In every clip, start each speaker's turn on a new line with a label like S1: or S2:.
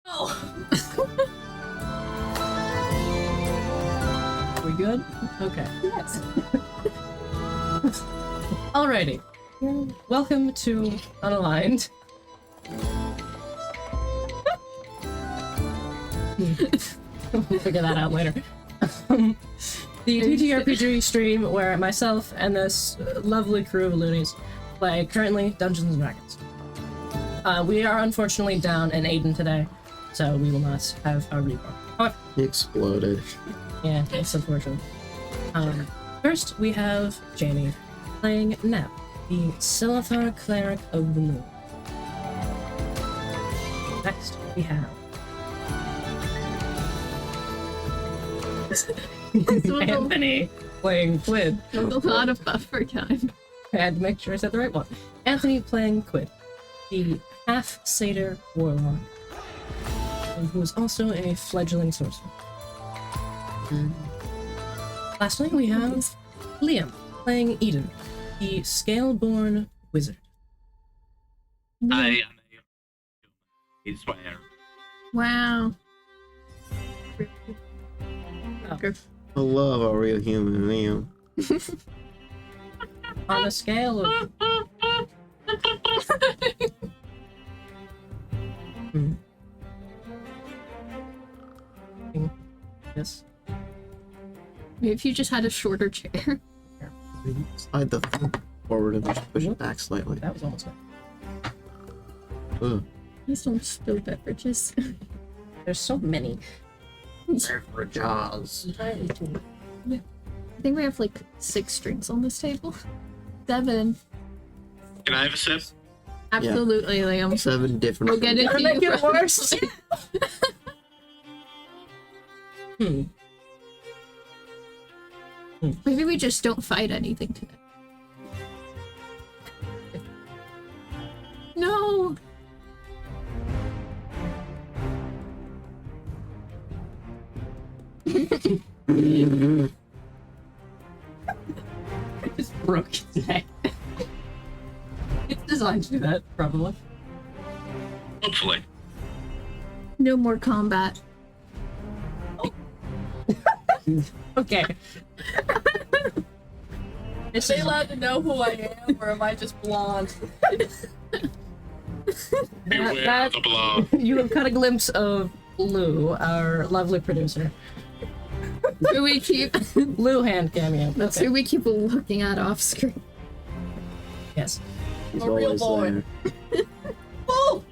S1: Oh.
S2: We good? Okay.
S1: Yes.
S2: Alrighty. Welcome to Unaligned. We'll figure that out later. The TTRPG stream where myself and this lovely crew of loonies play currently Dungeons and Dragons. We are unfortunately down an Aiden today, so we will not have a reborn. However,
S3: He exploded.
S2: yeah, it's unfortunate. First, we have Cheney playing Neb, the Silithar Cleric of the Moon. Next, we have Anthony playing Quid.
S1: A lot of buffer time.
S2: I had to make sure I said the right one. Anthony playing Quid, the half-satyr warlock, and who is also a fledgling sorcerer. Lastly, we have Liam playing Aiden, the scale-born wizard.
S4: I am a swear.
S1: Wow.
S3: I love a real human being.
S2: On a scale of... Yes.
S1: Maybe if you just had a shorter chair.
S3: Slide the foot forward and just push it back slightly.
S2: That was almost right.
S3: Ugh.
S1: Please don't spill beverages.
S2: There's so many.
S3: For jaws.
S2: Entirely too many.
S1: I think we have like 6 drinks on this table. 7.
S4: Can I have a sip?
S1: Absolutely, Liam.
S3: 7 different.
S1: We'll get into
S2: Make
S1: you
S2: it worse.
S1: Maybe we just don't fight anything today. No!
S2: Just broke its neck. It's designed to do that, probably.
S4: Hopefully.
S1: No more combat.
S2: Okay.
S5: Is they allowed to know who I am, or am I just blonde?
S4: Beware
S2: that-
S4: the blob.
S2: You have caught a glimpse of Lou, our lovely producer.
S1: Who we keep
S2: Lou hand cameo.
S1: that's
S2: Okay.
S1: who we keep looking at off screen.
S2: Yes.
S3: He's
S5: A real
S3: always
S5: boy.
S3: there.
S5: Oh!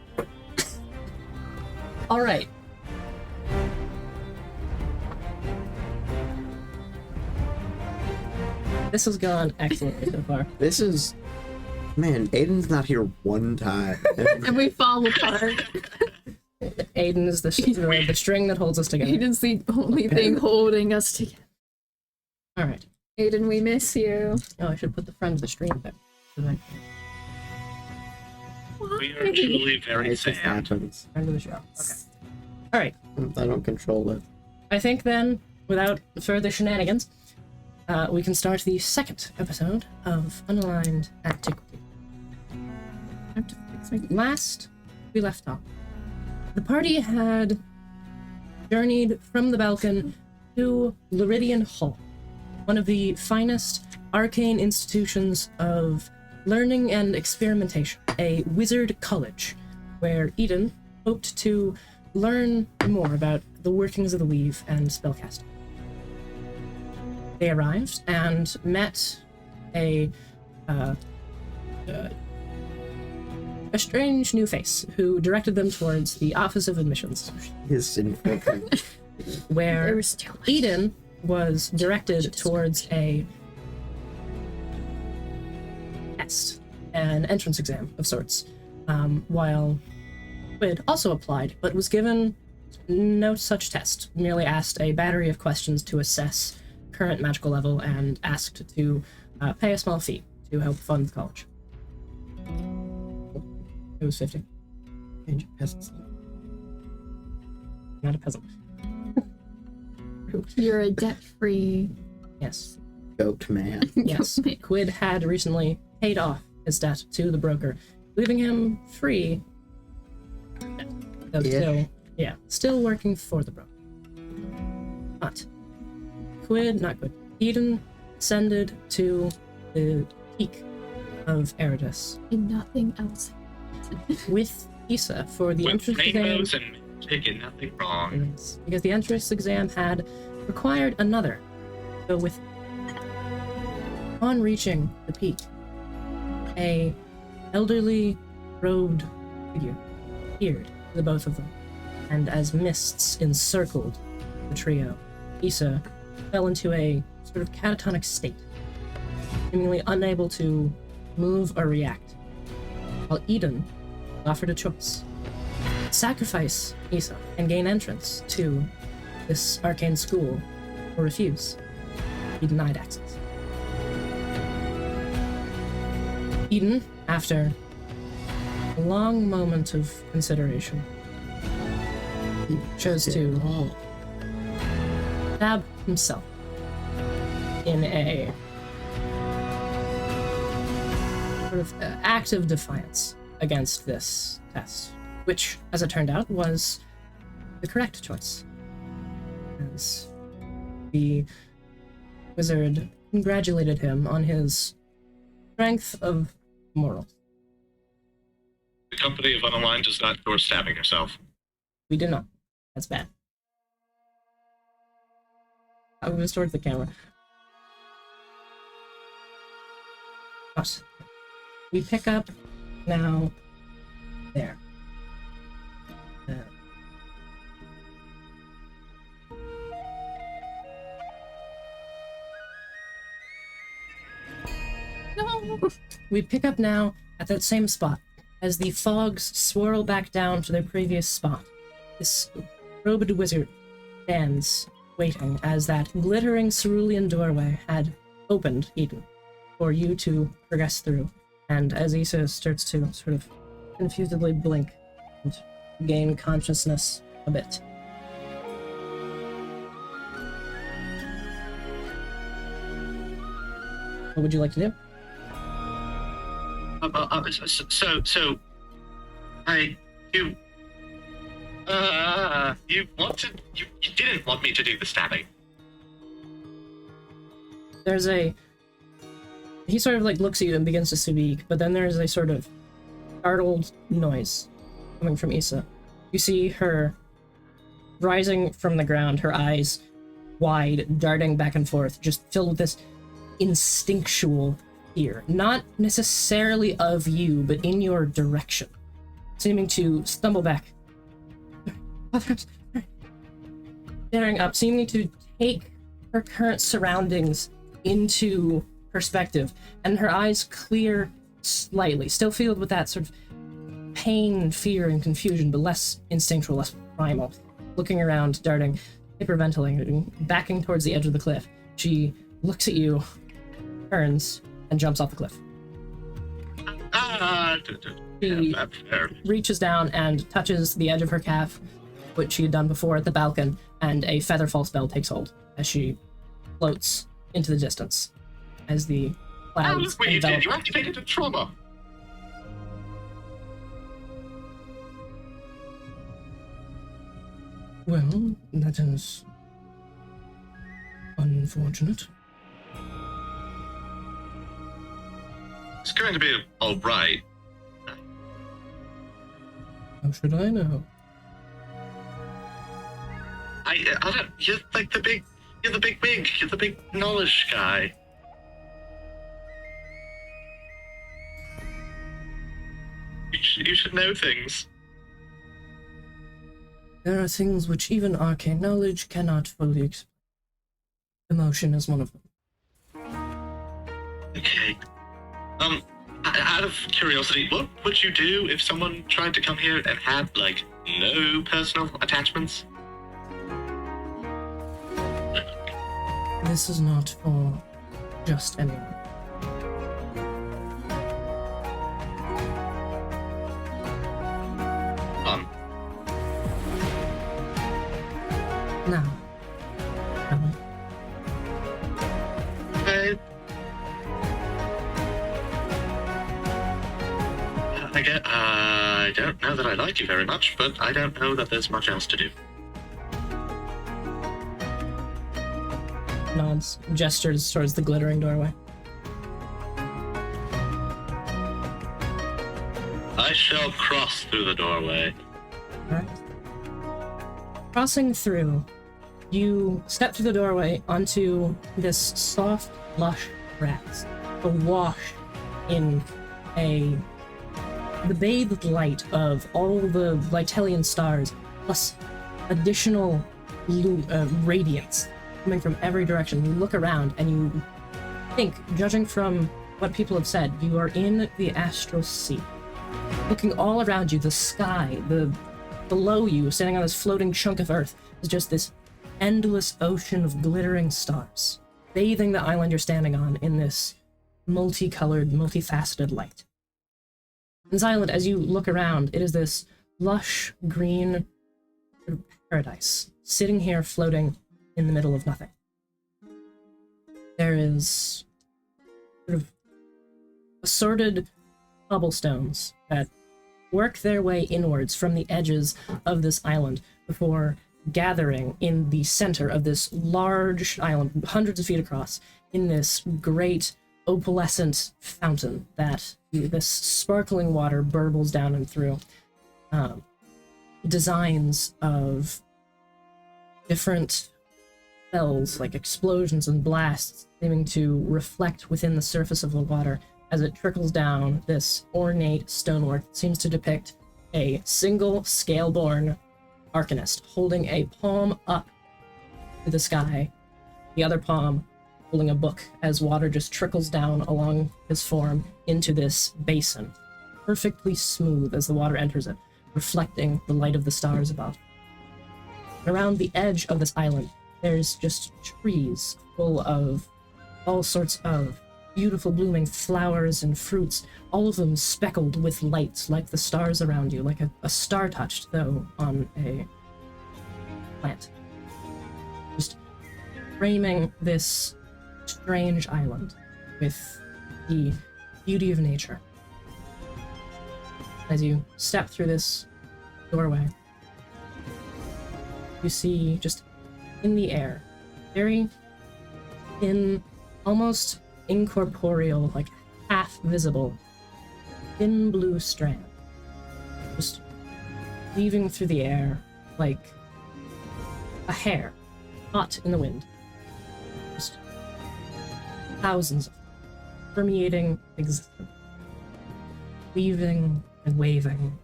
S2: Alright. This has gone excellently so far.
S3: This is. Man, Aiden's not here one time.
S1: And we fall apart.
S2: Aiden is the string that holds us together.
S1: Aiden's the only thing holding us together.
S2: Alright.
S1: Aiden, we miss you.
S2: Oh, I should put the friend of the stream there. Friend
S4: We are truly very
S3: It just
S4: sad.
S3: happens.
S2: of the show. Okay. Alright.
S3: I don't control it.
S2: I think then, without further shenanigans, we can start the second episode of Unaligned Antiquity.
S1: I have to fix my...
S2: Last we left off, the party had journeyed from the Balkan to Luridian Hall, one of the finest arcane institutions of learning and experimentation, a wizard college, where Eden hoped to learn more about the workings of the weave and spellcasting. They arrived and met a strange new face who directed them towards the Office of Admissions,
S3: His infiltrate.
S1: There
S2: where
S1: was too much.
S2: Eden was directed towards a test, an entrance exam of sorts, while Quid also applied, but was given no such test, merely asked a battery of questions to assess current magical level and asked to pay a small fee to help fund the college. It was 50. Change peasants. Not a peasant.
S1: You're a debt-free...
S2: Yes.
S3: Goat man.
S2: Yes. Quid had recently paid off his debt to the broker, leaving him free. Though
S3: Yeah.
S2: still Yeah, still working for the bro. But Eden ascended to the peak of Eridus
S1: And nothing else.
S2: with Issa for the
S4: With
S2: entrance
S4: rainbows
S2: exam.
S4: and magic and nothing wrong.
S2: Yes, because the entrance exam had required another. So with on reaching the peak, a elderly robed figure appeared to the both of them, and as mists encircled the trio, Issa fell into a sort of catatonic state, seemingly unable to move or react, while Eden offered a choice: sacrifice Issa and gain entrance to this arcane school, or refuse. He denied access. Eden, after a long moment of consideration, chose to stab himself in a sort of act of defiance against this test, which, as it turned out, was the correct choice. As the wizard congratulated him on his strength of morals.
S4: The company of Unalyned does not endorse stabbing yourself.
S2: We did not. That's bad. I was towards the camera. But we pick up now there.
S1: No.
S2: We pick up now at that same spot as the fogs swirl back down to their previous spot. This robed wizard stands waiting as that glittering cerulean doorway had opened, Eden, for you to progress through. And as Issa starts to sort of confusedly blink and gain consciousness a bit. What would you like to do?
S4: You didn't want me to do the stabbing.
S2: There's a... He sort of like looks at you and begins to speak, but then there's a sort of startled noise coming from Issa. You see her rising from the ground, her eyes wide, darting back and forth, just filled with this instinctual fear. Not necessarily of you, but in your direction. Seeming to stumble back. Staring up, seeming to take her current surroundings into perspective, and her eyes clear slightly, still filled with that sort of pain, fear, and confusion, but less instinctual, less primal. Looking around, darting, hyperventilating, backing towards the edge of the cliff. She looks at you, turns, and jumps off the cliff. She reaches down and touches the edge of her calf, which she had done before at the balcony, and a featherfall spell takes hold as she floats into the distance as the clouds
S4: Look what you
S2: envelop
S4: did. You
S2: her.
S4: activated a trauma.
S2: Well, that is unfortunate.
S4: It's going to be all right.
S2: How should I know?
S4: I don't. You're like the big. You're the big wig. You're the big knowledge guy. You should know things.
S2: There are things which even arcane knowledge cannot fully explain. Emotion is one of them.
S4: Okay. Out of curiosity, what would you do if someone tried to come here and had, like, no personal attachments?
S2: This is not for just anyone. Now, Ellen,
S4: I don't know that I like you very much, but I don't know that there's much else to do.
S2: Nods, gestures towards the glittering doorway.
S4: I shall cross through the doorway.
S2: Alright. Crossing through, you step through the doorway onto this soft, lush grass, awash in the bathed light of all the Vitellian stars, plus additional radiance coming from every direction. You look around and you think, judging from what people have said, you are in the astral sea. Looking all around you, the sky, below you, standing on this floating chunk of earth, is just this endless ocean of glittering stars, bathing the island you're standing on in this multicolored, multifaceted light. This island, as you look around, it is this lush, green paradise, sitting here floating in the middle of nothing. There is sort of assorted cobblestones that work their way inwards from the edges of this island before gathering in the center of this large island, hundreds of feet across, in this great opalescent fountain that this sparkling water burbles down and through. Designs of different spells, like explosions and blasts, seeming to reflect within the surface of the water as it trickles down this ornate stonework that seems to depict a single scale-born arcanist holding a palm up to the sky, the other palm holding a book as water just trickles down along his form into this basin, perfectly smooth as the water enters it, reflecting the light of the stars above. Around the edge of this island, there's just trees full of all sorts of beautiful blooming flowers and fruits, all of them speckled with lights like the stars around you, like a star touched, though, on a plant. Just framing this strange island with the beauty of nature. As you step through this doorway, you see just in the air, very thin, almost incorporeal, like half visible, thin blue strand, just weaving through the air like a hair caught in the wind. Just thousands of them, permeating existence, weaving and waving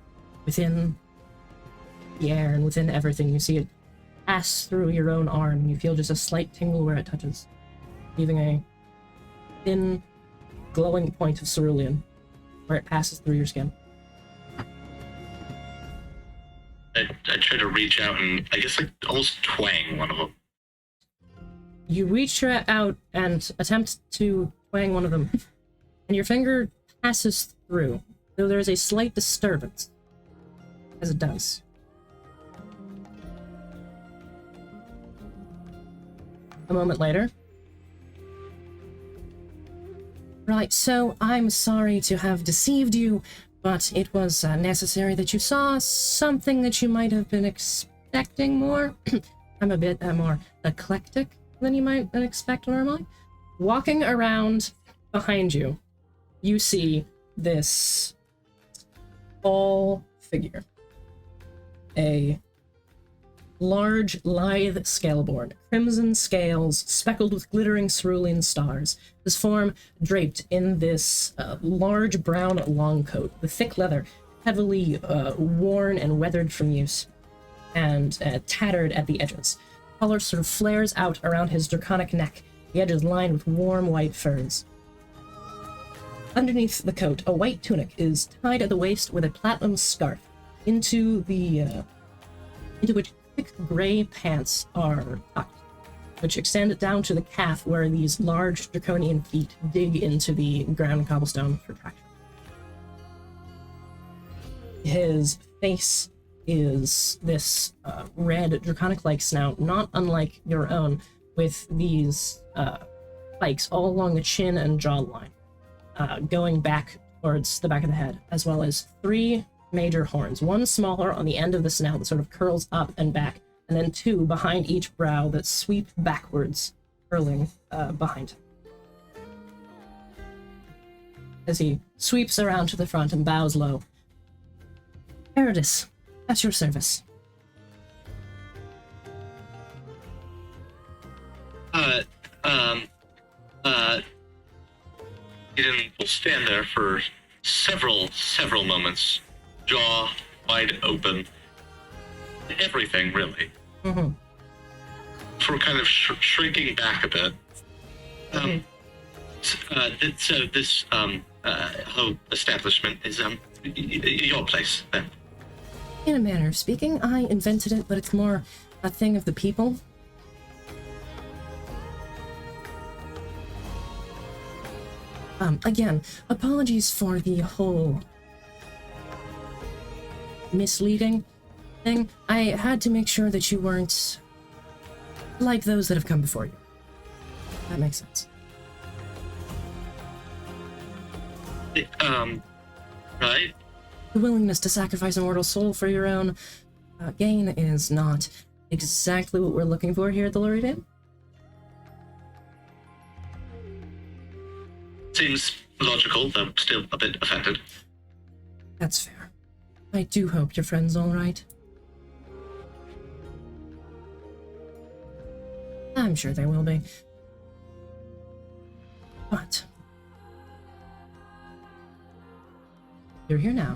S2: within the air and within everything. You see it pass through your own arm, and you feel just a slight tingle where it touches, leaving a thin, glowing point of cerulean where it passes through your skin.
S4: I try to reach out and, I guess, like, almost twang one of them.
S2: You reach out and attempt to twang one of them, and your finger passes through, though there is a slight disturbance as it does. A moment later. Right, so I'm sorry to have deceived you, but it was necessary that you saw something that you might have been expecting more. I'm a bit more eclectic than you might expect normally. Walking around behind you, you see this tall figure. A large, lithe scaleborn, crimson scales speckled with glittering cerulean stars, his form draped in this large brown long coat, the thick leather heavily worn and weathered from use, and tattered at the edges. The collar sort of flares out around his draconic neck, the edges lined with warm white furs. Underneath the coat, a white tunic is tied at the waist with a platinum scarf, into which thick gray pants are tucked, which extend down to the calf where these large draconian feet dig into the ground cobblestone for traction. His face is this red draconic-like snout, not unlike your own, with these spikes all along the chin and jawline, going back towards the back of the head, as well as 3 major horns, one smaller on the end of the snout that sort of curls up and back, and then 2 behind each brow that sweep backwards, curling behind him. As he sweeps around to the front and bows low. Eridus, at your service.
S4: Aiden will stand there for several moments, jaw wide open. Everything, really.
S2: Mm-hmm.
S4: For kind of shrinking back a bit. So this whole establishment is your place, then?
S2: In a manner of speaking, I invented it, but it's more a thing of the people. Again, apologies for the whole misleading thing. I had to make sure that you weren't like those that have come before you. That makes sense.
S4: Right?
S2: The willingness to sacrifice a mortal soul for your own gain is not exactly what we're looking for here at the Luridan.
S4: Seems logical, though still a bit offended.
S2: That's fair. I do hope your friend's all right. I'm sure they will be. But you're here now.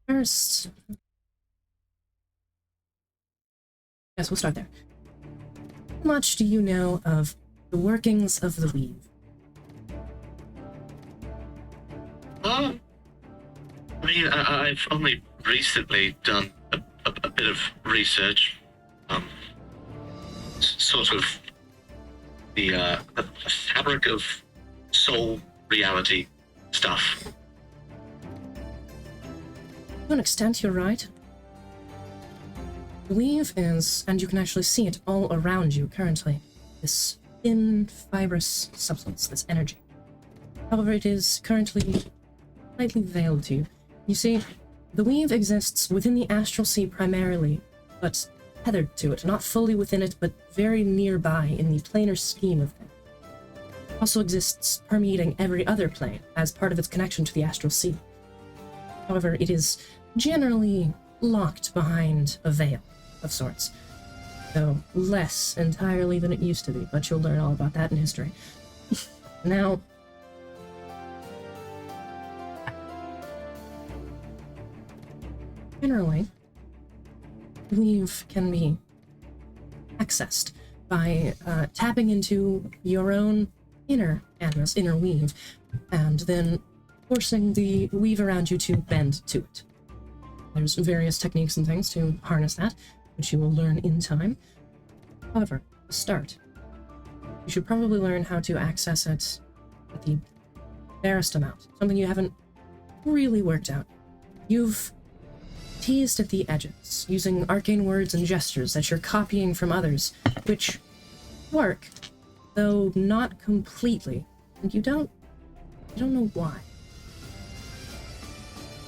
S2: First, yes, we'll start there. How much do you know of the workings of the weave?
S4: I mean, I've only recently done a bit of research. Sort of the fabric of soul reality stuff.
S2: To an extent, you're right. The weave is, and you can actually see it all around you currently, this thin, fibrous substance, this energy. However, it is currently slightly veiled to you. You see, the weave exists within the astral sea primarily, but tethered to it, not fully within it, but very nearby in the planar scheme of things. It also exists permeating every other plane as part of its connection to the astral sea. However, it is generally locked behind a veil of sorts, though less entirely than it used to be, but you'll learn all about that in history. Now, generally, weave can be accessed by tapping into your own inner animus, inner weave, and then forcing the weave around you to bend to it. There's various techniques and things to harness that, which you will learn in time. However, to start, you should probably learn how to access it at the barest amount, something you haven't really worked out. You've teased at the edges, using arcane words and gestures that you're copying from others, which work, though not completely, and you don't know why.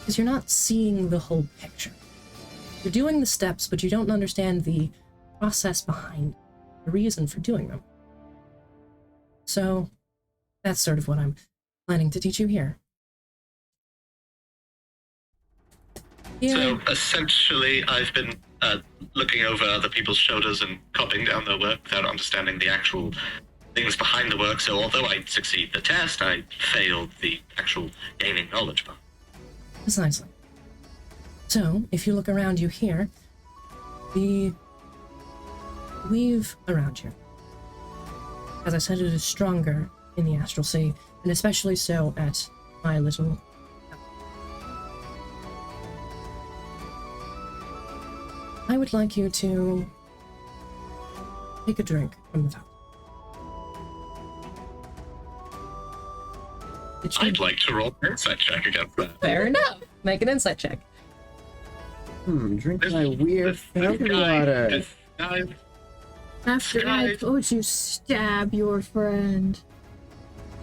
S2: Because you're not seeing the whole picture. You're doing the steps, but you don't understand the process behind the reason for doing them. So, that's sort of what I'm planning to teach you here. Yeah.
S4: So essentially, I've been looking over other people's shoulders and copying down their work without understanding the actual things behind the work. So although I succeed the test, I failed the actual gaining knowledge part.
S2: Precisely. So, if you look around you here, the weave around you, as I said, it is stronger in the astral sea, and especially so at my little... I would like you to take a drink from the fountain.
S4: I'd like to roll an insight check against that.
S2: Fair enough. Make an insight check.
S3: Drink my weird fountain water.
S1: After I told you stab your friend.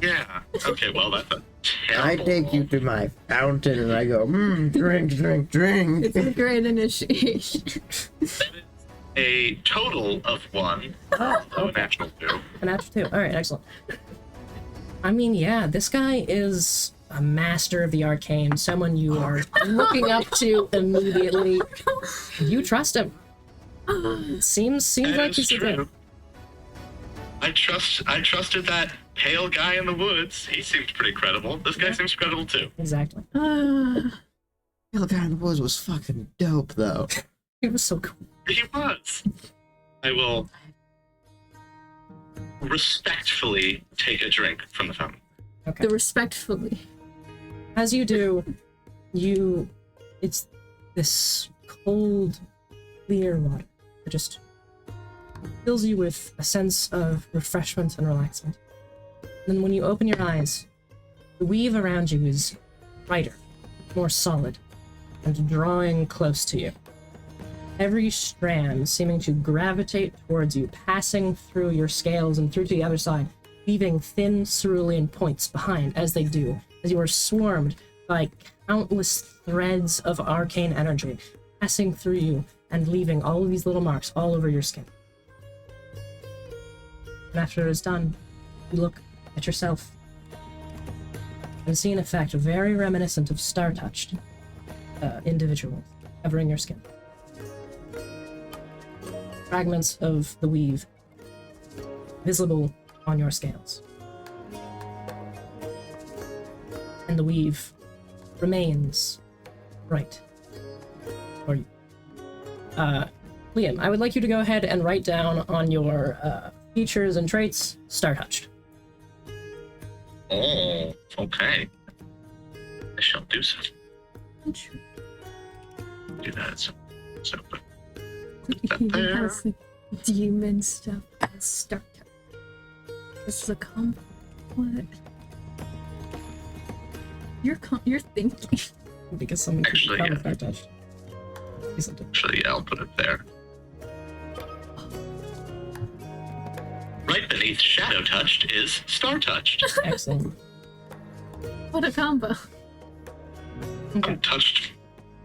S4: Yeah. Okay, well, that's a
S3: I
S4: terrible
S3: take you to my fountain and I go, drink, drink, drink.
S1: It's a great initiation.
S4: a total of 1.
S2: Oh,
S4: So a natural 2.
S2: A natural 2. All right, excellent. I mean, yeah, this guy is a master of the arcane, someone you are looking up to immediately. You trust him. Seems
S4: That
S2: like
S4: is
S2: he's a good.
S4: true. I trusted that pale guy in the woods. He seemed pretty credible. This guy seems credible too.
S2: Exactly.
S3: The guy in the woods was fucking dope, though.
S2: He was so cool.
S4: He was. I will respectfully take a drink from the fountain.
S2: Okay.
S1: The respectfully.
S2: As you do, it's this cold, clear water that just fills you with a sense of refreshment and relaxment. Then when you open your eyes, the weave around you is brighter, more solid, and drawing close to you. Every strand seeming to gravitate towards you, passing through your scales and through to the other side, leaving thin cerulean points behind as they do, as you are swarmed by countless threads of arcane energy, passing through you and leaving all of these little marks all over your skin. And after it is done, you look at yourself and see an effect very reminiscent of star-touched individuals covering your skin. Fragments of the weave visible on your scales. And the weave remains bright for you. Liam, I would like you to go ahead and write down on your features and traits, star-touched.
S4: Oh, okay. I shall do so. Do that. So but
S1: He
S4: there.
S1: has like demon stuff and start. This is a combo. What? You're thinking.
S2: Because someone could
S4: Actually,
S2: become
S4: yeah.
S2: star-touched.
S4: Actually, yeah, I'll put it there. Right beneath Shadow Touched is Star Touched.
S2: Excellent.
S1: What a combo.
S2: Okay.
S4: I'm touched.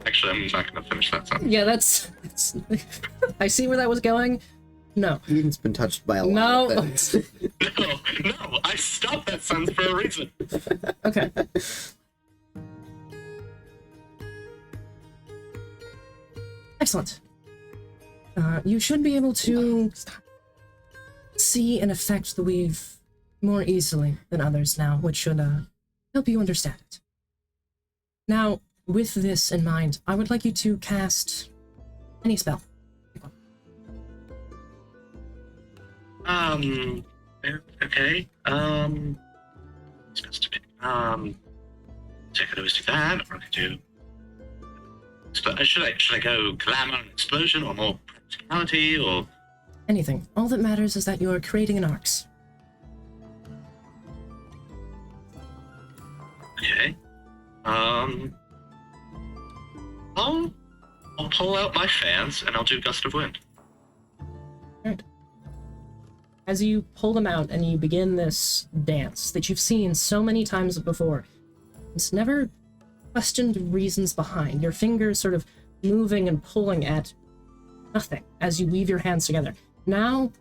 S4: Actually, I'm not going to finish that sentence.
S2: Yeah, that's I see where that was going. No.
S3: Eden's been touched by a lot
S2: No.
S3: of things.
S4: No, I stopped that sentence for a reason.
S2: Okay. Excellent. You should be able to see and affect the weave more easily than others now, which should help you understand it. Now, with this in mind, I would like you to cast any spell.
S4: Okay. Supposed to be. So I could always do that, or I could do. Should I go glamour and explosion, or more practicality, or?
S2: Anything. All that matters is that you are creating an arcs.
S4: Okay. I'll pull out my fans and I'll do Gust of Wind.
S2: Alright. As you pull them out and you begin this dance that you've seen so many times before, it's never questioned reasons behind. Your fingers sort of moving and pulling at nothing as you weave your hands together. Now,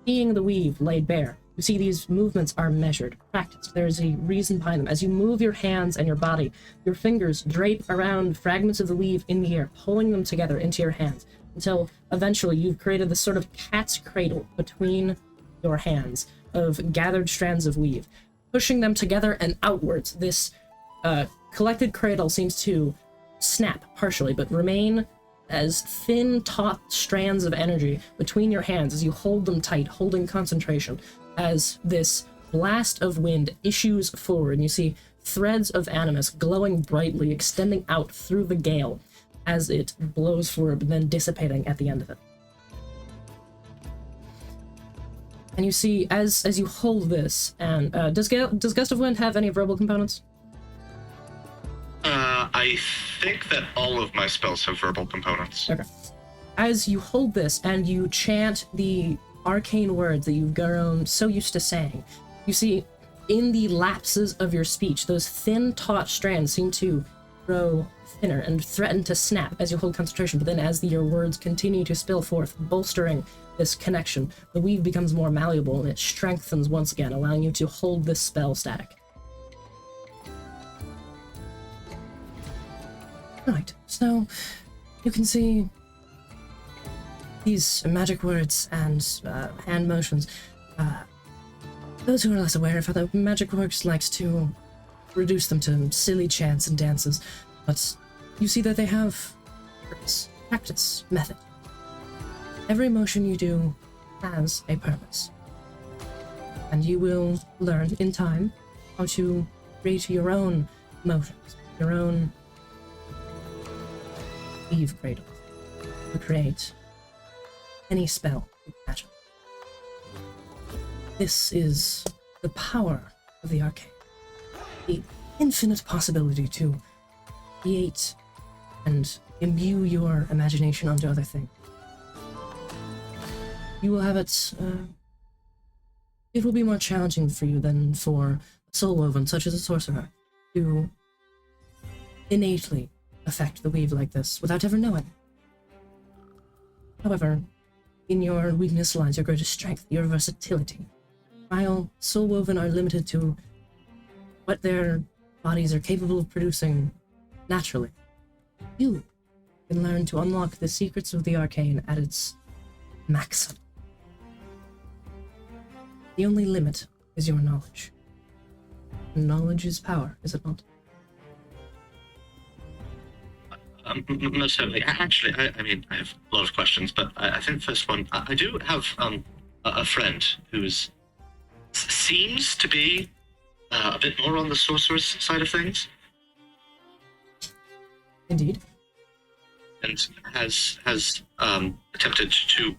S2: seeing the weave laid bare, you see these movements are measured, practiced. There's a reason behind them. As you move your hands and your body, your fingers drape around fragments of the weave in the air, pulling them together into your hands, until eventually you've created this sort of cat's cradle between your hands of gathered strands of weave. Pushing them together and outwards, this collected cradle seems to snap partially, but remain as thin, taut strands of energy between your hands as you hold them tight, holding concentration, as this blast of wind issues forward, and you see threads of animus glowing brightly, extending out through the gale as it blows forward, but then dissipating at the end of it. And you see, as you hold this, and does Gust of Wind have any verbal components?
S4: I think that all of my spells have verbal components.
S2: Okay. As you hold this and you chant the arcane words that you've grown so used to saying. You see, in the lapses of your speech, those thin, taut strands seem to grow thinner and threaten to snap as you hold concentration, but then as your words continue to spill forth, bolstering this connection, the weave becomes more malleable and it strengthens once again, allowing you to hold this spell static. Right, so you can see these magic words and hand motions. Those who are less aware of how the magic works likes to reduce them to silly chants and dances, but you see that they have purpose, practice, method. Every motion you do has a purpose, and you will learn in time how to create your own motions, your own weave cradles, to create any spell you imagine. This is the power of the arcane. The infinite possibility to create and imbue your imagination onto other things. You will have it, it will be more challenging for you than for a soul woven, such as a sorcerer, to innately affect the weave like this without ever knowing. However, in your weakness lies your greatest strength, your versatility. While soul woven are limited to what their bodies are capable of producing naturally, you can learn to unlock the secrets of the arcane at its maximum. The only limit is your knowledge. And knowledge is power, is it not?
S4: Most certainly. Actually, I mean, I have a lot of questions, but I think the first one, I do have a friend who's seems to be a bit more on the sorceress side of things.
S2: Indeed.
S4: And has attempted to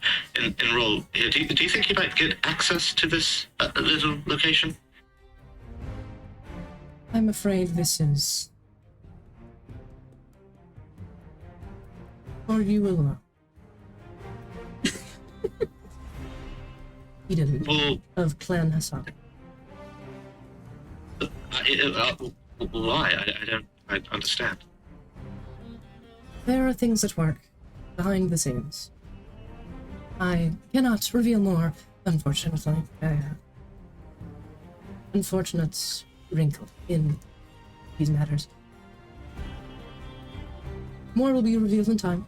S4: enroll here. Do you think he might get access to this little location?
S2: I'm afraid this is for you alone. Eden
S4: Well,
S2: of Clan Hassan.
S4: why? I don't understand.
S2: There are things at work behind the scenes. I cannot reveal more, unfortunately. Unfortunate wrinkle in these matters. More will be revealed in time.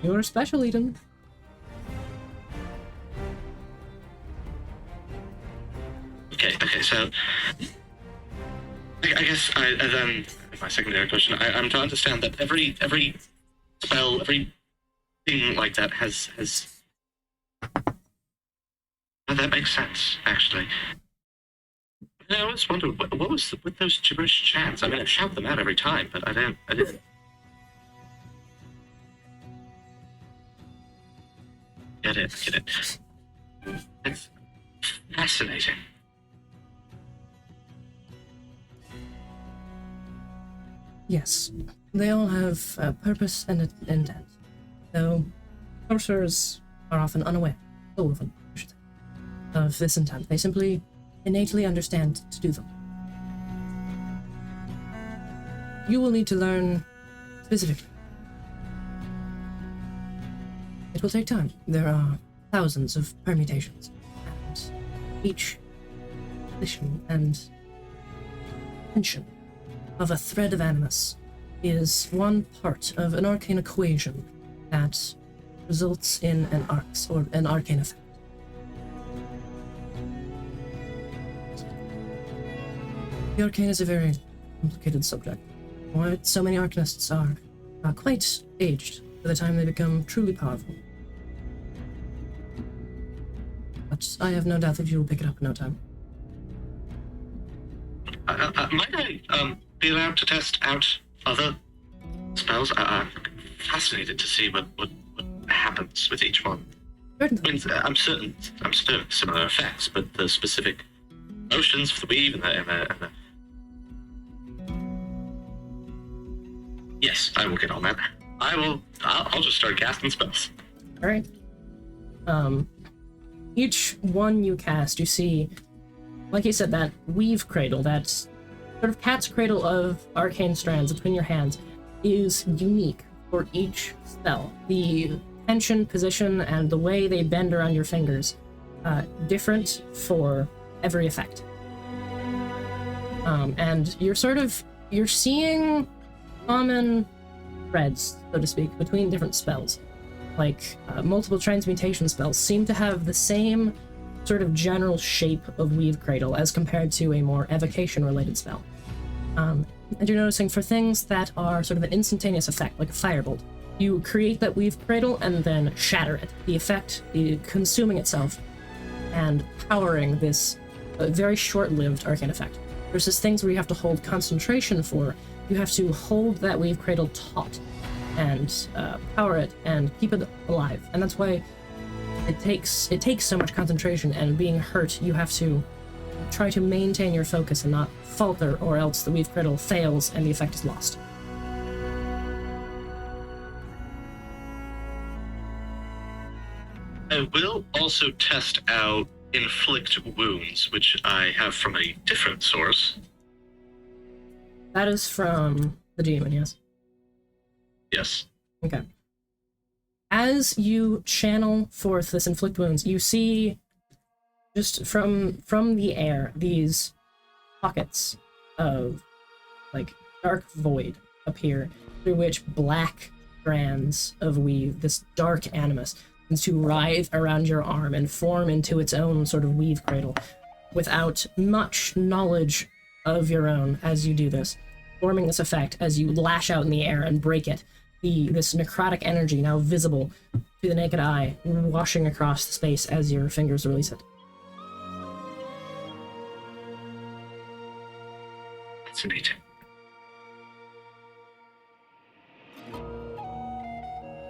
S2: You're special, Eden.
S4: Okay, so I guess then my secondary question, I'm to understand that every spell, every thing like that has oh, that makes sense, actually. I always wondered what was with those gibberish chants. I mean, I shout them out every time, but I didn't. Get it. It's fascinating.
S2: Yes, they all have a purpose and an intent, though sorcerers are often unaware, so often, I should say, of this intent. They simply innately understand to do them. You will need to learn specifically. It will take time. There are thousands of permutations, and each addition and mention of a thread of animus is one part of an arcane equation that results in an arcs or an arcane effect. The arcane is a very complicated subject. Why so many arcanists are quite aged by the time they become truly powerful. But I have no doubt that you will pick it up in no time.
S4: Might I be allowed to test out other spells? I'm fascinated to see what happens with each one. I mean, I'm certain similar effects, but the specific motions for the weave and the Yes, I will get on that. I'll just start casting spells.
S2: All right. Each one you cast, you see, like you said, that weave cradle, that sort of cat's cradle of arcane strands between your hands, is unique for each spell. The tension, position, and the way they bend around your fingers, different for every effect. And you're seeing common threads, so to speak, between different spells. Like, multiple transmutation spells seem to have the same sort of general shape of Weave Cradle as compared to a more evocation-related spell. And you're noticing for things that are sort of an instantaneous effect, like a firebolt, you create that Weave Cradle and then shatter it. The effect, consuming itself, and powering this very short-lived arcane effect. Versus things where you have to hold concentration for, you have to hold that Weave Cradle taut and power it and keep it alive. And that's why it takes so much concentration, and being hurt, you have to try to maintain your focus and not falter, or else the Weave Cradle fails and the effect is lost.
S4: I will also test out Inflict Wounds, which I have from a different source.
S2: That is from the demon, yes?
S4: Yes.
S2: Okay. As you channel forth this Inflict Wounds, you see, just from the air, these pockets of, like, dark void appear, through which black strands of weave, this dark animus, begins to writhe around your arm and form into its own sort of weave cradle, without much knowledge of your own as you do this, forming this effect as you lash out in the air and break it. This necrotic energy, now visible to the naked eye, washing across the space as your fingers release it.
S4: Fascinating.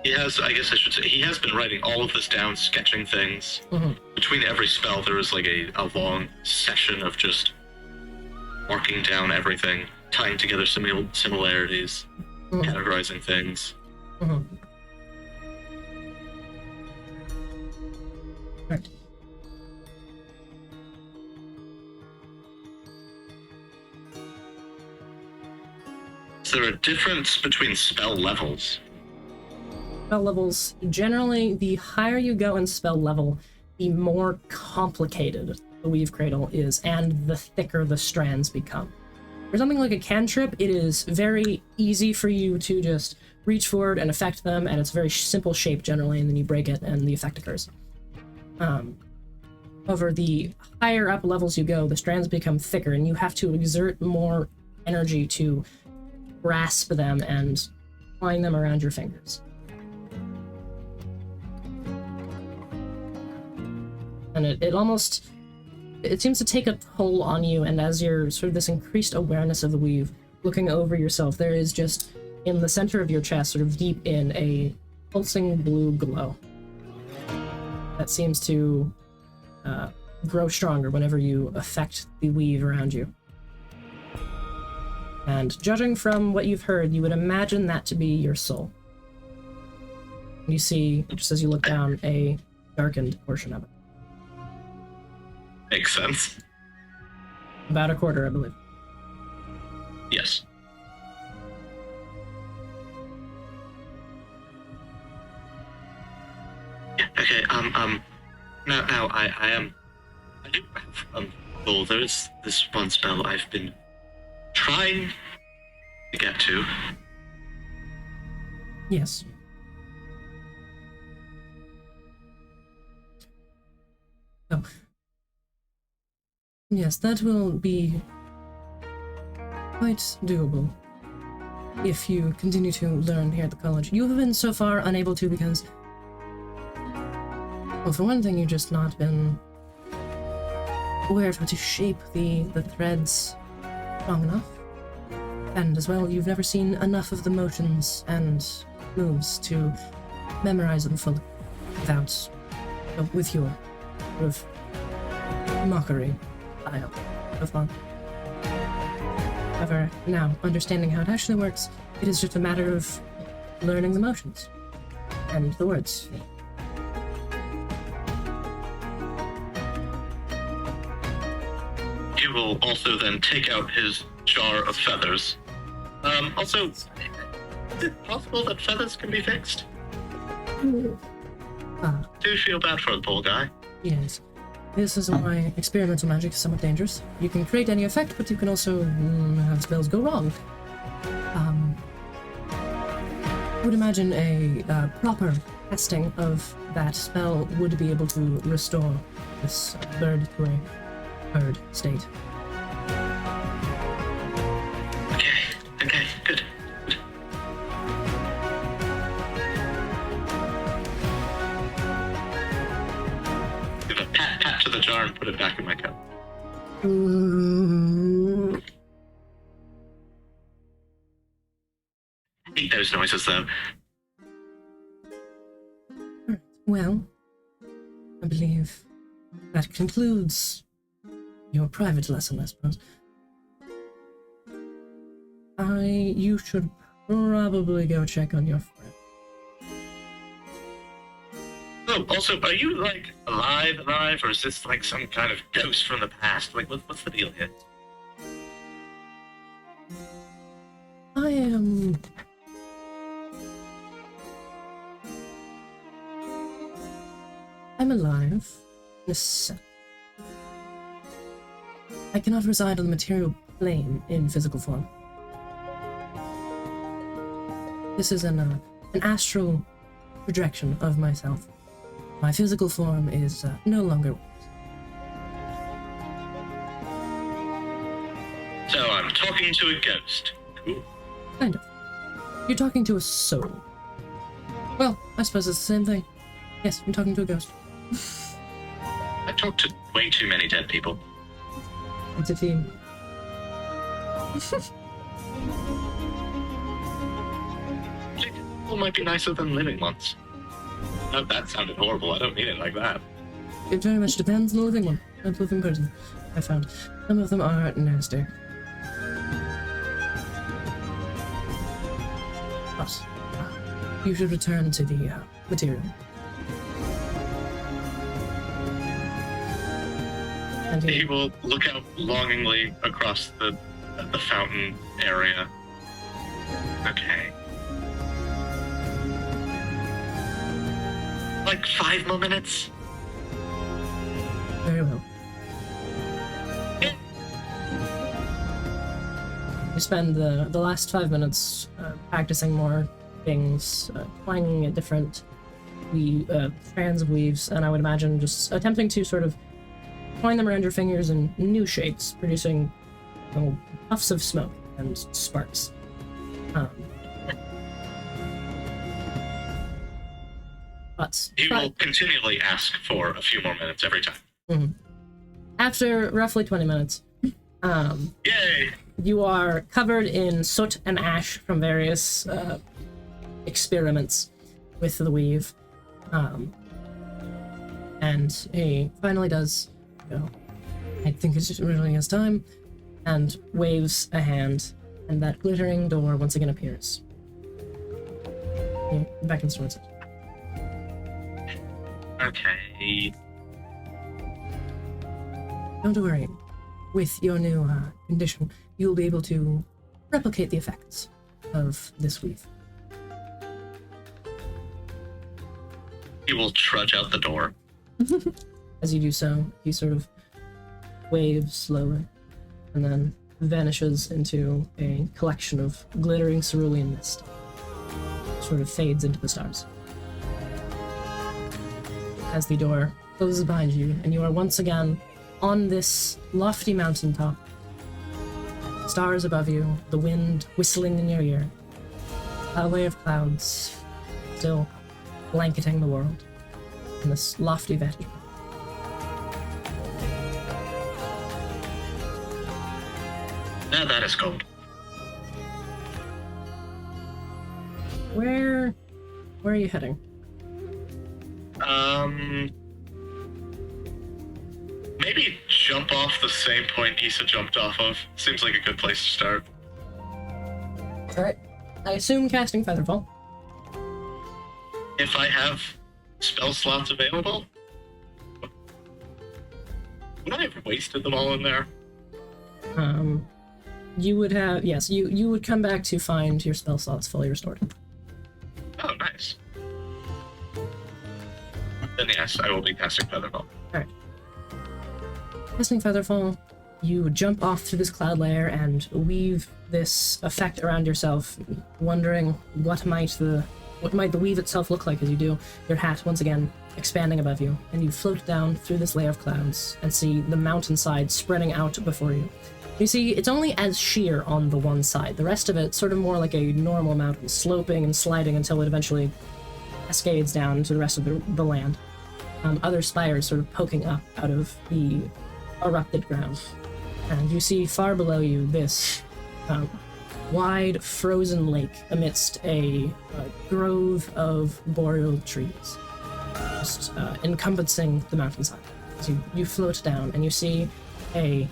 S4: He has, I guess I should say, he has been writing all of this down, sketching things.
S2: Mm-hmm.
S4: Between every spell, there is like a long session of just marking down everything, tying together similarities, categorizing things.
S2: Mm-hmm. Right.
S4: Is there a difference between spell levels?
S2: Spell levels, generally, the higher you go in spell level, the more complicated the Weave Cradle is, and the thicker the strands become. For something like a cantrip, it is very easy for you to just reach forward and affect them, and it's a very simple shape generally, and then you break it, and the effect occurs. Over the higher up levels you go, the strands become thicker, and you have to exert more energy to grasp them and twine them around your fingers. And it seems to take a toll on you, and as you're sort of this increased awareness of the weave, looking over yourself, there is just, in the center of your chest, sort of deep in, a pulsing blue glow that seems to grow stronger whenever you affect the weave around you. And judging from what you've heard, you would imagine that to be your soul. You see, just as you look down, a darkened portion of it.
S4: Makes sense.
S2: About a quarter, I believe.
S4: Yes. Yeah, okay, now I do have, well, there's this one spell I've been trying to get to.
S2: Yes. Oh. Yes, that will be quite doable if you continue to learn here at the college. You have been so far unable to because, well, for one thing, you've just not been aware of how to shape the threads strong enough. And as well, you've never seen enough of the motions and moves to memorize them fully without, with your sort of mockery style of fun. However, now, understanding how it actually works, it is just a matter of learning the motions and the words.
S4: He will also then take out his jar of feathers. Also, is it possible that feathers can be fixed? Do feel bad for the poor guy.
S2: Yes. This is why experimental magic is somewhat dangerous. You can create any effect, but you can also have spells go wrong. I would imagine a proper testing of that spell would be able to restore this bird to a bird state.
S4: Okay, good. Give a pat to the jar and put it back in my cup. I hate those noises, though.
S2: Well, I believe that concludes your private lesson, I suppose. You should probably go check on your friend.
S4: Oh, also, are you, like, alive, or is this, like, some kind of ghost from the past? Like, what's the deal here?
S2: I am... I'm alive, in a sense. I cannot reside on the material plane in physical form. This is an astral projection of myself. My physical form is no longer.
S4: So I'm talking to a ghost. Cool.
S2: Kind of. You're talking to a soul. Well, I suppose it's the same thing. Yes, I'm talking to a ghost.
S4: I talk to way too many dead people.
S2: It's a team.
S4: People might be nicer than living ones. No, that sounded horrible. I don't mean it like that.
S2: It very much depends on the living one, not the living person. I found some of them are nasty. But you should return to the material. And
S4: He will look out longingly across the fountain area. Okay. Like 5 more minutes?
S2: very well. You spend the last 5 minutes practicing more things, twanging at different strands of weaves, and I would imagine just attempting to sort of twine them around your fingers in new shapes, producing little puffs of smoke and sparks. But
S4: He will continually ask for a few more minutes every time.
S2: Mhm. After roughly 20 minutes,
S4: Yay!
S2: you are covered in soot and ash from various experiments with the weave. And he finally does go, I think it's just really his time, and waves a hand, and that glittering door once again appears. He beckons towards it.
S4: Okay.
S2: Don't worry. With your new condition, you'll be able to replicate the effects of this weave.
S4: He will trudge out the door.
S2: As you do so, he sort of waves slowly, and then vanishes into a collection of glittering cerulean mist. Sort of fades into the stars. As the door closes behind you, and you are once again on this lofty mountaintop. Stars above you, the wind whistling in your ear. A way of clouds still blanketing the world in this lofty vantage point.
S4: Now that is cold.
S2: Where are you heading?
S4: Maybe jump off the same point Issa jumped off of. Seems like a good place to start.
S2: Alright. I assume casting Featherfall.
S4: If I have spell slots available, would I have wasted them all in there?
S2: You would have, yes, you would come back to find your spell slots fully restored.
S4: Oh, nice. Then yes, I will be casting Featherfall.
S2: Alright. Casting Featherfall, you jump off through this cloud layer and weave this effect around yourself, wondering what might the weave itself look like as you do. Your hat, once again, expanding above you, and you float down through this layer of clouds and see the mountainside spreading out before you. You see, it's only as sheer on the one side. The rest of it sort of more like a normal mountain, sloping and sliding until it eventually cascades down to the rest of the land. Other spires sort of poking up out of the erupted ground. And you see far below you this wide frozen lake amidst a grove of boreal trees, just encompassing the mountainside. So you float down and you see a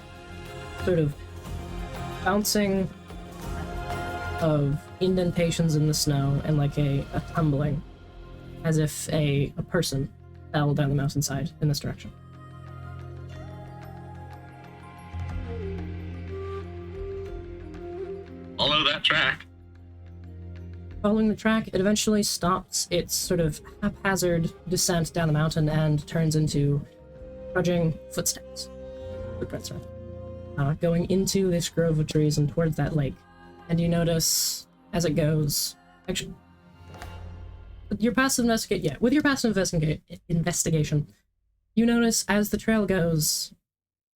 S2: sort of bouncing of indentations in the snow and like a tumbling, as if a person fell down the mountainside in this direction.
S4: Follow that track.
S2: Following the track, it eventually stops its sort of haphazard descent down the mountain and turns into trudging footprints, going into this grove of trees and towards that lake. And you notice as it goes, actually, with your passive investigation, you notice as the trail goes,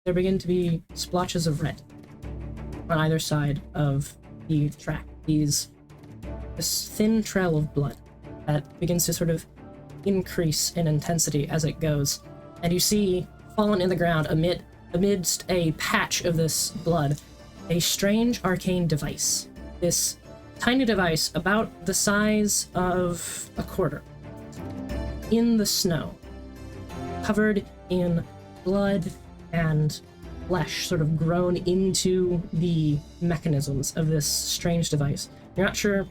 S2: there begin to be splotches of red on either side of the track. This thin trail of blood that begins to sort of increase in intensity as it goes, and you see fallen in the ground amidst a patch of this blood, a strange arcane device. This tiny device about the size of a quarter, in the snow, covered in blood and flesh sort of grown into the mechanisms of this strange device. You're not sure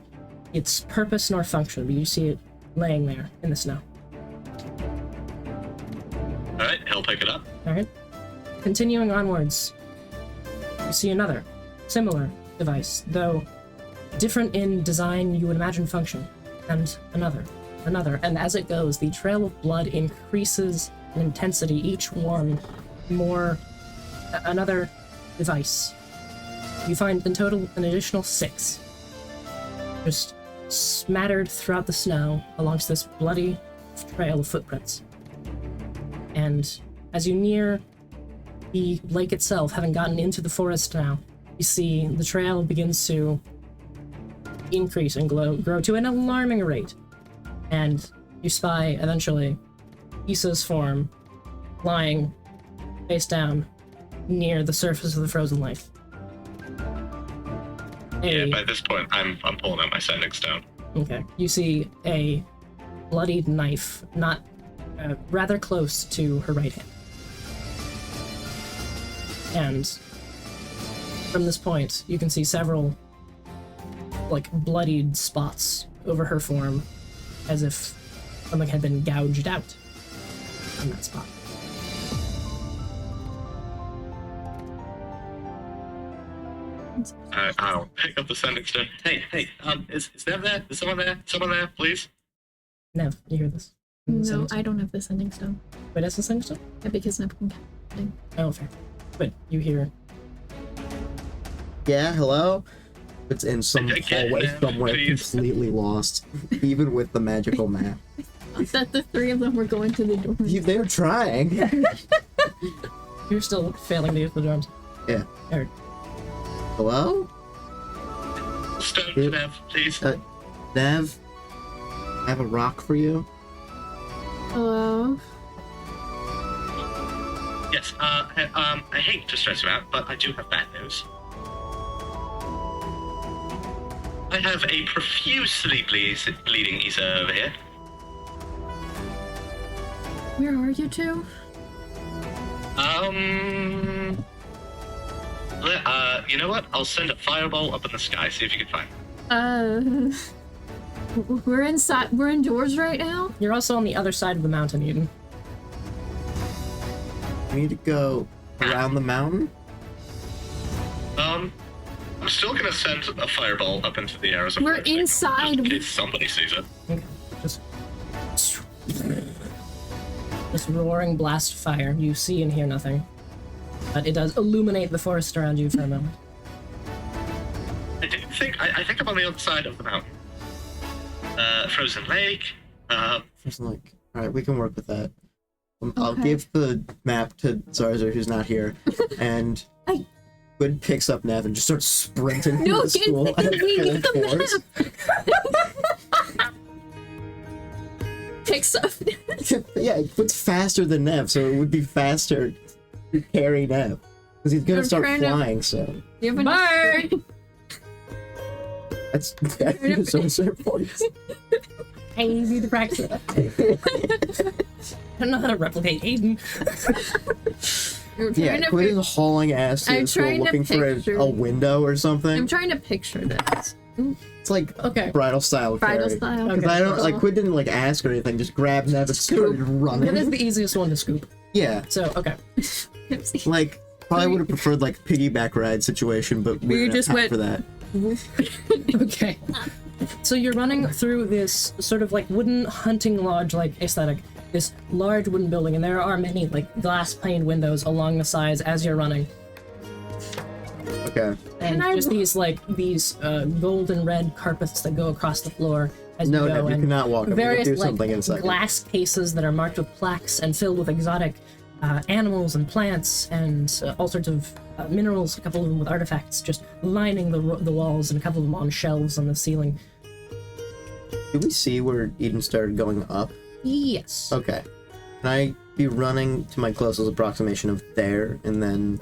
S2: its purpose nor function, but you see it laying there in the snow.
S4: Alright, he'll pick it up.
S2: Alright. Continuing onwards, you see another similar device, though different in design, you would imagine function, and another, and as it goes, the trail of blood increases in intensity, each one more. Another device. You find in total an additional 6, just smattered throughout the snow alongst this bloody trail of footprints. And as you near the lake itself, having gotten into the forest now, you see the trail begins to increase and grow to an alarming rate. And you spy, eventually, Issa's form lying face down near the surface of the frozen lake.
S4: Yeah, by this point, I'm pulling out my sending stone.
S2: Okay. You see a bloodied knife, not rather close to her right hand. And from this point, you can see several, like, bloodied spots over her form, as if something had been gouged out on that spot.
S4: I'll pick up the sending stone. Hey, is Nev there? Is someone there? Someone there, please?
S2: Nev, you hear this?
S1: No, I don't have the sending stone.
S2: Wait, that's the sending stone?
S1: Yeah, because Nev can cast.
S2: Oh, fair. But you hear...
S3: Yeah, hello? It's in some hallway somewhere, completely lost, even with the magical map.
S1: I thought the 3 of them were going to the dorm.
S3: They're trying.
S2: You're still failing to use the drums.
S3: Yeah.
S2: Eric.
S3: Hello?
S4: Stone to Nev, please.
S3: Nev? I have a rock for you.
S1: Hello?
S4: Yes, I hate to stress you out, but I do have bad news. I have a profusely bleeding Issa over here.
S1: Where are you two?
S4: You know what? I'll send a fireball up in the sky, see if you can find it.
S1: We're inside. We're indoors right now.
S2: You're also on the other side of the mountain, Eden.
S3: We need to go around the mountain.
S4: I'm still gonna send a fireball up into the air as a
S1: We're
S4: first thing,
S1: inside.
S4: just in case somebody sees it.
S2: Okay. This roaring blast of fire. You see and hear nothing. But it does illuminate the forest around you for a moment.
S4: I think I'm on the other side of the mountain. Frozen lake.
S3: Just like, all right, we can work with that. I'll give the map to Zarzer, who's not here, and Quinn picks up Nev and just starts sprinting
S1: No,
S3: to the school.
S1: get the map. Picks up.
S3: Yeah, it's faster than Nev, so it would be faster to carry Nev. Because he's gonna start flying soon.
S1: You have
S2: Bye!
S3: That's so important.
S2: I need to practice it. I don't know how to replicate Aiden.
S3: Yeah, Quinn is hauling ass to the school looking for a window or something.
S1: I'm trying to picture this.
S3: It's like bridal style
S1: Bridal
S3: carry.
S1: style.
S3: Because I don't like Quinn didn't like ask or anything, just grabbed Nev and started running.
S2: That is the easiest one to scoop.
S3: Yeah.
S2: So, okay.
S3: Like, probably would have preferred like piggyback ride situation, but we just went for that.
S2: Okay. So you're running through this sort of like wooden hunting lodge like aesthetic, this large wooden building, and there are many like glass paned windows along the sides as you're running.
S3: Okay.
S2: And just these golden red carpets that go across the floor as you go.
S3: No, you cannot walk.
S2: Various
S3: do something in a second.
S2: glass cases that are marked with plaques and filled with exotic animals and plants and all sorts of minerals, a couple of them with artifacts just lining the walls, and a couple of them on shelves on the ceiling.
S3: Do we see where Eden started going up?
S2: Yes.
S3: Okay. Can I be running to my closest approximation of there, and then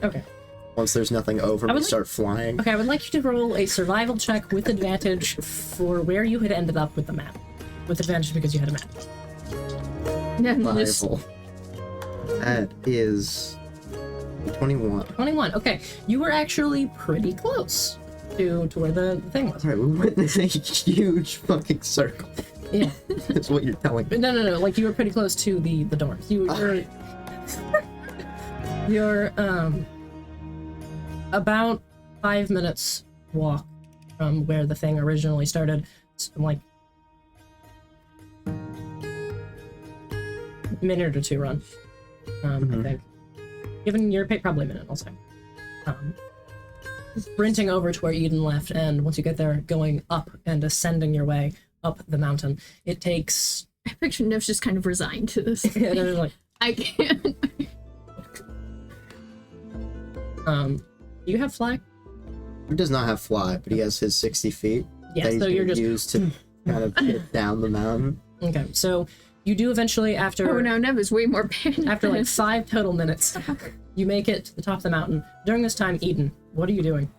S3: once there's nothing over me, start flying?
S2: Okay, I would like you to roll a survival check with advantage for where you had ended up with the map. With advantage because you had a map.
S3: Survival. That is 21.
S2: 21. Okay, you were actually pretty close to where the thing was.
S3: Alright, we went in a huge fucking circle.
S2: Yeah.
S3: That's what you're telling me.
S2: No. Like, you were pretty close to the doors. You're about 5 minutes walk from where the thing originally started. It's like a minute or two run. I think. Given your pick, probably a minute, I'll say. Sprinting over to where Eden left, and once you get there, going up and ascending your way up the mountain. It takes...
S1: I picture Nev's just kind of resigned to this.
S2: Yeah, they're like...
S1: I can't.
S2: You have fly?
S3: He does not have fly, but he has his 60 feet.
S2: Yeah,
S3: that he's
S2: so you're just...
S3: used to kind of get down the mountain.
S2: Okay, so you do eventually, after...
S1: Oh, no, Nev is way more pain.
S2: After like 5 total minutes, you make it to the top of the mountain. During this time, Eden, what are you doing?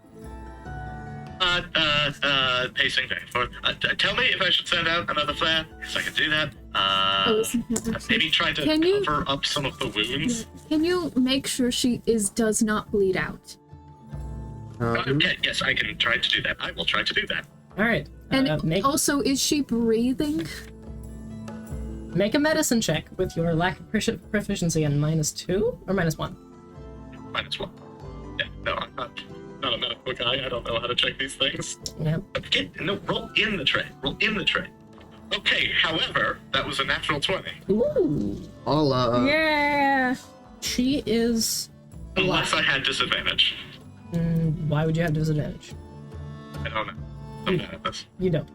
S4: Pacing back and forth. Tell me if I should send out another flare, because I can do that. Maybe try to cover up some of the wounds.
S1: Can you make sure she does not bleed out?
S4: Okay, yes, I can try to do that. I will try to do that.
S2: All right.
S1: And also, is she breathing?
S2: Make a medicine check with your lack of proficiency and -2 or -1?
S4: -1. Yeah, no, I'm not a medical guy. I don't know how to check these things.
S2: Yeah.
S4: Roll in the tray. Roll in the tray. Okay, however, that was a natural 20.
S2: Ooh.
S3: Hola.
S1: Yeah.
S2: She is...
S4: Unless I had disadvantage.
S2: Why would you have disadvantage?
S4: I don't know. I'm bad at this.
S2: You don't.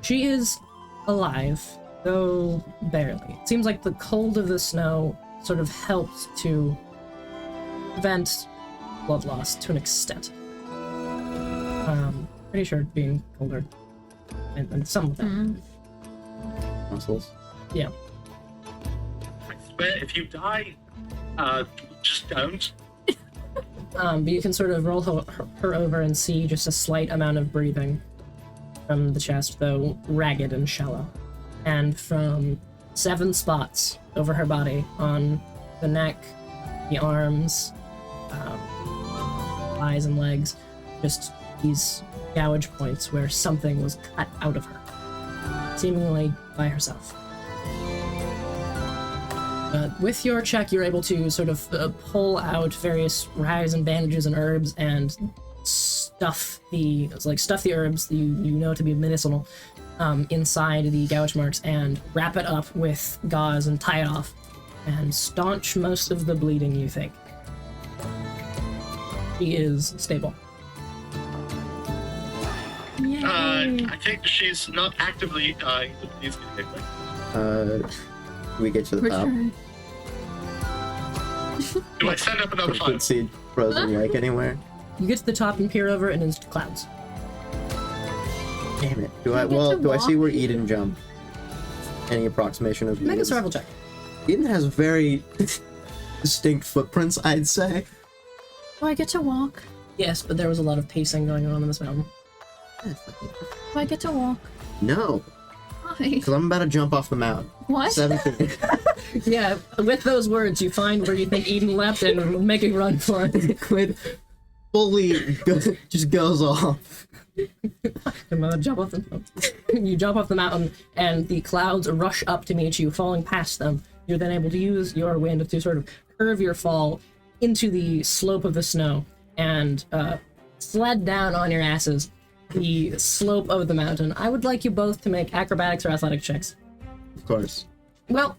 S2: She is alive, though barely. It seems like the cold of the snow sort of helped to prevent blood loss to an extent. Pretty sure being colder and some of that.
S3: Muscles.
S2: Yeah.
S4: I swear, if you die, just don't.
S2: But you can sort of roll her over and see just a slight amount of breathing from the chest, though ragged and shallow. And from 7 spots over her body, on the neck, the arms, eyes and legs, just these gouge points where something was cut out of her, seemingly by herself. With your check, you're able to sort of pull out various rags and bandages and herbs and stuff the herbs that you know to be medicinal inside the gouge marks and wrap it up with gauze and tie it off and staunch most of the bleeding, you think. She is stable.
S4: I think she's not actively dying, but please get me.
S3: We get to the
S1: We're
S3: top.
S1: trying.
S4: Do I send up another fire?
S3: Could see frozen yike anywhere.
S2: You get to the top and peer over and into the clouds.
S3: Damn it.
S1: Can I get to
S3: Do I see
S1: walk?
S3: where Eden jumped? Any approximation of
S2: Make a
S3: Eden's?
S2: survival check.
S3: Eden has very distinct footprints, I'd say.
S1: Do I get to walk?
S2: Yes, but there was a lot of pacing going on in this mountain.
S1: Do I get to walk?
S3: No,
S1: Why?
S3: because I'm about to jump off the mountain.
S1: What?
S3: 750.
S2: Yeah, with those words, you find where you think Eden left and make a run for it.
S3: Quid just goes off.
S2: Jump off you jump off the mountain, and the clouds rush up to meet you, falling past them. You're then able to use your wind to sort of curve your fall into the slope of the snow and sled down on your asses the slope of the mountain. I would like you both to make acrobatics or athletic checks.
S3: Of course.
S2: Well,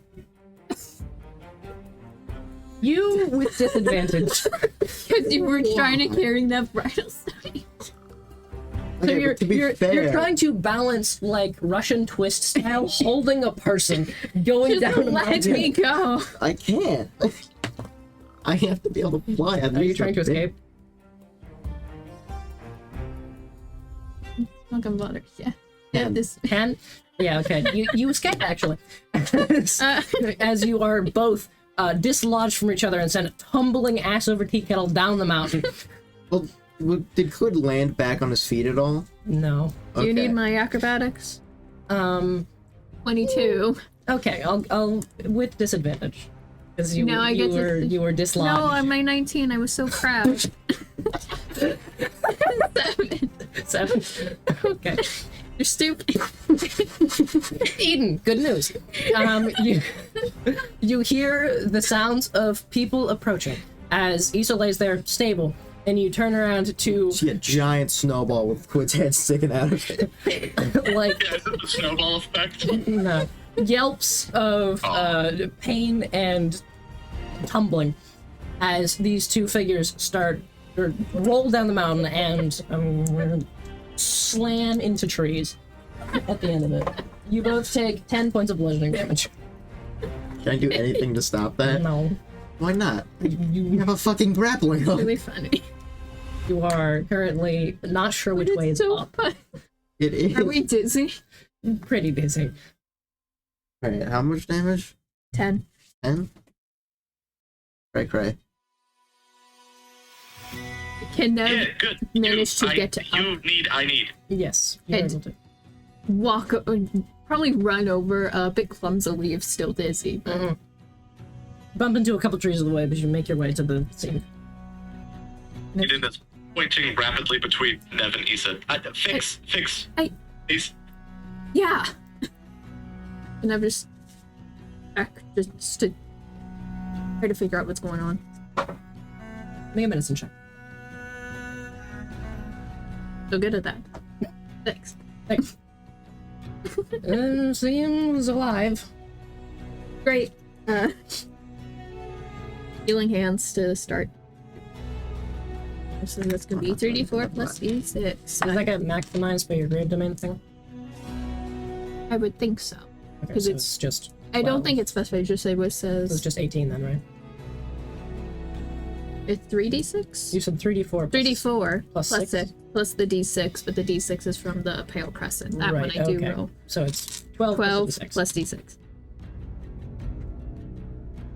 S2: you with disadvantage.
S1: Because you were trying to carry that bridal stone.
S2: So
S3: Okay, but to be
S2: you're
S3: fair,
S2: trying to balance like Russian twist style, holding a person going down a
S1: Just let
S2: mountain.
S1: me go.
S3: I can't. I have to be able to fly.
S2: Are you trying to escape?
S1: Welcome, butter. Yeah. Yeah.
S3: Yeah.
S1: This.
S2: Yeah, okay. You escape actually, as you are both dislodged from each other and sent tumbling ass over tea kettle down the mountain.
S3: Well, did Quid land back on his feet at all?
S2: No.
S1: Do you
S3: Okay.
S1: need my acrobatics? 22.
S2: Okay, I'll with disadvantage because you
S1: Now I get to-
S2: you were dislodged.
S1: No, I'm my 19. I was so proud. 7.
S2: 7. Okay.
S1: You're stupid.
S2: Eden, good news. You hear the sounds of people approaching as Issa lays there stable, and you turn around to
S3: See a giant snowball with Quid's head sticking out of it.
S2: like
S4: Yeah, is it the snowball effect?
S2: no, yelps of pain and tumbling as these two figures roll down the mountain and slam into trees at the end of it. You both take 10 points of bludgeoning damage.
S3: Can I do anything to stop that?
S2: No.
S3: Why not? You
S2: You
S3: have a fucking grappling hook.
S1: Really funny.
S2: are currently not sure which way is
S1: so
S2: up.
S1: fun.
S3: It is.
S1: Are we dizzy?
S2: Pretty busy.
S3: Alright, how much damage?
S1: 10.
S3: 10? Cray.
S1: Can now
S4: Yeah, good.
S1: manage to get to
S4: I need.
S2: Yes, you're
S1: And-
S2: able to.
S1: walk, probably run over a bit clumsily if still dizzy. But
S2: Bump into a couple trees on the way, but you make your way to the scene.
S4: Eden is pointing rapidly between Nev and Issa. Fix.
S1: I-
S4: Please.
S1: yeah. And I'm just back just to try to figure out what's going on.
S2: Make a medicine check.
S1: So good at that. Thanks.
S2: Thanks. Seems alive.
S1: Great. Healing hands to start. So that's gonna be 3d4 plus d6.
S2: Does that get maximized by your grave domain thing?
S1: I would think so.
S2: Okay,
S1: 'Cause
S2: so
S1: it's-
S2: it's just.
S1: I
S2: 12.
S1: don't think it's specified. Just say what it
S2: It's
S1: says.
S2: just 18 then, right?
S1: It's 3d6.
S2: You said 3d4.
S1: 3d4
S2: plus
S1: plus
S2: 6?
S1: it plus the d6, but the d6 is from the pale crescent. That one
S2: Right,
S1: I do
S2: okay.
S1: roll.
S2: So it's 12,
S1: 12
S2: plus 6.
S1: plus d6.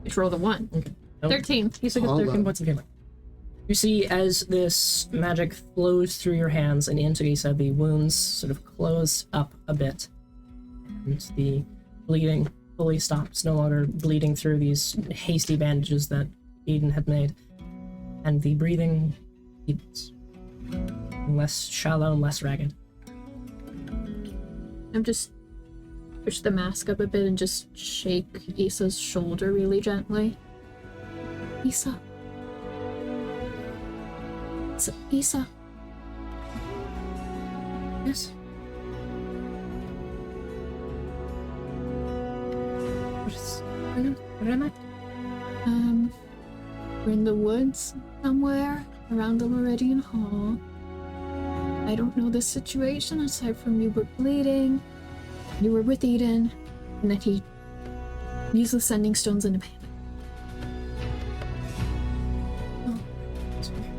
S1: Just roll the 1.
S2: Okay. Nope.
S1: 13.
S2: You still get
S3: Hold
S2: 13
S3: on.
S2: points of healing. You see, as this magic flows through your hands and into Issa, the wounds sort of close up a bit. And the bleeding fully stops, no longer bleeding through these hasty bandages that Aiden had made. And the breathing deepens. less shallow and less ragged.
S1: I'm just push the mask up a bit and just shake Issa's shoulder really gently. Issa. Issa.
S2: Yes. Where am I?
S1: We're in the woods somewhere around the Meridian Hall. I don't know the situation aside from you were bleeding, you were with Aiden, and that he used the sending stones in a panic.
S2: Oh, that's weird.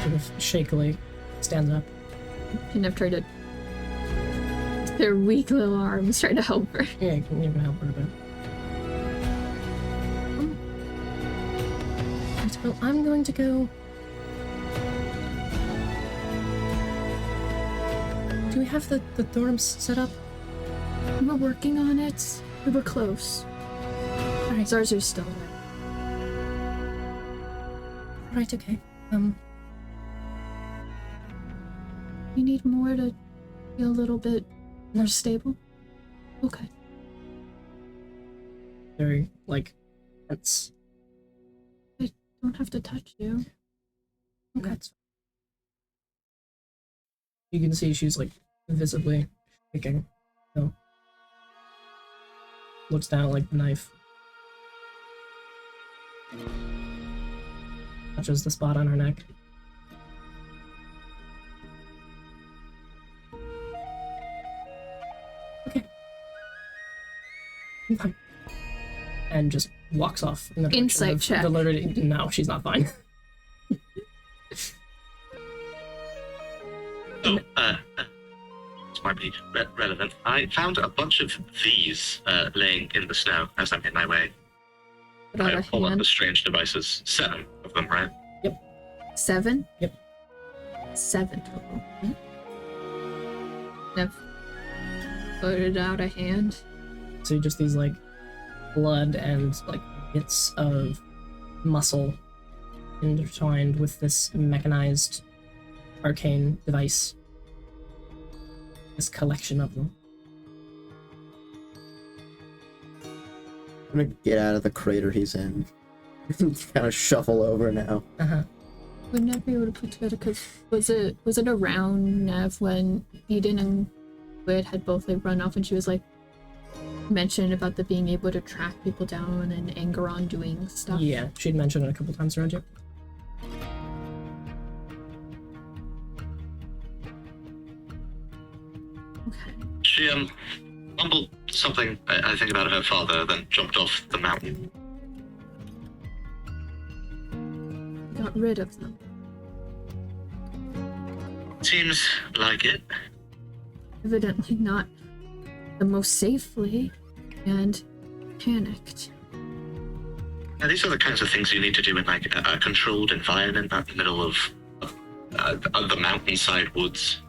S2: Sort of shakily stands up.
S1: And I've tried to. Their weak little arms try to help her.
S2: Yeah, you can even help her a bit. Right, well, I'm going to go. Do we have the dorms set up?
S1: We were working on it. We were close.
S2: Alright.
S1: Zarzur's still there.
S2: Right, okay.
S1: You need more to feel a little bit more stable? Okay.
S2: Very, like, tense.
S1: I don't have to touch you.
S2: Okay. You can see she's, like, visibly shaking. So. Looks down at, like, the knife. Touches the spot on her neck. Okay. I'm fine. And just walks off in the direction
S1: Insight
S2: of
S1: check.
S2: the literally. No, she's not fine.
S4: Oh, this might be relevant. I found a bunch of these laying in the snow as I'm in my way.
S1: Put out
S4: I
S1: a
S4: pull up
S1: hand.
S4: the strange devices. 7 of them, right?
S1: 7?
S2: Yep.
S1: 7 total. I've put out a hand.
S2: So just these like blood and like bits of muscle intertwined with this mechanized arcane device. This collection of them.
S3: I'm gonna get out of the crater he's in. Kind of shuffle over now.
S2: Uh-huh.
S1: Would never be able to put together because was it around Nev when Eden and Squid had both like run off and she was like mentioned about the being able to track people down and Angeron doing stuff?
S2: Yeah, she'd mentioned it a couple times around you.
S1: Okay.
S4: She mumbled something, I think, about her father, then jumped off the mountain.
S1: Got rid of them.
S4: Seems like it.
S1: Evidently not the most safely, and panicked.
S4: Now, these are the kinds of things you need to do in like a controlled environment, not in the middle of the mountainside woods.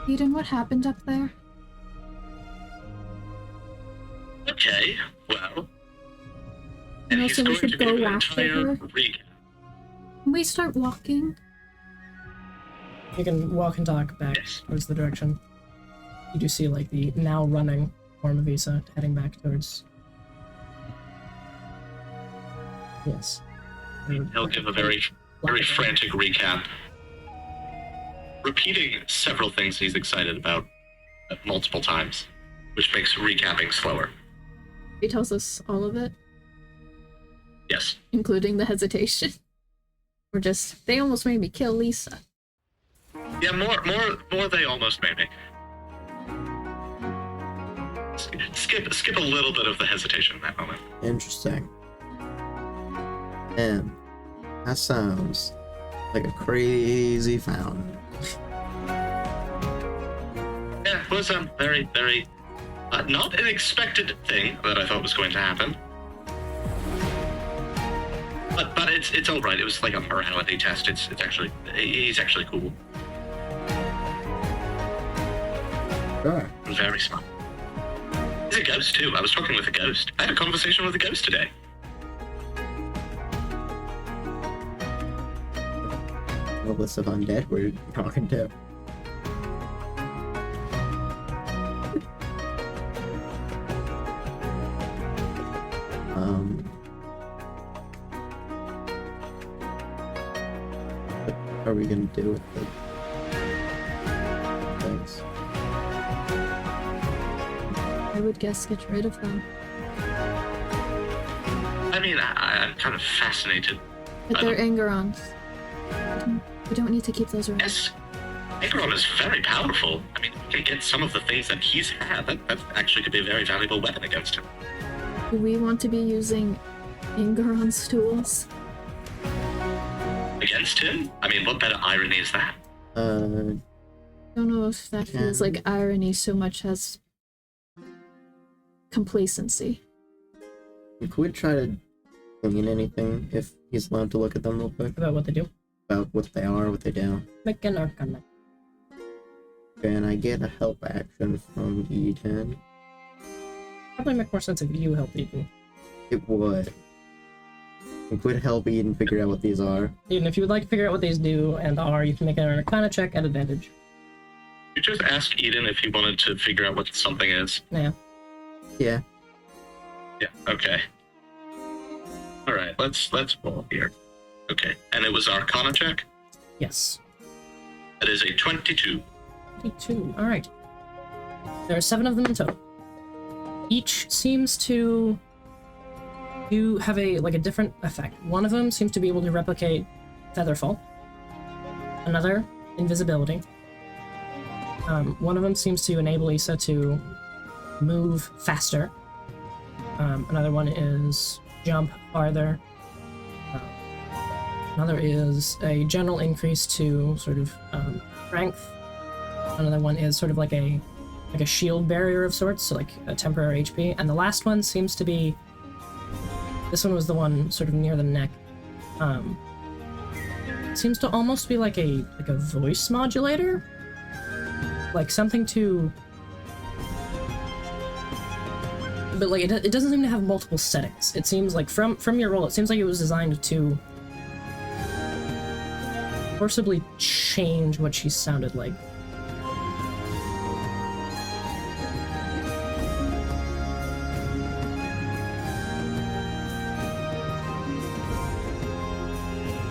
S1: Eden, what happened up there?
S4: Okay, well.
S1: And
S4: he's
S1: also we
S4: going
S1: should
S4: to
S1: go
S4: give an
S1: after
S4: entire
S1: her.
S4: recap.
S1: Can we start walking?
S2: You can walk and talk back
S4: Yes.
S2: towards the direction. You do see like the now running form of Issa heading back towards. Yes.
S4: He'll give a very frantic recap, repeating several things he's excited about multiple times, which makes recapping slower.
S1: He tells us all of it,
S4: Yes.
S1: including the hesitation. Or just, they almost made me kill Lisa.
S4: Yeah, more they almost made me. Skip a little bit of the hesitation in that moment.
S3: Interesting. And that sounds like a crazy found.
S4: Yeah, it was very, very not an expected thing that I thought was going to happen. But it's all right. It was like a morality test. He's actually cool.
S3: Sure.
S4: Very smart. He's a ghost too. I was talking with a ghost. I had a conversation with a ghost today.
S3: The list of undead we're talking to. What are we gonna do with the things?
S1: I would guess get rid of them.
S4: I mean, I'm kind of fascinated.
S1: But they're Angerons. We don't need to keep those around.
S4: Yes, Acorn is very powerful. I mean, we can get some of the things that he's had. That actually could be a very valuable weapon against him.
S1: Do we want to be using Angeron's tools?
S4: Against him? I mean, what better irony is that?
S1: I don't know if that feels like irony so much as complacency.
S3: Could we try to clean anything if he's allowed to look at them real quick?
S2: About what they do.
S3: About what they are, what they do.
S2: Make an arcana.
S3: Can I get a help action from Eden?
S2: Probably make more sense if you help Aiden.
S3: It would. It would help Eden figure out what these are.
S2: Aiden, if you would like to figure out what these do and are, you can make an arcana check at advantage.
S4: You just ask Eden if he wanted to figure out what something is.
S2: Yeah.
S3: Yeah.
S4: Yeah, okay. Alright, let's roll here. Okay, and it was Arcana check?
S2: Yes.
S4: That is a 22.
S2: 22. Alright. There are 7 of them in total. Each seems to have a different effect. One of them seems to be able to replicate Featherfall. Another, invisibility. One of them seems to enable Issa to move faster. Another one is jump farther. Another is a general increase to sort of strength. Another one is sort of like a shield barrier of sorts, so like a temporary HP. And the last one seems to be, this one was the one sort of near the neck. Seems to almost be like a voice modulator, like something to. But like it doesn't seem to have multiple settings. It seems like from your roll, it seems like it was designed to forcibly change what she sounded like.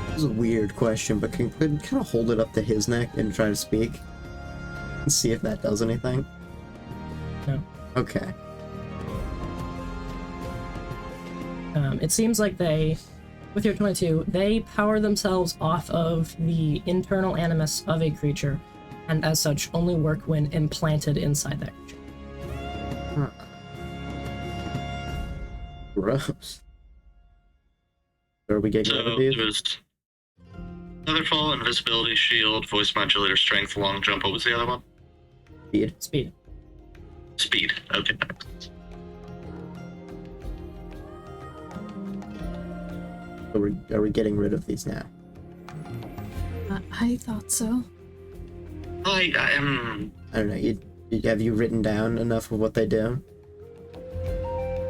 S3: This is a weird question, but can we kind of hold it up to his neck and try to speak? And see if that does anything?
S2: No.
S3: Okay.
S2: It seems like they, with your 22, they power themselves off of the internal animus of a creature, and as such only work when implanted inside that creature.
S3: Huh. Gross. So are we getting rid of these?
S4: There's Featherfall, Invisibility, Shield, Voice Modulator, Strength, Long Jump. What was the other one?
S3: Speed.
S4: Speed. Okay.
S3: So are we getting rid of these now?
S1: I thought so.
S4: I am.
S3: I don't know. Have you written down enough of what they do?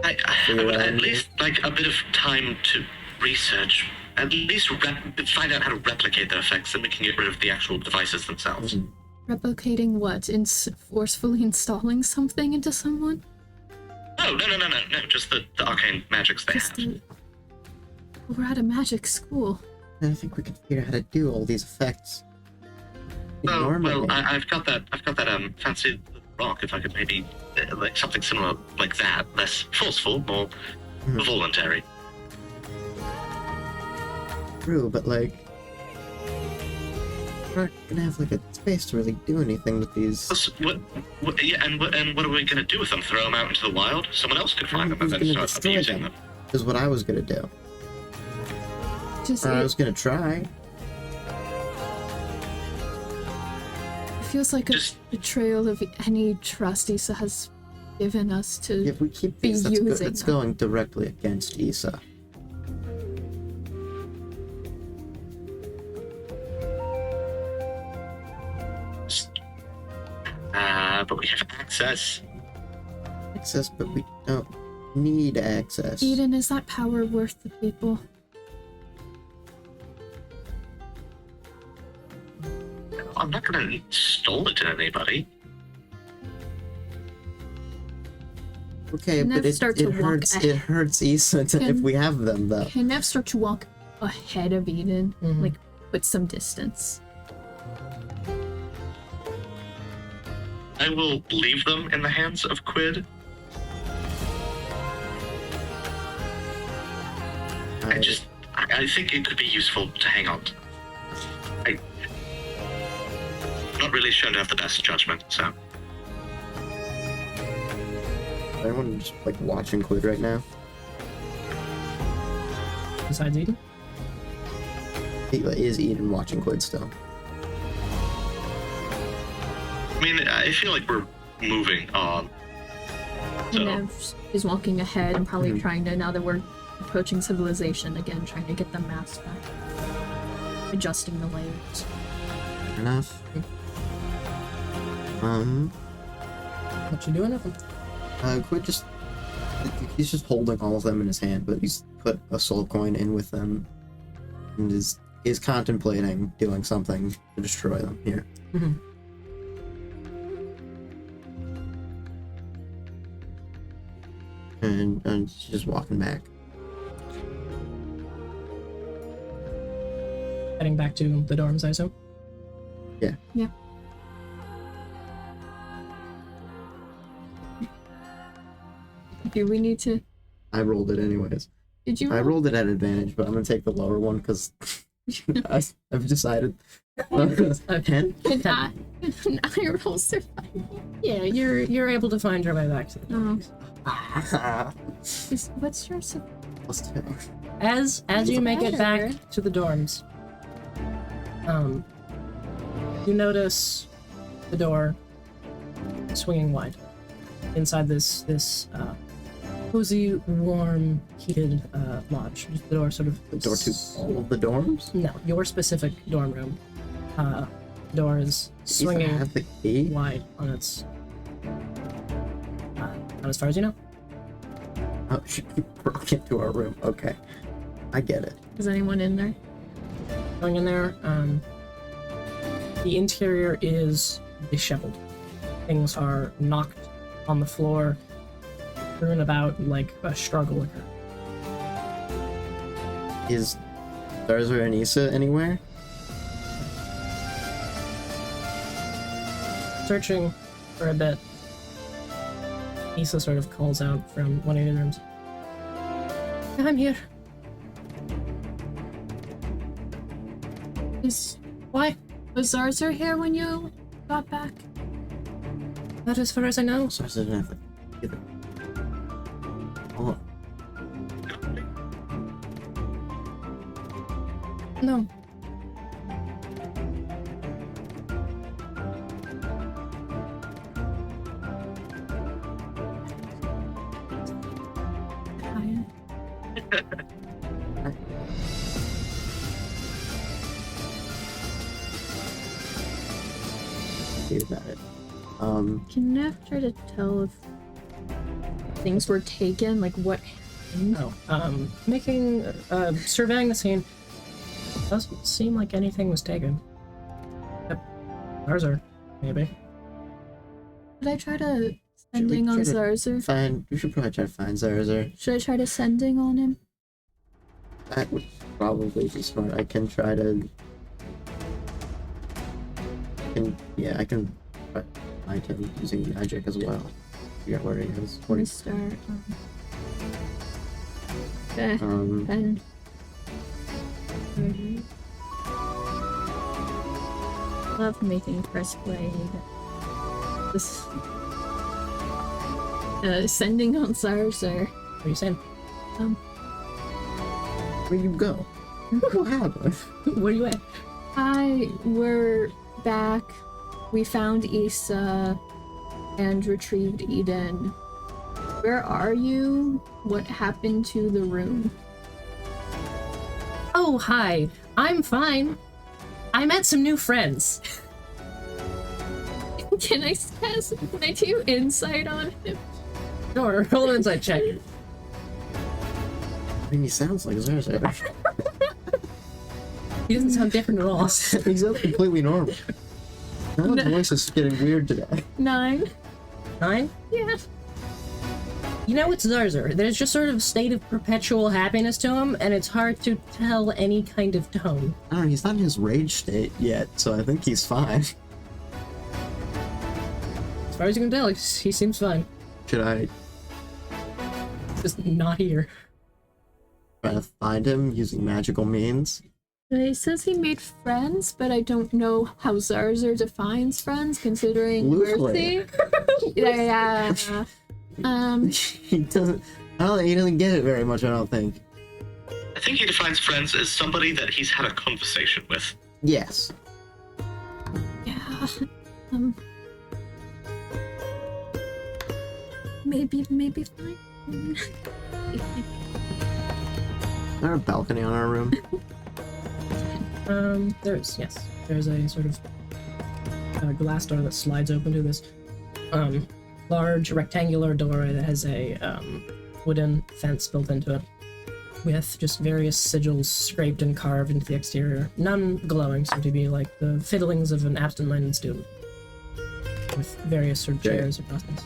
S4: I would at least like a bit of time to research. At least find out how to replicate their effects, then we can get rid of the actual devices themselves.
S3: Mm-hmm.
S1: Replicating what? Forcefully installing something into someone?
S4: No. Just the arcane magics they have.
S1: We're at a magic school.
S3: I think we can figure out how to do all these effects.
S4: Well, I've got that fancy rock. If I could maybe like something similar like that, less forceful, more voluntary.
S3: True, but like, we're not gonna have like a space to really do anything with these.
S4: What are we gonna do with them? Throw them out into the wild? Someone else could find them and then start abusing them.
S3: Is what I was gonna do. I was gonna try.
S1: It feels like a betrayal of any trust Issa has given us to
S3: If we keep
S1: be
S3: these,
S1: using
S3: that's
S1: them.
S3: going directly against Issa.
S4: But we have access.
S1: I
S3: access, but we don't need access.
S1: Eden, is that power worth the people?
S4: I'm not gonna install it in anybody.
S3: Okay,
S1: Can
S3: but
S1: Nev start to walk
S3: hurts.
S1: ahead?
S3: It hurts Issa if we have them, though.
S1: Can Nev start to walk ahead of Eden?
S2: Mhm.
S1: Like, with some distance.
S4: I will leave them in the hands of Quid. I think it could be useful to hang on to. I'm not really shown to have the best judgment, so.
S3: Anyone just like watching Quid right now?
S2: Besides Eden?
S3: Is Eden watching Quid still?
S4: I mean, I feel like we're moving on. So,
S1: Nev is walking ahead and probably
S3: Mhm.
S1: trying to, now that we're approaching civilization again, trying to get the mask back. Adjusting the layers.
S3: Fair enough.
S2: What you doing with them?
S3: Quid just... He's just holding all of them in his hand, but he's put a soul coin in with them and is contemplating doing something to destroy them here.
S2: Mm-hmm.
S3: And she's just walking back.
S2: Heading back to the dorms, I assume?
S3: Yeah.
S1: Yeah. Do we need to...
S3: I rolled it anyways.
S1: Did you
S3: I
S1: roll?
S3: rolled it at advantage, but I'm gonna take the lower one because I've decided. 10?
S1: Can I roll survival?
S2: Yeah, you're able to find your way back to the dorms.
S1: What's your survival?
S3: Plus 2.
S2: As you make it back
S1: Better.
S2: to the dorms, you notice the door swinging wide inside this cozy, warm, heated lodge. The door sort of
S3: The door to all of the dorms?
S2: no, your specific dorm room. Door is
S3: Does
S2: swinging
S3: have the key?
S2: wide on its. Not as far as you know.
S3: Oh, she broke into our room. Okay. I get it.
S1: Is anyone in there?
S2: Going in there, the interior is disheveled. Things are knocked on the floor, strewn about like a struggle occurred.
S3: Is Zarza and Issa anywhere?
S2: Searching for a bit, Issa sort of calls out from one of the rooms. I'm here. Why?
S1: Was Zarzer here when you got back?
S2: Not as far as I know.
S3: Zarza didn't have the key either. Hold on.
S2: No.
S3: See about it.
S1: Can Nev try to tell if things were taken? Like what happened?
S2: No. Making surveying the scene. Doesn't seem like anything was taken. Yep. Ours are, maybe.
S1: Should I try to
S3: Should we
S1: sending on
S3: try to
S1: Zarzer?
S3: We should probably try to find Zarza.
S1: Should I try to sending on him?
S3: That would probably be smart. I can try to. I can try to find him using magic as well. Figure out where he is.
S1: Let me start. Okay.
S3: Um,
S1: And love making press blade. This sending on Zarzer.
S2: What are you saying?
S3: where you go? What happened?
S2: Where are you at?
S1: We're back. We found Issa and retrieved Eden. Where are you? What happened to the room?
S2: Oh, hi. I'm fine. I met some new friends.
S1: Can I do insight on him?
S2: Sure, roll an insight check.
S3: I mean, he sounds like Zarzer.
S2: He doesn't sound different at all.
S3: He sounds completely normal. Now his voice is getting weird today.
S1: 9.
S2: 9?
S1: Yeah.
S2: You know, it's Zarzer. There's just sort of a state of perpetual happiness to him, and it's hard to tell any kind of tone.
S3: I don't know, he's not in his rage state yet, so I think he's fine.
S2: As far as you can tell, he seems fine.
S3: Should I
S2: Just not here.
S3: try to find him using magical means?
S1: He says he made friends, but I don't know how Zarzer defines friends, considering
S3: Loosely.
S1: Mercy. Yeah.
S3: He doesn't. He doesn't get it very much. I don't think.
S4: I think he defines friends as somebody that he's had a conversation with.
S3: Yes.
S1: Yeah. Maybe fine.
S3: Is there a balcony on our room?
S2: There's a sort of glass door that slides open to this large rectangular door that has a wooden fence built into it with just various sigils scraped and carved into the exterior. None glowing, seem to be like the fiddlings of an absent-minded student with various sort of chairs across this.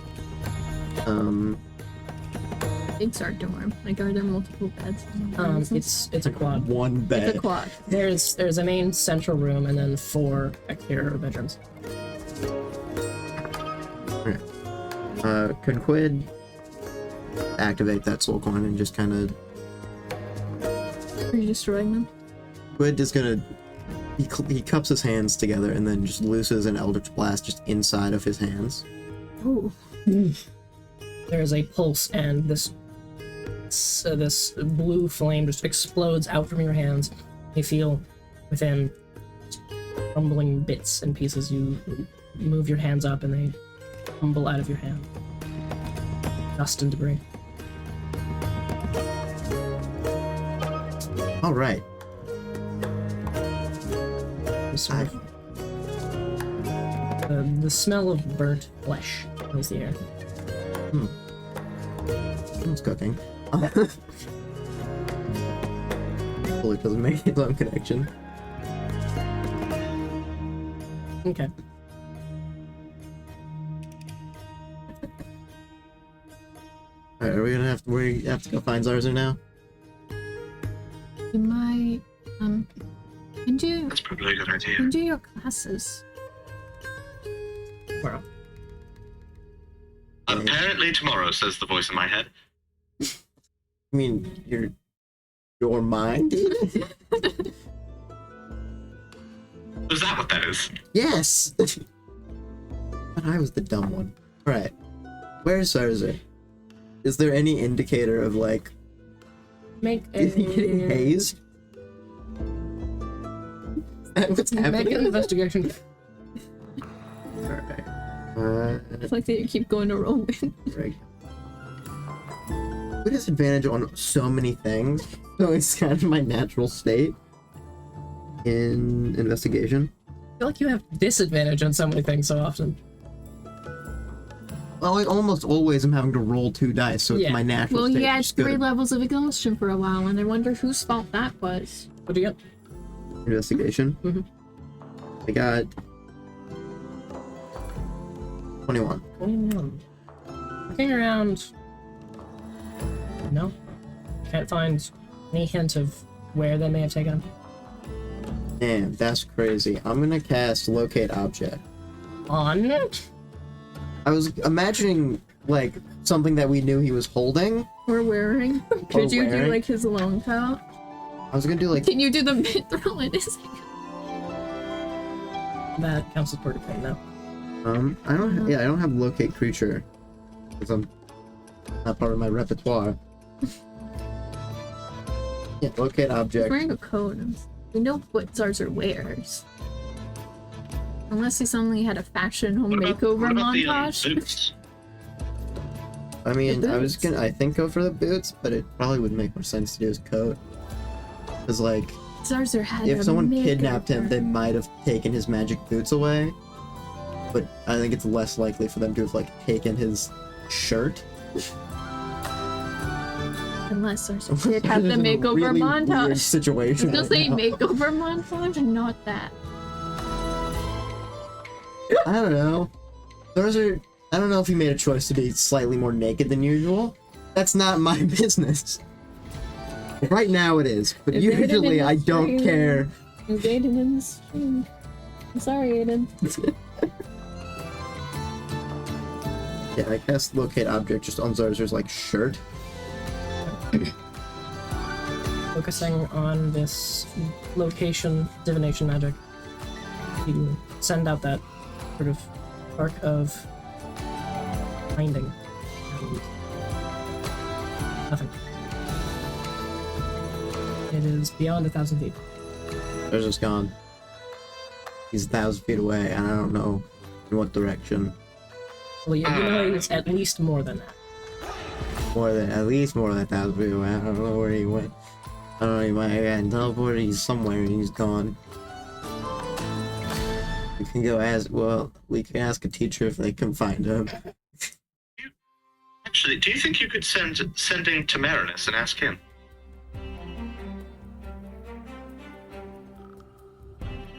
S1: It's our dorm. Like, are there multiple beds?
S2: It's a quad.
S3: One bed.
S1: It's a quad.
S2: There's a main central room and then 4 exterior bedrooms.
S3: Can Quid activate that soul coin and just kind of?
S1: Are you destroying them?
S3: Quid is gonna. He cups his hands together and then just looses an Eldritch Blast just inside of his hands.
S1: Oh.
S2: There is a pulse, and this blue flame just explodes out from your hands. You feel within crumbling bits and pieces. You move your hands up, and they crumble out of your hand. Dust and debris.
S3: All right.
S2: The smell of burnt flesh fills the air.
S3: Someone's cooking. Hopefully it doesn't make his own connection.
S2: Okay.
S3: Alright, are we gonna have to go find Zarzer now?
S1: You might, do
S4: That's probably a good idea.
S1: you do your classes.
S2: Well,
S4: Apparently tomorrow, says the voice in my head.
S3: I mean, your mind?
S4: Was that what that is?
S3: Yes! But I was the dumb one. Alright. Where's Zarzer? Is there any indicator of, like,
S2: make
S3: is he getting
S2: a
S3: hazed? What's
S2: make
S3: happening?
S2: an investigation.
S3: Alright.
S1: It's like that you keep going to roll with.
S3: Right. With disadvantage on so many things, so it's kind of my natural state in investigation.
S2: I feel like you have disadvantage on so many things so often.
S3: Well, I almost always am having to roll 2 dice, so
S2: Yeah.
S3: it's my natural
S1: Well,
S3: state.
S1: you had
S3: which is good.
S1: 3 levels of exhaustion for a while, and I wonder whose fault that was.
S2: What do you get?
S3: Investigation.
S2: Mhm.
S3: I got 21.
S2: 21. Looking around. No. Can't find any hint of where they may have taken him.
S3: Damn, that's crazy. I'm gonna cast Locate Object.
S2: On?
S3: I was imagining, like, something that we knew he was holding.
S1: Or wearing. Could you do,
S3: wearing.
S1: like, his long coat?
S3: I was gonna do, like,
S1: Can you do the mid-throw in his hand?
S2: That counts as part of pain now.
S3: I don't have Locate Creature. Because I'm not part of my repertoire. Yeah, Locate
S1: He's
S3: Object.
S1: wearing a coat. We know what Zarzer wears. Unless he suddenly had a fashion home makeover
S4: what about the
S1: montage.
S4: boots?
S3: I mean,
S1: The
S3: I was
S1: boots.
S3: gonna, I think go for the boots, but it probably would make more sense to do his coat. Because, like,
S1: Zarzer had
S3: if
S1: a
S3: someone kidnapped him,
S1: makeover.
S3: they might have taken his magic boots away. But I think it's less likely for them to have, like, taken his shirt.
S1: Unless our did have the
S3: This is a
S1: makeover
S3: really
S1: montage.
S3: weird situation.
S1: Still
S3: right
S1: say
S3: now.
S1: makeover montage and not that.
S3: I don't know. I don't know if he made a choice to be slightly more naked than usual. That's not my business. Right now it is, but
S1: If Aiden
S3: usually
S1: in
S3: I
S1: the
S3: don't
S1: stream-
S3: care.
S1: Is Aiden in the stream? I'm sorry, Aiden.
S3: Yeah, I cast locate object just on Zarzur's like shirt.
S2: Focusing on this location divination magic, you send out that sort of spark of finding, and nothing. It is beyond 1,000 feet.
S3: Zarzur's gone. He's 1,000 feet away, and I don't know in what direction.
S2: Well, you know it's at least more than that.
S3: At least more than 1,000 feet away. I don't know where he went. I don't know, he might have teleported. He's somewhere and he's gone. We can go ask. Well, we can ask a teacher if they can find him.
S4: Actually, do you think you could send him to Marinus and ask him?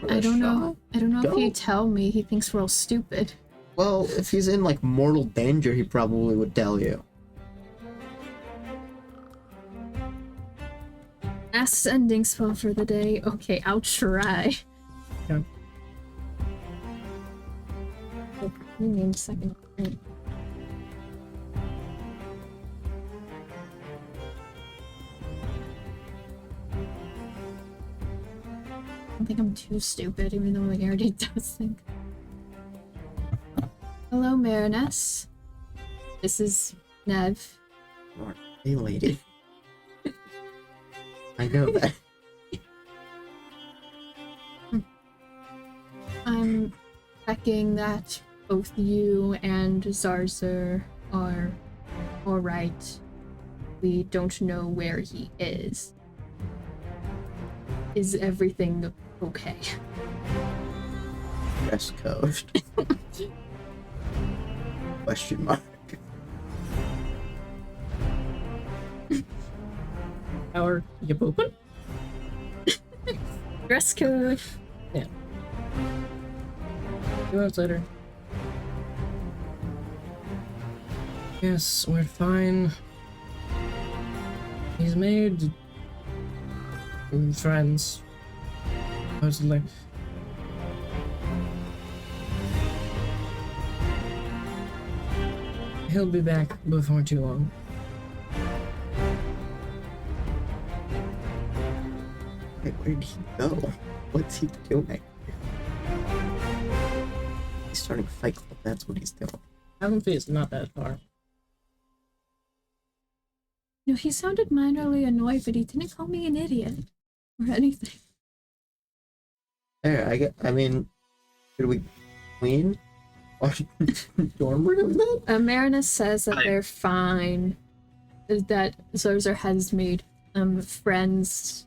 S1: I don't know. I don't know if
S3: Go.
S1: he'd tell me. He thinks we're all stupid.
S3: Well, if he's in like mortal danger, he probably would tell you.
S1: Last sending spell for the day. Okay, I'll try.
S2: Okay.
S1: Oh, you need a second. I don't think I'm too stupid, even though I already does think. Hello, Marinus. This is Nev.
S3: Or, hey, lady. I know that.
S1: I'm checking that both you and Zarzur are alright. We don't know where he is. Is everything okay?
S3: Dress code. Question mark.
S2: How are you pooping?
S1: Dress code.
S2: Yeah. 2 hours later. Yes, we're fine. He's made friends. Supposedly. He'll be back before too long.
S3: Wait, where did he go? What's he doing? He's starting Fight Club, that's what he's doing.
S2: 1,000 feet is not that far.
S1: No, he sounded minorly annoyed, but he didn't call me an idiot or anything.
S3: There, I mean, should we clean our dorm room then?
S1: Marinus says that they're fine. That Zarzur has made friends,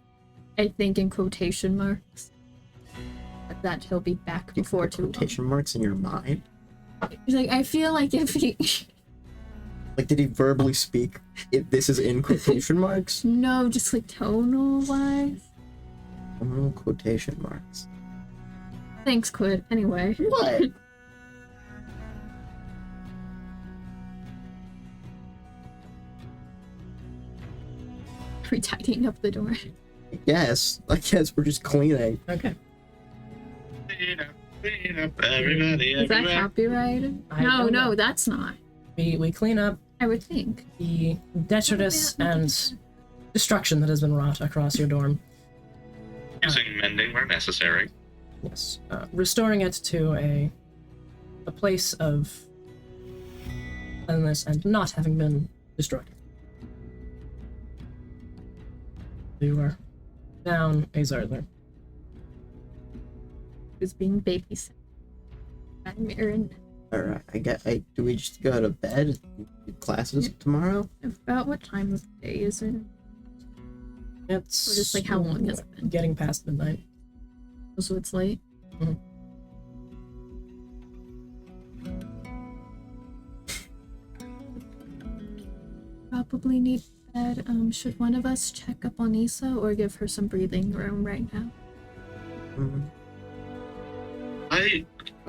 S1: I think in quotation marks. But that he'll be back
S3: You
S1: before
S3: put
S1: too long.
S3: quotation marks in your mind?
S1: He's like, I feel like if he...
S3: Like, did he verbally speak? This is in quotation marks?
S1: No, just like tonal-wise.
S3: Quotation marks.
S1: Thanks, Quid. Anyway.
S3: What?
S1: We're tidying up the door.
S3: I guess we're just cleaning.
S2: Okay.
S4: Clean up, everybody,
S1: Is that
S4: everywhere.
S1: copyrighted?
S2: I
S1: No,
S2: don't
S1: no,
S2: know.
S1: that's not.
S2: We clean up
S1: I would think.
S2: the detritus and destruction that has been wrought across your dorm.
S4: Using mending where necessary.
S2: Yes. Restoring it to a place of cleanliness and not having been destroyed. You are down a Zarzur.
S1: Who's being babysat by Marin.
S3: Alright, do we just go to bed? Classes tomorrow?
S1: About what time of day is it?
S2: It's
S1: Or just, like, how long has it been?
S2: Getting past midnight.
S1: So it's late.
S2: Mhm.
S1: probably need bed. Should one of us check up on Issa or give her some breathing room right now?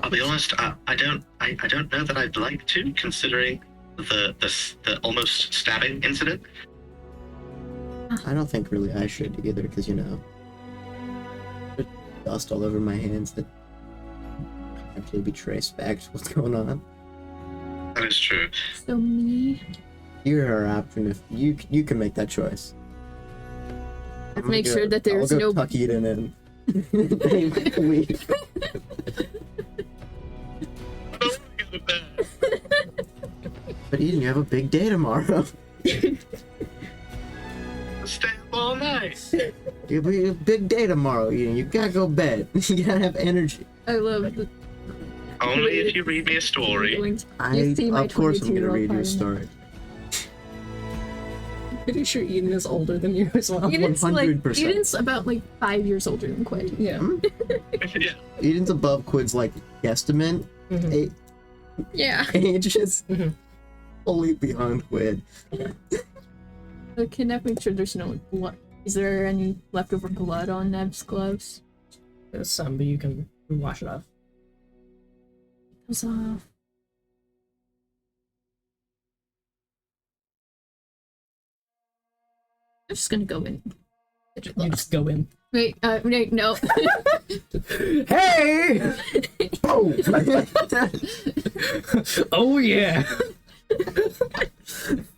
S4: I'll be honest. I don't know that I'd like to, considering the almost stabbing incident.
S3: I don't think really I should either, because there's dust all over my hands that actually be traced back to what's going on.
S4: That is true.
S1: So me.
S3: You're our option if you can make that choice.
S1: Let's make sure that there's
S3: I'll
S1: no.
S3: go tuck Eden in. Leave. But Eden, you have a big day tomorrow.
S4: Stay up all night.
S3: You have a big day tomorrow, Eden. You gotta go bed. You gotta have energy.
S1: I love the.
S4: Only if you read me a story.
S3: Of course I'm gonna read you a story.
S2: Pretty sure Eden is older than you as well.
S1: Eden's like
S3: 100%.
S1: Eden's about like 5 years older than Quinn.
S2: Yeah.
S4: Yeah.
S3: Eden's above Quid's like guesstimate
S2: Mhm.
S1: Yeah.
S3: ages.
S2: Mhm.
S3: Fully beyond Quid.
S1: Okay, now make sure there's no blood. Is there any leftover blood on Nev's gloves?
S2: There's some, but you can wash it off.
S1: Those off. I'm just gonna go in. Get your
S2: You
S1: gloves.
S2: just go in.
S1: Wait, no.
S3: Hey! Oh!
S2: Oh yeah!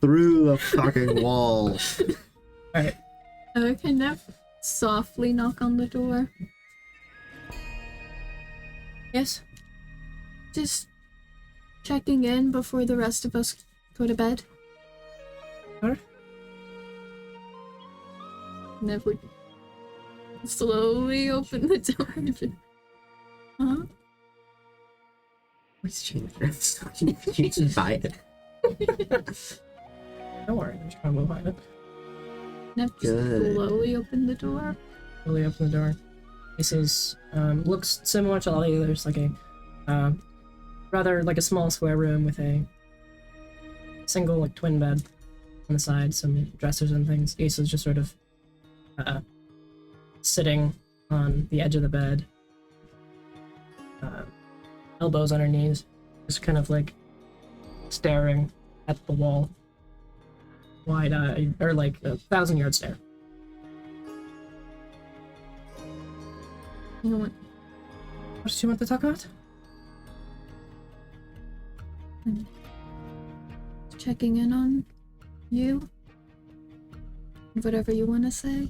S3: Through the fucking wall.
S2: Alright.
S1: Can Nev softly knock on the door?
S2: Yes?
S1: Just checking in before the rest of us go to bed.
S2: Sure.
S1: Nev would slowly open the door. Huh?
S3: What's changed? You just buy it.
S2: Don't worry, I'm just trying to find it.
S1: Nev just
S3: Good.
S1: slowly open the door.
S2: Really open the door. This is looks similar to all the others, like a rather like a small square room with a single like twin bed on the side, some dressers and things. Ace is just sort of sitting on the edge of the bed, elbows on her knees, just kind of like staring at the wall, wide-eyed, or like a 1,000-yard stare.
S1: You know what?
S2: What did you want to talk about?
S1: Checking in on you. Whatever you want to say.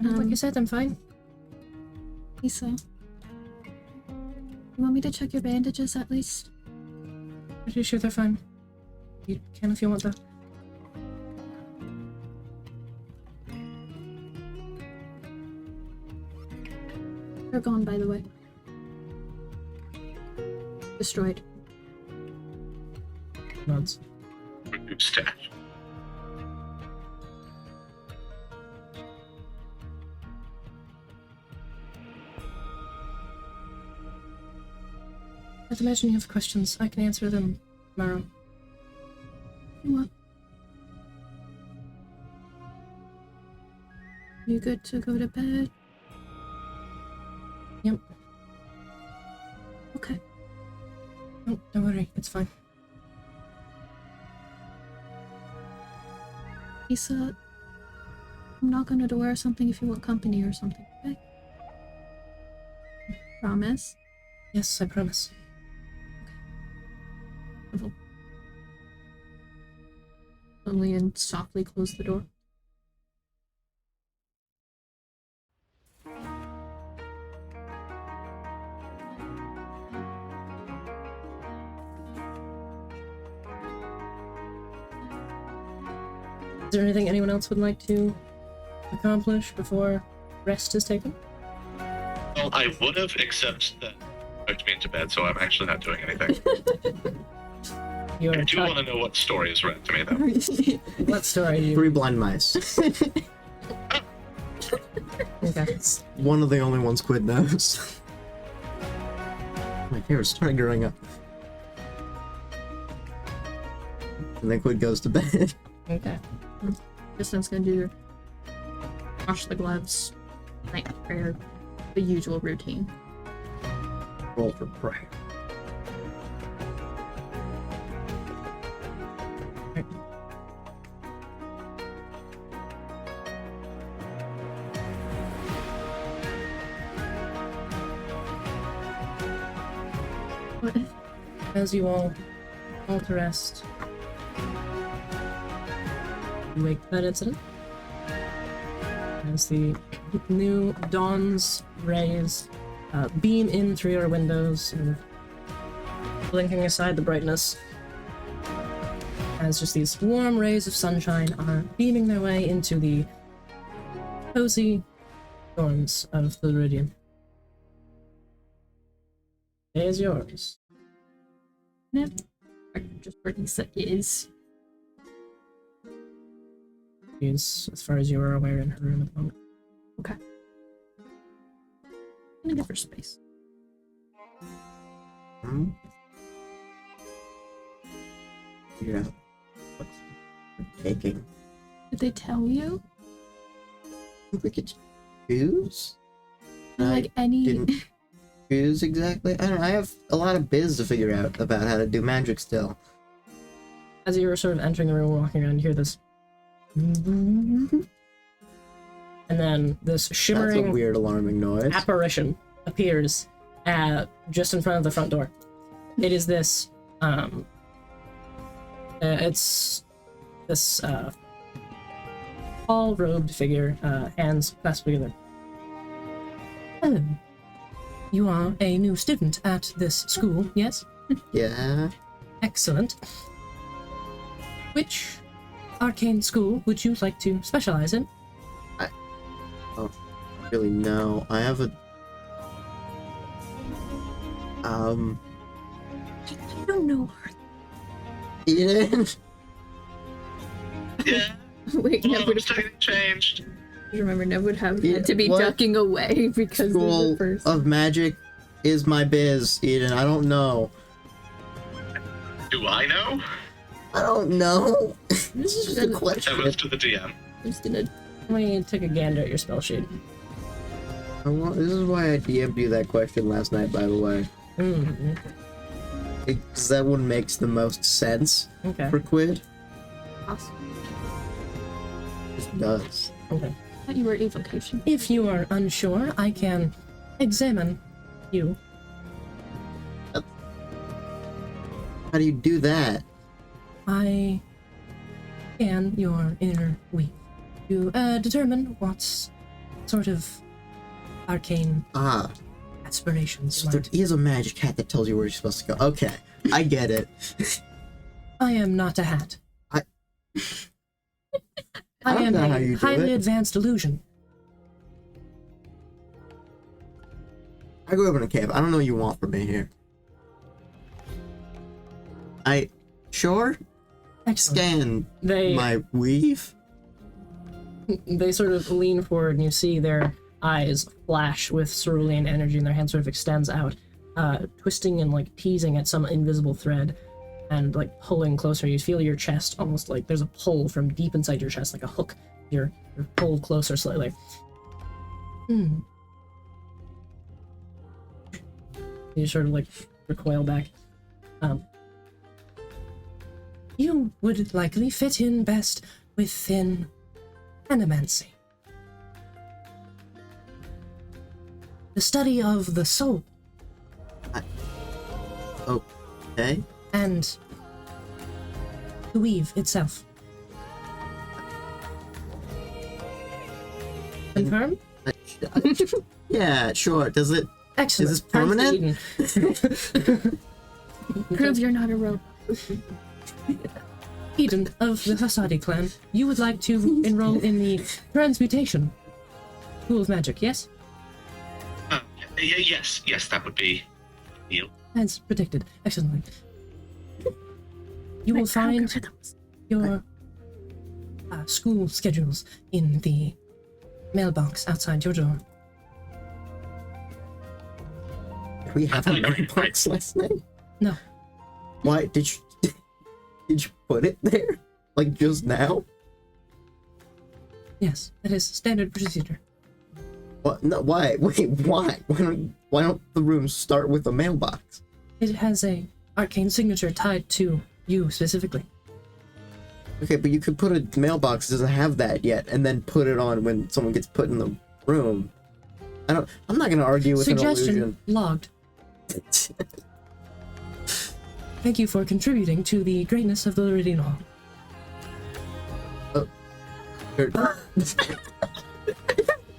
S2: Like I said, I'm fine.
S1: Lisa. You want me to check your bandages at least?
S2: Pretty sure they're fine. You can if you want to.
S1: They're gone, by the way. Destroyed.
S2: Nods.
S4: Remove stash.
S2: I'd imagine you have questions. I can answer them tomorrow.
S1: What? You good to go to bed?
S2: Yep.
S1: Okay.
S2: No, don't worry. It's fine.
S1: Lisa, I'm not gonna door or something if you want company or something, okay? Promise?
S2: Yes, I promise.
S1: Slowly and softly close the door.
S2: Is there anything anyone else would like to accomplish before rest is taken?
S4: Well, I would have, except that poked me into bed, so I'm actually not doing anything.
S2: You
S4: I
S2: are
S4: do want to know what story is read to me, though.
S2: What story are you?
S3: 3 blind mice.
S2: Okay.
S3: It's one of the only ones Quid knows. My hair is starting growing up. And then Quid goes to bed.
S2: Okay.
S1: Kristen's gonna do wash the gloves, night prayer, the usual routine.
S3: Roll for prayer.
S1: What?
S2: As you all to rest, you wake that incident. As the new dawn's rays beam in through your windows and blinking aside the brightness, as just these warm rays of sunshine are beaming their way into the cozy dorms of the Viridian. Day is yours.
S1: No. Just where he said is.
S2: She's, as far as you are aware, in her room at the moment.
S1: Okay. I'm gonna give her space.
S3: Yeah. What's taking?
S1: Did they tell you?
S3: We could choose.
S1: Like any
S3: Didn't choose exactly. I don't know. I have a lot of biz to figure out about how to do magic still.
S2: As you were sort of entering the room, walking around, you hear this. And then this
S3: That's a
S2: shimmering
S3: weird, alarming noise.
S2: apparition appears just in front of the front door. It is this, it's this, tall-robed figure, hands clasped together. Hello. You are a new student at this school, yes?
S3: Yeah.
S2: Excellent. Which arcane school would you like to specialize in?
S3: Really, no. I have a.
S1: I don't know her.
S3: Eden.
S4: Yeah.
S1: Wait, Nev would have
S4: Something changed.
S1: remember Nev would have
S3: Yeah,
S1: had to be
S3: what?
S1: ducking away because of
S3: School
S1: the first.
S3: of Magic is my biz, Eden. I don't know.
S4: Do I know?
S3: I don't know.
S1: This is
S3: Just a
S1: gonna,
S3: question.
S4: That was to the DM.
S1: just gonna
S2: Let me take a gander at your spell sheet.
S3: This is why I DM'd you that question last night, by the way.
S2: Mm,
S3: Because that one makes the most sense
S2: okay.
S3: for Quid.
S1: awesome.
S3: It does.
S2: Okay.
S1: I thought you were evocation.
S2: If you are unsure, I can examine you.
S3: How do you do that?
S2: I scan your inner weave to determine what sort of arcane
S3: Ah,
S2: aspirations
S3: so
S2: you
S3: there
S2: might.
S3: is a magic hat that tells you where you're supposed to go. Okay, I get it.
S2: I am not a hat.
S3: I
S2: I
S3: don't
S2: am
S3: know how
S2: a
S3: you do
S2: highly
S3: it.
S2: advanced illusion.
S3: I grew up in a cave. I don't know what you want from me here. Sure?
S2: Excellent.
S3: Scan
S2: They
S3: my weave?
S2: they sort of lean forward and you see their eyes flash with cerulean energy and their hand sort of extends out, twisting and like teasing at some invisible thread and like pulling closer. You feel your chest almost like there's a pull from deep inside your chest, like a hook. You're pulled closer slightly. You sort of like recoil back. You would likely fit in best within animancy. The study of the soul
S3: Okay.
S2: and the weave itself. Confirm?
S3: Yeah, sure. Does it?
S2: Excellent.
S3: Is this permanent?
S1: Prove you're not a robot.
S2: Eden of the Hasadi clan, you would like to enroll in the transmutation school of magic, yes?
S4: Yes, that would be ideal.
S2: As predicted. Excellent. You will find
S1: Algorithms.
S2: your school schedules in the mailbox outside your door.
S3: Did we have a mailbox last night?
S2: No.
S3: Why did you put it there? Like just now?
S2: Yes, that is standard procedure.
S3: What? No, why? Wait, why? Why don't the rooms start with a mailbox?
S2: It has a arcane signature tied to you specifically.
S3: Okay, but you could put a mailbox that doesn't have that yet, and then put it on when someone gets put in the room. I'm not gonna argue with an
S2: Suggestion
S3: illusion.
S2: logged. Thank you for contributing to the greatness of the Viridian Hall.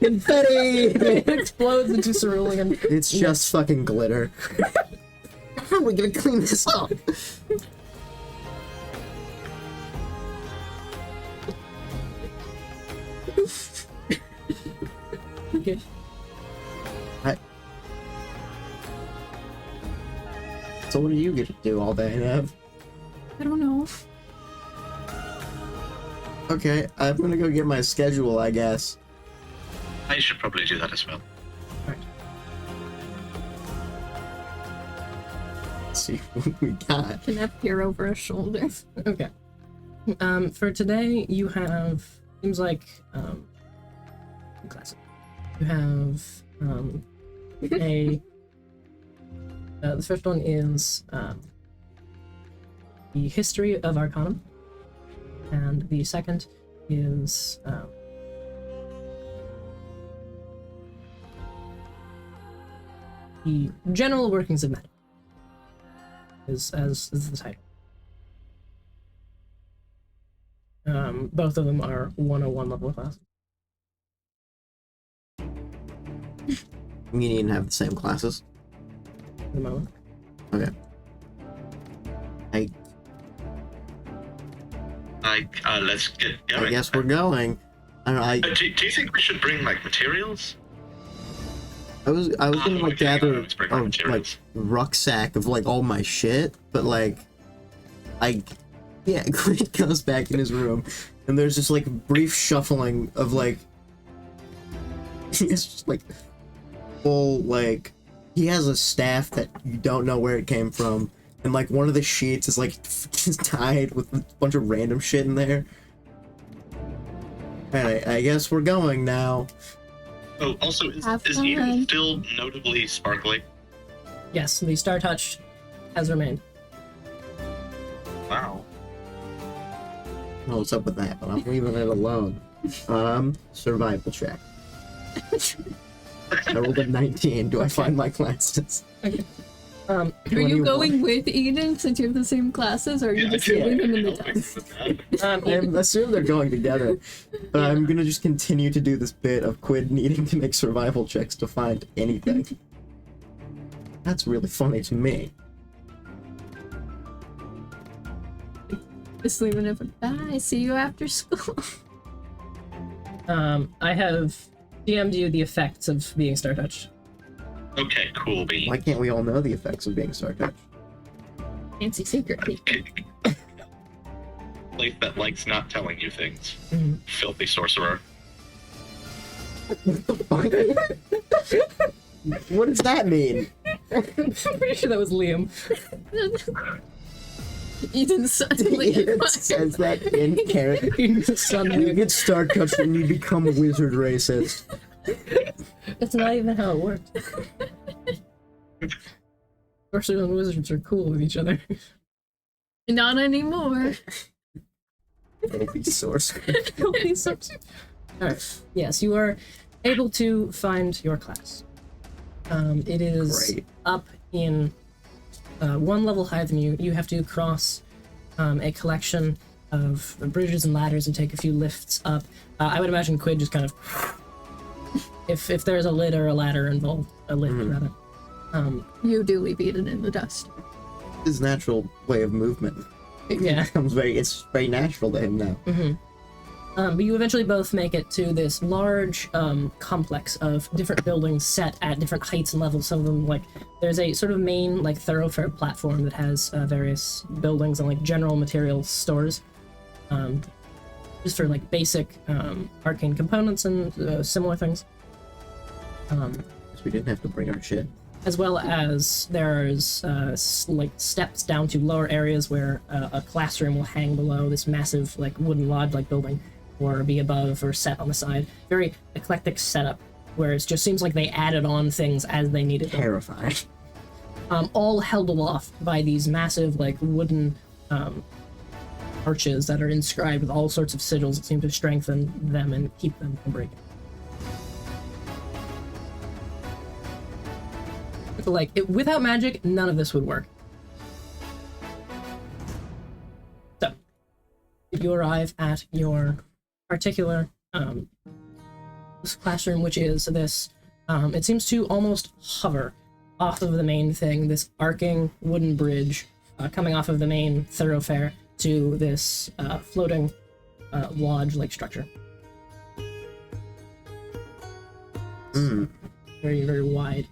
S3: Confetti!
S2: It explodes into cerulean.
S3: It's just fucking glitter. How are we gonna clean this up?
S2: Okay.
S3: So what do you get to do all day, Nev?
S1: I don't know.
S3: Okay, I'm gonna go get my schedule, I guess.
S4: I should probably do that as well.
S3: Let's see what we got.
S1: Can that peer over a shoulder?
S2: Okay. For today, you have seems like classic. You have the first one is the history of Arcana, and the second is the general workings of magic. Is the title. Both of them are 101 level classes.
S3: You need to have the same classes.
S2: At the moment.
S3: Okay.
S4: Let's get going.
S3: I guess we're going. I don't know,
S4: Do you think we should bring like materials?
S3: I was gonna like gather
S4: let's bring
S3: a like
S4: materials.
S3: rucksack of like all my shit, but like Quinn goes back in his room and there's just like brief shuffling of like it's just like full like he has a staff that you don't know where it came from, and like one of the sheets is like just tied with a bunch of random shit in there. Alright, I guess we're going now.
S4: Oh, also, is
S1: Have
S4: Eden
S1: fun.
S4: still notably sparkly?
S2: Yes, the Star Touch has remained.
S4: Wow.
S3: I don't know what's up with that, but I'm leaving it alone. Survival check. I rolled a 19. Do I find my classes?
S2: Okay.
S1: Are you
S3: 21.
S1: going with Eden since you have the same classes, or are you just leaving them in the dust?
S3: I assume they're going together, but I'm gonna just continue to do this bit of Quid needing to make survival checks to find anything. That's really funny to me.
S1: Just leaving it for bye. See you after school.
S2: I have DM'd you the effects of being Star Touch.
S4: Okay, cool beans.
S3: Why can't we all know the effects of being Star Touch?
S1: Fancy secret.
S4: Place that likes not telling you things.
S2: Mhm.
S4: Filthy sorcerer.
S3: What does that mean?
S2: I'm pretty sure that was Liam.
S1: Eden suddenly.
S3: It says that in character. You
S2: Suddenly,
S3: get Star Touch and you become wizard racist.
S2: that's not even how it works. Sorcerers and wizards are cool with each other.
S1: Not anymore.
S3: Filthy sorcerer.
S2: Alright, yes, you are able to find your class. It is
S3: Great.
S2: up in one level higher than you. You have to cross a collection of bridges and ladders and take a few lifts up. I would imagine Quid just kind of... if there's a lid or a ladder involved, a lift rather.
S1: You do leave Eden in the dust.
S3: His natural way of movement.
S2: Yeah.
S3: It's very natural to him now.
S2: But you eventually both make it to this large complex of different buildings set at different heights and levels. Some of them, like, there's a sort of main, like, thoroughfare platform that has various buildings and, like, general materials stores. Just for, like, basic arcane components and similar things.
S3: So we didn't have to bring our shit.
S2: as well as there's like steps down to lower areas where a classroom will hang below this massive like wooden lodge-like building, or be above or set on the side. Very eclectic setup, where it just seems like they added on things as they needed them.
S3: Terrifying.
S2: All held aloft by these massive like wooden arches that are inscribed with all sorts of sigils that seem to strengthen them and keep them from breaking. Like, without magic, none of this would work. So, you arrive at your particular this classroom, which is this, it seems to almost hover off of the main thing, this arcing wooden bridge coming off of the main thoroughfare to this floating lodge-like structure. Very, very wide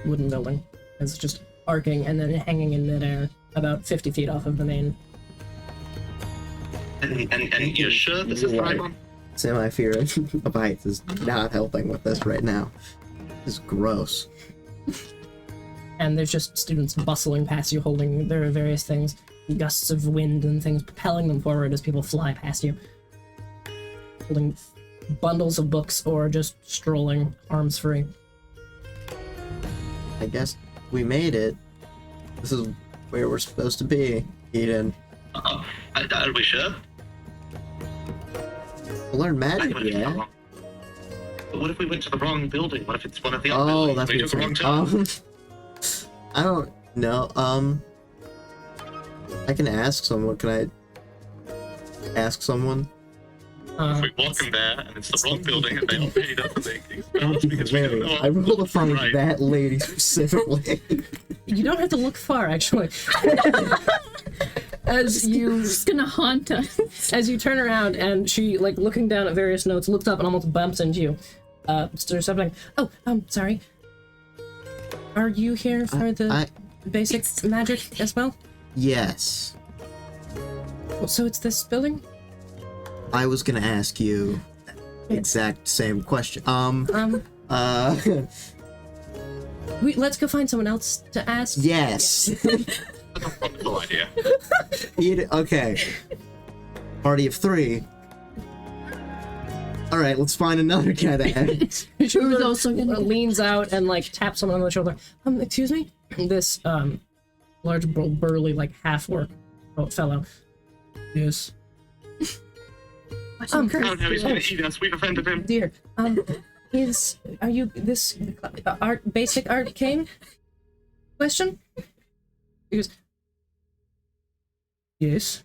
S2: wooden building. It's just arcing and then hanging in midair about 50 feet off of the main.
S4: And you're sure this is the right one?
S3: My fear of heights is not helping with this right now. This is gross.
S2: And there's just students bustling past you, holding their various things, gusts of wind and things propelling them forward as people fly past you, holding bundles of books or just strolling arms free.
S3: I guess we made it. This is where we're supposed to be, Eden.
S4: Are we sure?
S3: We'll learn
S4: I
S3: magic,
S4: might have been
S3: yeah.
S4: wrong. But what if we went to the wrong building? What if it's one of the other
S3: Oh,
S4: buildings?
S3: that's
S4: We
S3: what
S4: took
S3: you're
S4: the wrong
S3: saying.
S4: turn.
S3: I don't know. I can ask someone. Can I ask someone?
S4: If we walk in there and it's the wrong building and they already know the things because we don't
S3: Maybe.
S4: know.
S3: I rolled to find
S4: Right.
S3: that lady specifically.
S2: You don't have to look far, actually. As you
S1: She's gonna haunt us.
S2: as you turn around and she, like, looking down at various notes, looks up and almost bumps into you. Stirs up like, oh, sorry. Are you here for the basic magic as well?
S3: Yes.
S2: So it's this building?
S3: I was gonna ask you exact same question.
S2: Let's go find someone else to ask.
S3: Yes.
S4: That's a wonderful idea.
S3: Okay. Party of 3. All right, let's find another guy to ask.
S2: She
S1: was also gonna-
S2: leans out and like taps someone on the shoulder. Excuse me? This large burly like half-orc fellow. Yes.
S4: Oh no, he's gonna eat us. We've offended him.
S2: Dear. Are you this basic arcane question? He goes, yes.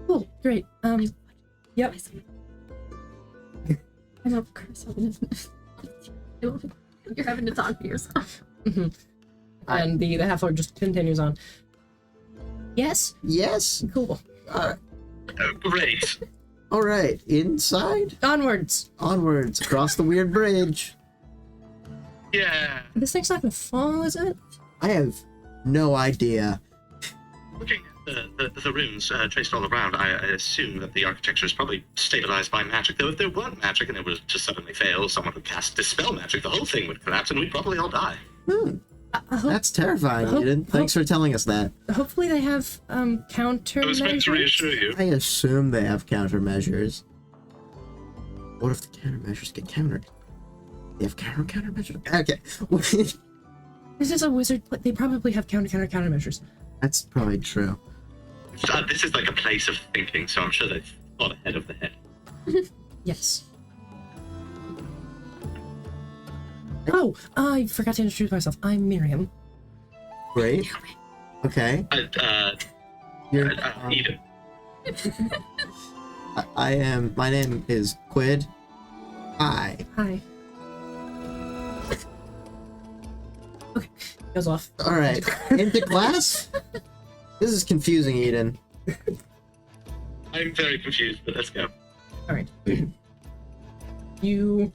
S2: Oh, great. Yep.
S1: I love Chris. You're having to talk to yourself.
S2: And the half-orc just continues on. Yes?
S3: Yes.
S2: Cool.
S4: Great.
S3: All right. Inside.
S2: Onwards.
S3: Onwards. Across the weird bridge.
S4: Yeah.
S2: This thing's not gonna fall, is it?
S3: I have no idea.
S4: Looking at the runes traced all around, I assume that the architecture is probably stabilized by magic. Though if there weren't magic and it was to suddenly fail, someone would cast Dispel Magic, the whole thing would collapse and we'd probably all die.
S3: That's terrifying, Eden. Thanks for telling us that.
S2: Hopefully they have counter
S4: I was meant to
S2: measures.
S4: reassure you.
S3: I assume they have countermeasures. What if the countermeasures get countered? They have countermeasures? Okay.
S2: This is a wizard. They probably have countermeasures.
S3: That's probably true.
S4: This is like a place of thinking, so I'm sure they've thought ahead of the head.
S2: Yes. Oh, I forgot to introduce myself. I'm Miriam.
S3: Great. Okay. You're.
S4: Eden.
S3: I am. My name is Quid. Hi.
S2: Hi. Okay, goes off.
S3: All right. Into class. This is confusing, Eden.
S4: I'm very confused, but let's go.
S2: All right. You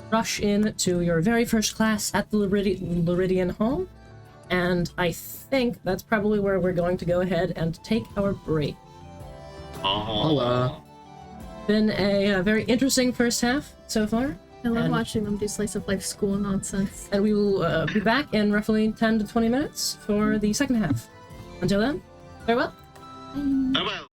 S2: rush in to your very first class at the Luridian Hall, and I think that's probably where we're going to go ahead and take our break.
S4: Oh.
S3: Hello.
S2: Been a very interesting first half so far.
S1: I love
S2: And-
S1: watching them do slice of life school nonsense.
S2: And we will be back in roughly 10 to 20 minutes for the second half. Until then, farewell.
S1: Bye.
S4: Oh well.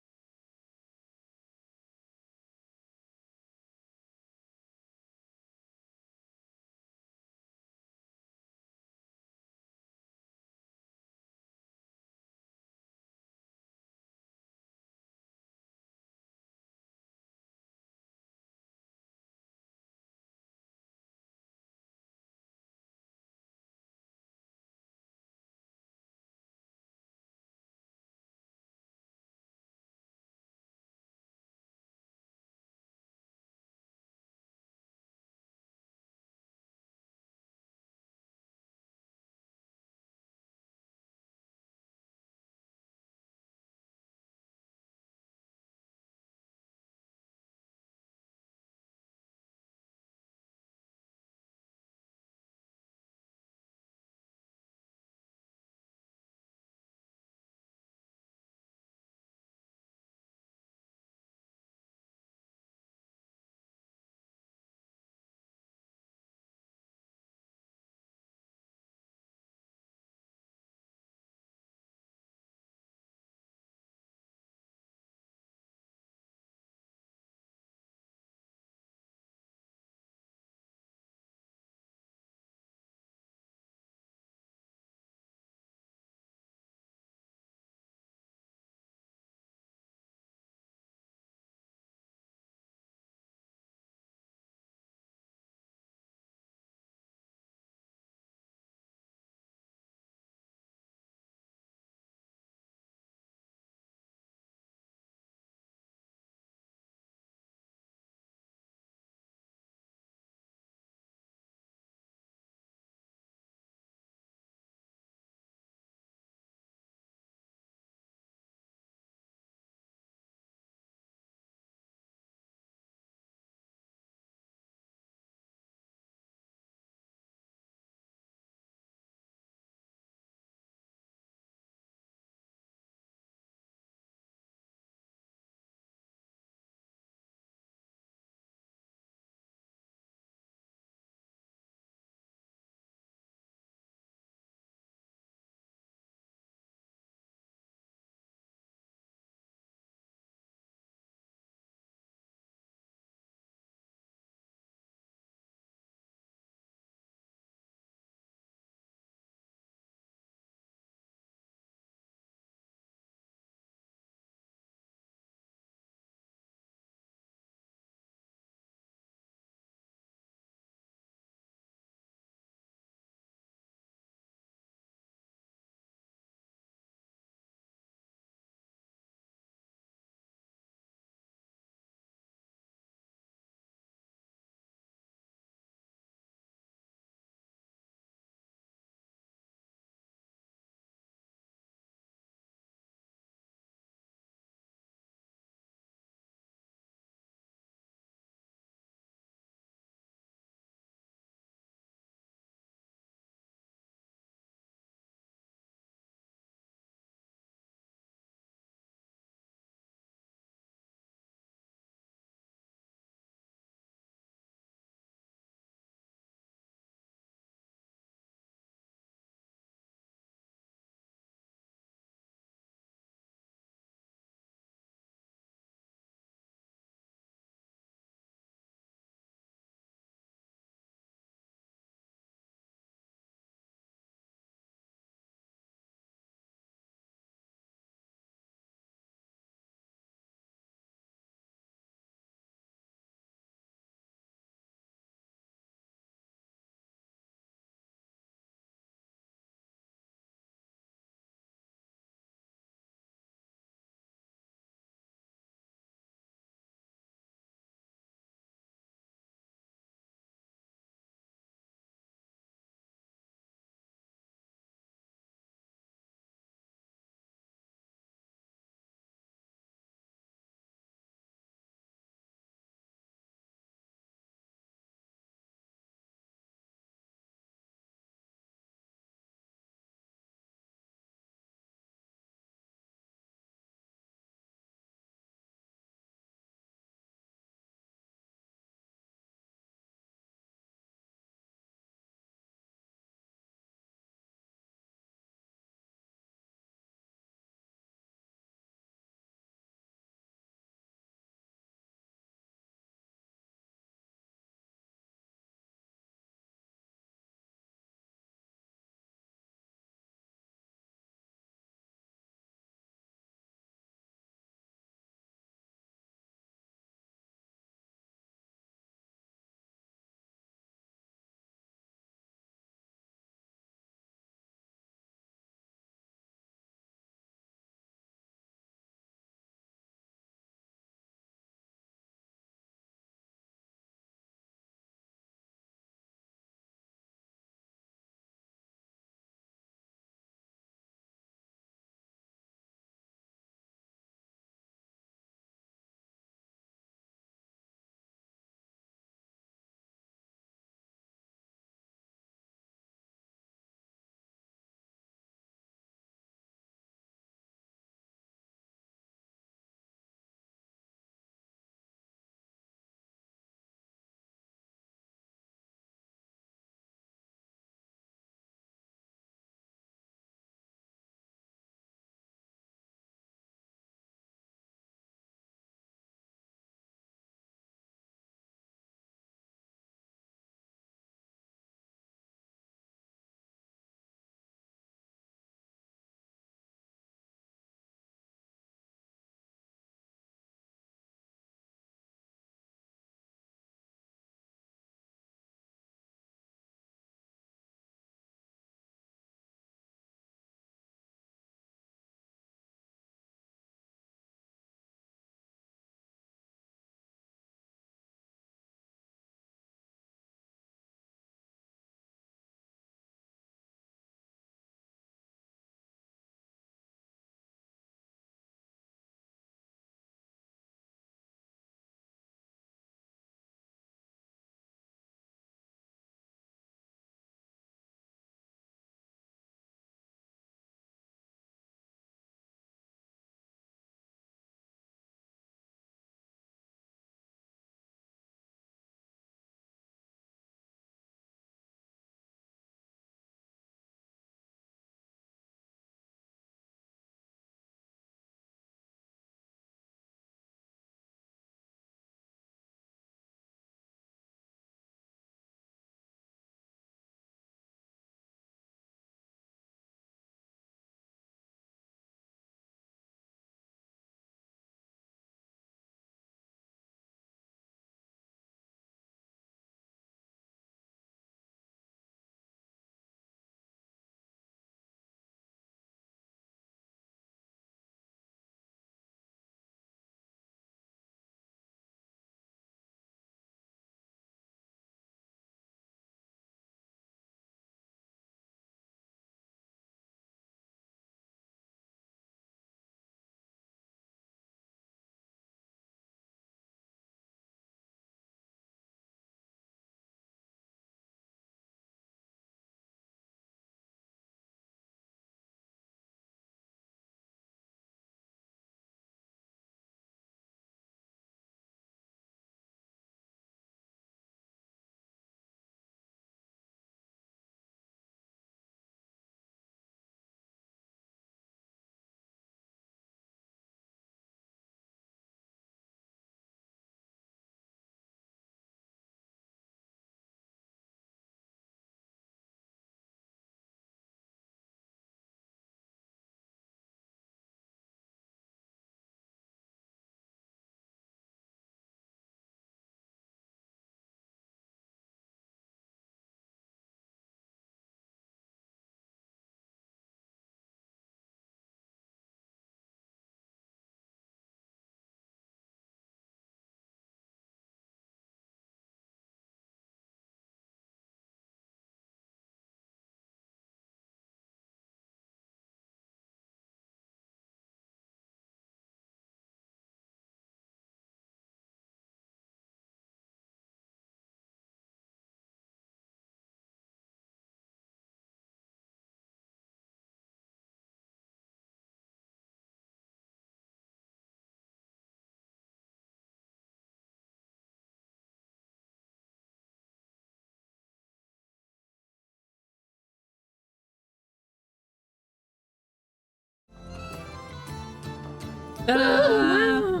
S1: Wow.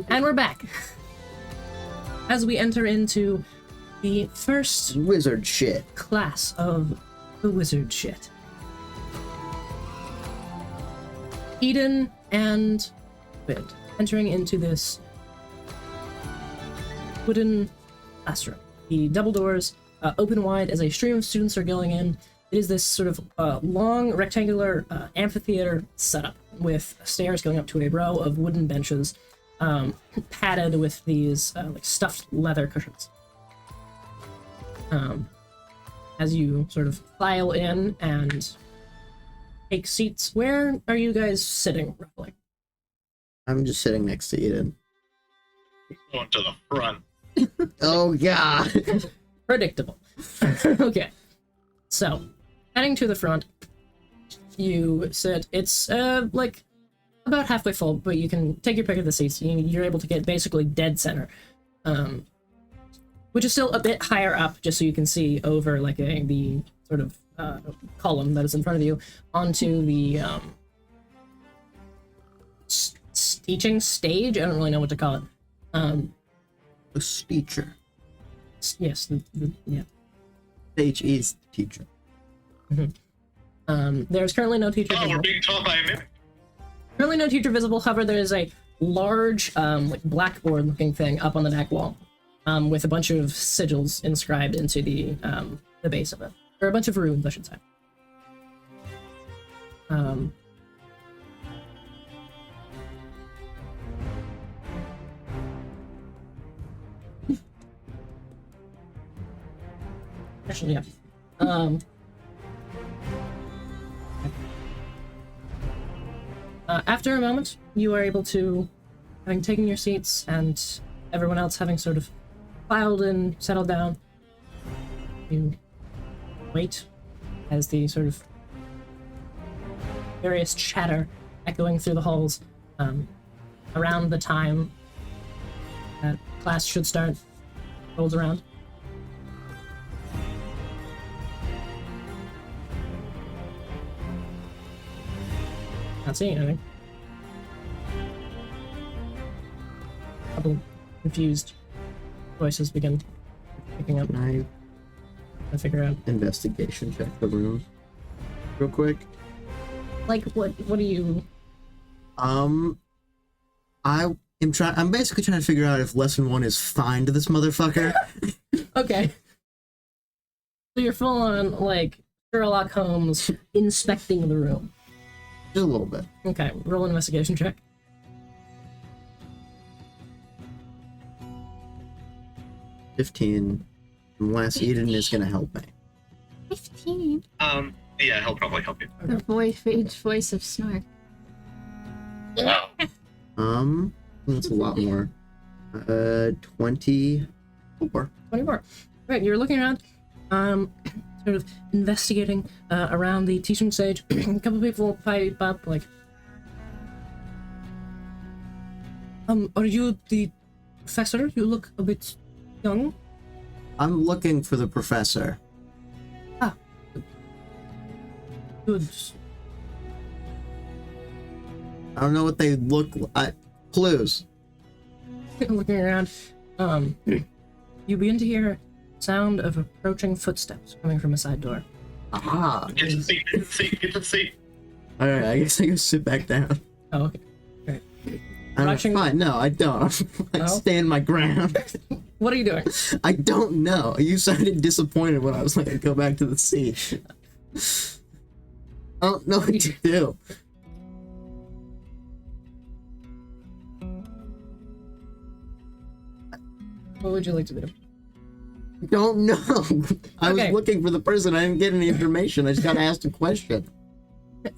S2: And we're back. As we enter into the first
S3: Wizard shit.
S2: class of the wizard shit. Eden and Wind entering into this wooden classroom. The double doors open wide as a stream of students are going in. It is this sort of long rectangular amphitheater setup with stairs going up to a row of wooden benches padded with these like stuffed leather cushions. As you sort of file in and take seats, where are you guys sitting roughly?
S3: I'm just sitting next to Eden.
S4: Going to the front.
S3: Oh god.
S2: Predictable. Okay. So, heading to the front, you sit. It's like about halfway full, but you can take your pick of the seats. You're able to get basically dead center, which is still a bit higher up, just so you can see over like the sort of column that is in front of you onto the teaching stage. I don't really know what to call it.
S3: A speecher.
S2: Yes. Yeah.
S3: Stage is the teacher.
S2: There's currently no teacher.
S4: Oh,
S2: visible.
S4: we're being taught by a mimic.
S2: Currently no teacher visible. However, there is a large, like blackboard-looking thing up on the back wall, with a bunch of sigils inscribed into the base of it, or a bunch of runes, I should say. Actually, yeah. After a moment, you are able to, having taken your seats and everyone else having sort of filed in, settled down, you wait as the sort of various chatter echoing through the halls around the time that class should start rolls around. Not seeing anything. A couple confused voices begin picking up
S3: Can I
S2: and figure out,
S3: investigation check the room real quick?
S2: like, what do you...
S3: I'm basically trying to figure out if lesson 1 is fine to this motherfucker.
S2: Okay. So you're full on, like, Sherlock Holmes inspecting the room.
S3: Just a little bit.
S2: Okay, roll an investigation check.
S3: 15. Unless Eden is gonna help me.
S1: 15.
S4: Yeah, he'll probably help you.
S1: The voice of Snark.
S3: That's a lot more. 24.
S2: 24. Right, you're looking around, sort of investigating around the teaching stage. A couple people pipe up, like, are you the professor? You look a bit young.
S3: I'm looking for the professor.
S2: Ah. Good.
S3: I don't know what they look like. Clues.
S2: Looking around, you begin to hear sound of approaching footsteps coming from a side door.
S3: Aha.
S4: Get to the seat, get to the seat, get to the seat.
S3: Alright, I guess I can sit back down.
S2: Oh, okay. Great.
S3: I'm
S2: Rushing-
S3: fine. No, I don't. I
S2: Oh?
S3: stand my ground.
S2: What are you doing?
S3: I don't know. You sounded disappointed when I was like, go back to the seat. I don't know what to do.
S2: What would you like to do?
S3: I don't know. I
S2: Okay.
S3: was looking for the person. I didn't get any information. I just got asked a question.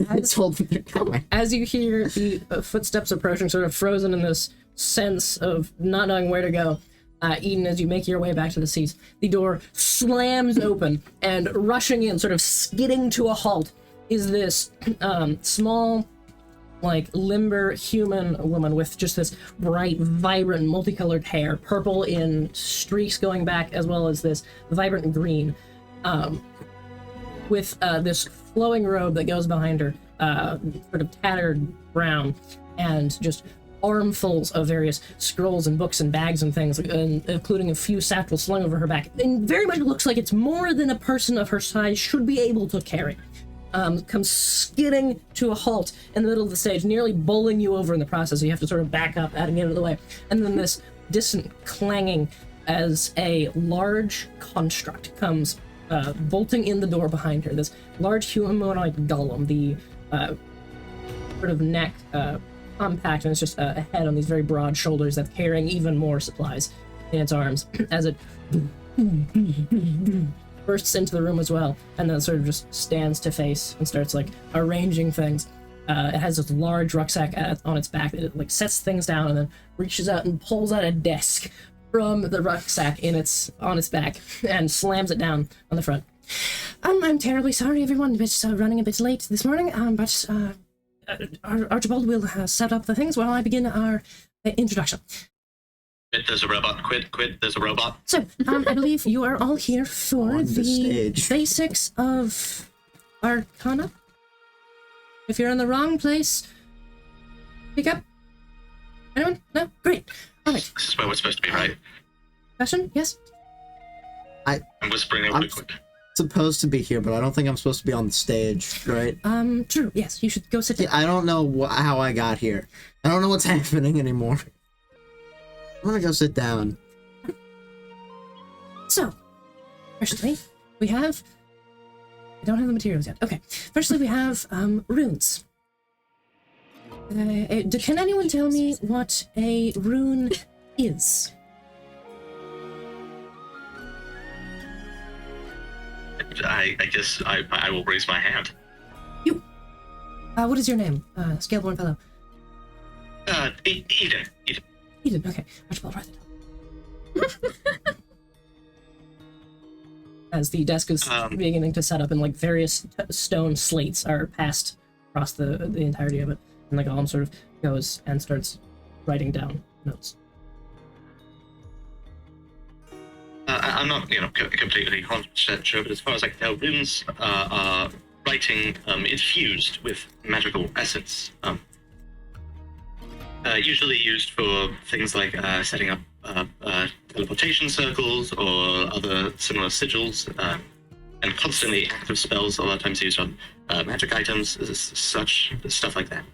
S3: I told them they're coming.
S2: As you hear the footsteps approaching, sort of frozen in this sense of not knowing where to go, Eden, as you make your way back to the seats, the door slams open, and rushing in, sort of skidding to a halt, is this small, like, limber human woman with just this bright, vibrant, multicolored hair, purple in streaks going back, as well as this vibrant green, with this flowing robe that goes behind her, sort of tattered brown, and just armfuls of various scrolls and books and bags and things, including a few satchels slung over her back. And very much looks like it's more than a person of her size should be able to carry. Comes skidding to a halt in the middle of the stage, nearly bowling you over in the process, so you have to sort of back up and get out of the way. And then this distant clanging as a large construct comes bolting in the door behind her. This large humanoid golem, the sort of neck compact, and it's just a head on these very broad shoulders that's carrying even more supplies in its arms as it bursts into the room as well, and then sort of just stands to face and starts like arranging things. It has this large rucksack on its back that it like sets things down and then reaches out and pulls out a desk from the rucksack on its back and slams it down on the front. I'm terribly sorry, everyone. It's running a bit late this morning. But Archibald will set up the things while I begin our introduction.
S4: Quit, there's a robot. Quit, there's a robot.
S2: So, I believe you are all here for
S3: On
S2: the
S3: stage.
S2: basics of arcana. If you're in the wrong place, pick up. Anyone? No? Great. All right.
S4: This is where we're supposed to be, right?
S2: Question? Yes?
S4: I'm whispering over quick.
S3: Supposed to be here, but I don't think I'm supposed to be on the stage, right?
S2: True. Yes, you should go sit down.
S3: I don't know how I got here. I don't know what's happening anymore. I'm gonna go sit down.
S2: So, firstly, we have... I don't have the materials yet. Okay. Firstly, we have runes. Can anyone tell me what a rune is?
S4: I guess I will raise my hand.
S2: You. What is your name? Scaleborn fellow.
S4: Eden.
S2: Eden. Okay. Archibald, write it down. As the desk is beginning to set up and like various stone slates are passed across the entirety of it, and the golem sort of goes and starts writing down notes.
S4: I'm not, completely 100% sure, but as far as I can tell, runes are writing infused with magical essence. Usually used for things like setting up teleportation circles or other similar sigils, and constantly active spells, a lot of times used on magic items, such stuff like that.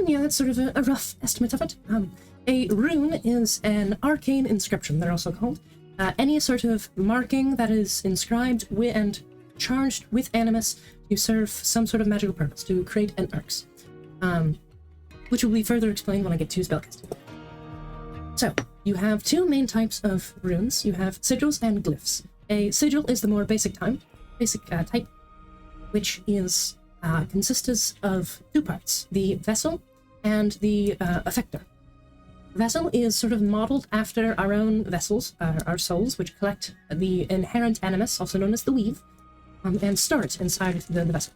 S2: Yeah, that's sort of a rough estimate of it. A rune is an arcane inscription, they're also called. Any sort of marking that is inscribed with and charged with animus to serve some sort of magical purpose, to create an arx. Which will be further explained when I get to spellcasting. So, you have two main types of runes. You have sigils and glyphs. A sigil is the more basic type, which is consists of two parts, the vessel and the effector. Vessel is sort of modeled after our own vessels, our souls, which collect the inherent animus, also known as the weave, and store it inside the vessel.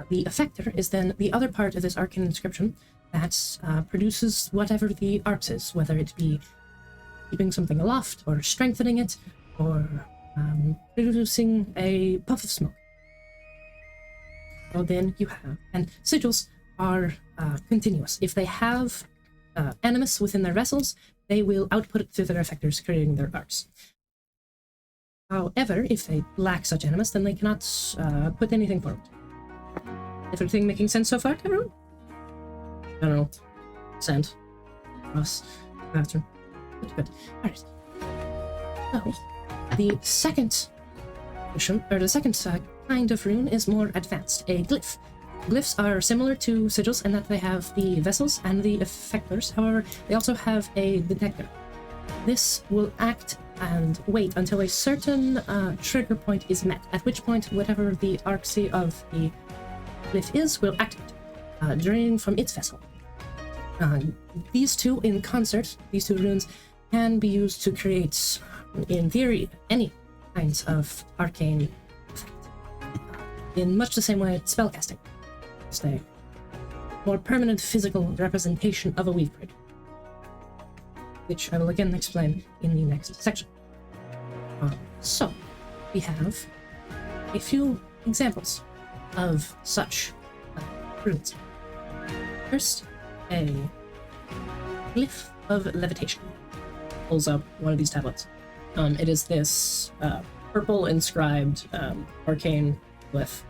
S2: The effector is then the other part of this arcane inscription that produces whatever the arts is, whether it be keeping something aloft, or strengthening it, or producing a puff of smoke. So then you have, and sigils are continuous. If they have animus within their vessels, they will output it through their effectors, creating their arts. However, if they lack such animus, then they cannot put anything forward. Everything making sense so far, everyone? General, send, us, bathroom. Good. Alright. So, the second edition, or the second kind of rune is more advanced, a glyph. Glyphs are similar to sigils in that they have the vessels and the effectors, however, they also have a detector. This will act and wait until a certain trigger point is met, at which point whatever the arcana of the glyph is will activate, draining from its vessel. These two in concert, these two runes, can be used to create, in theory, any kinds of arcane effect. In much the same way spellcasting. It's a more permanent physical representation of a weave braid, which I will again explain in the next section. So, we have a few examples of such runes. First, a glyph of levitation. Pulls up one of these tablets. It is this purple inscribed arcane glyph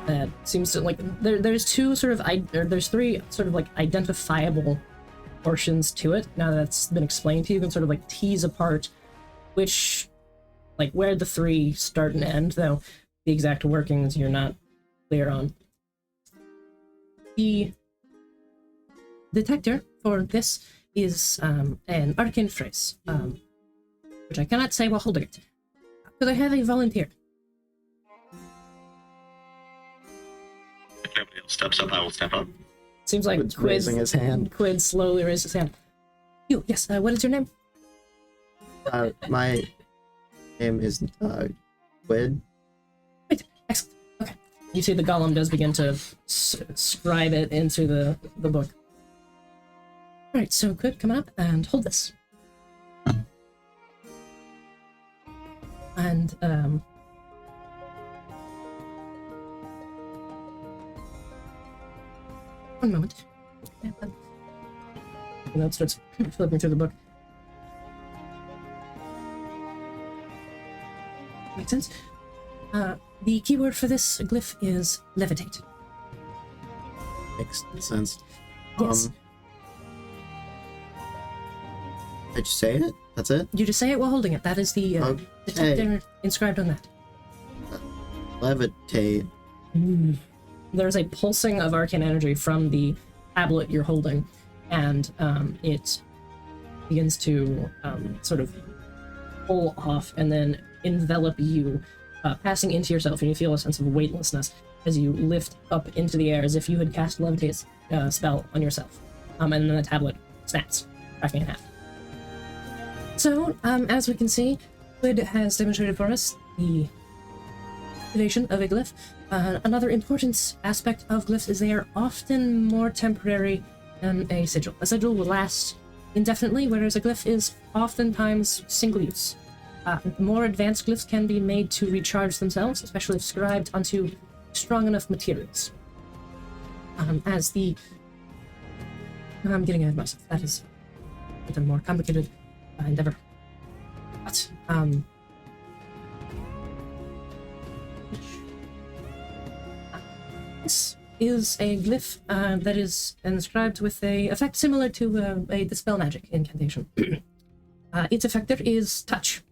S2: that seems to like there's two sort of there's three sort of like identifiable portions to it. Now that that's been explained to you, you can sort of like tease apart which like where the three start and end, though the exact workings you're not clear on. The detector for this is an arcane phrase, which I cannot say while holding it. Could I have a volunteer?
S4: If nobody else steps up, I will step up.
S2: Seems like
S3: Quid's raising his hand.
S2: Quid slowly raises his hand. You, yes, what is your name?
S3: My name is Quid.
S2: Great, excellent. Okay. You see the golem does begin to scribe it into the book. Alright, so Quid, come up and hold this. And, one moment. And then it starts flipping through the book. Makes sense. The keyword for this glyph is levitate.
S3: Makes sense.
S2: Yes.
S3: Did you say it? That's it?
S2: You just say it while holding it. That is the detector inscribed on that.
S3: Levitate.
S2: There's a pulsing of arcane energy from the tablet you're holding, and it begins to sort of pull off and then envelop you, passing into yourself, and you feel a sense of weightlessness as you lift up into the air as if you had cast a levitate spell on yourself. And then the tablet snaps, cracking in half. So, as we can see, Quid has demonstrated for us the activation of a glyph. Another important aspect of glyphs is they are often more temporary than a sigil. A sigil will last indefinitely, whereas a glyph is oftentimes single use. More advanced glyphs can be made to recharge themselves, especially if scribed onto strong enough materials. I'm getting ahead of myself. That is a more complicated endeavor. But, this is a glyph that is inscribed with a effect similar to a dispel magic incantation. Its effector is touch.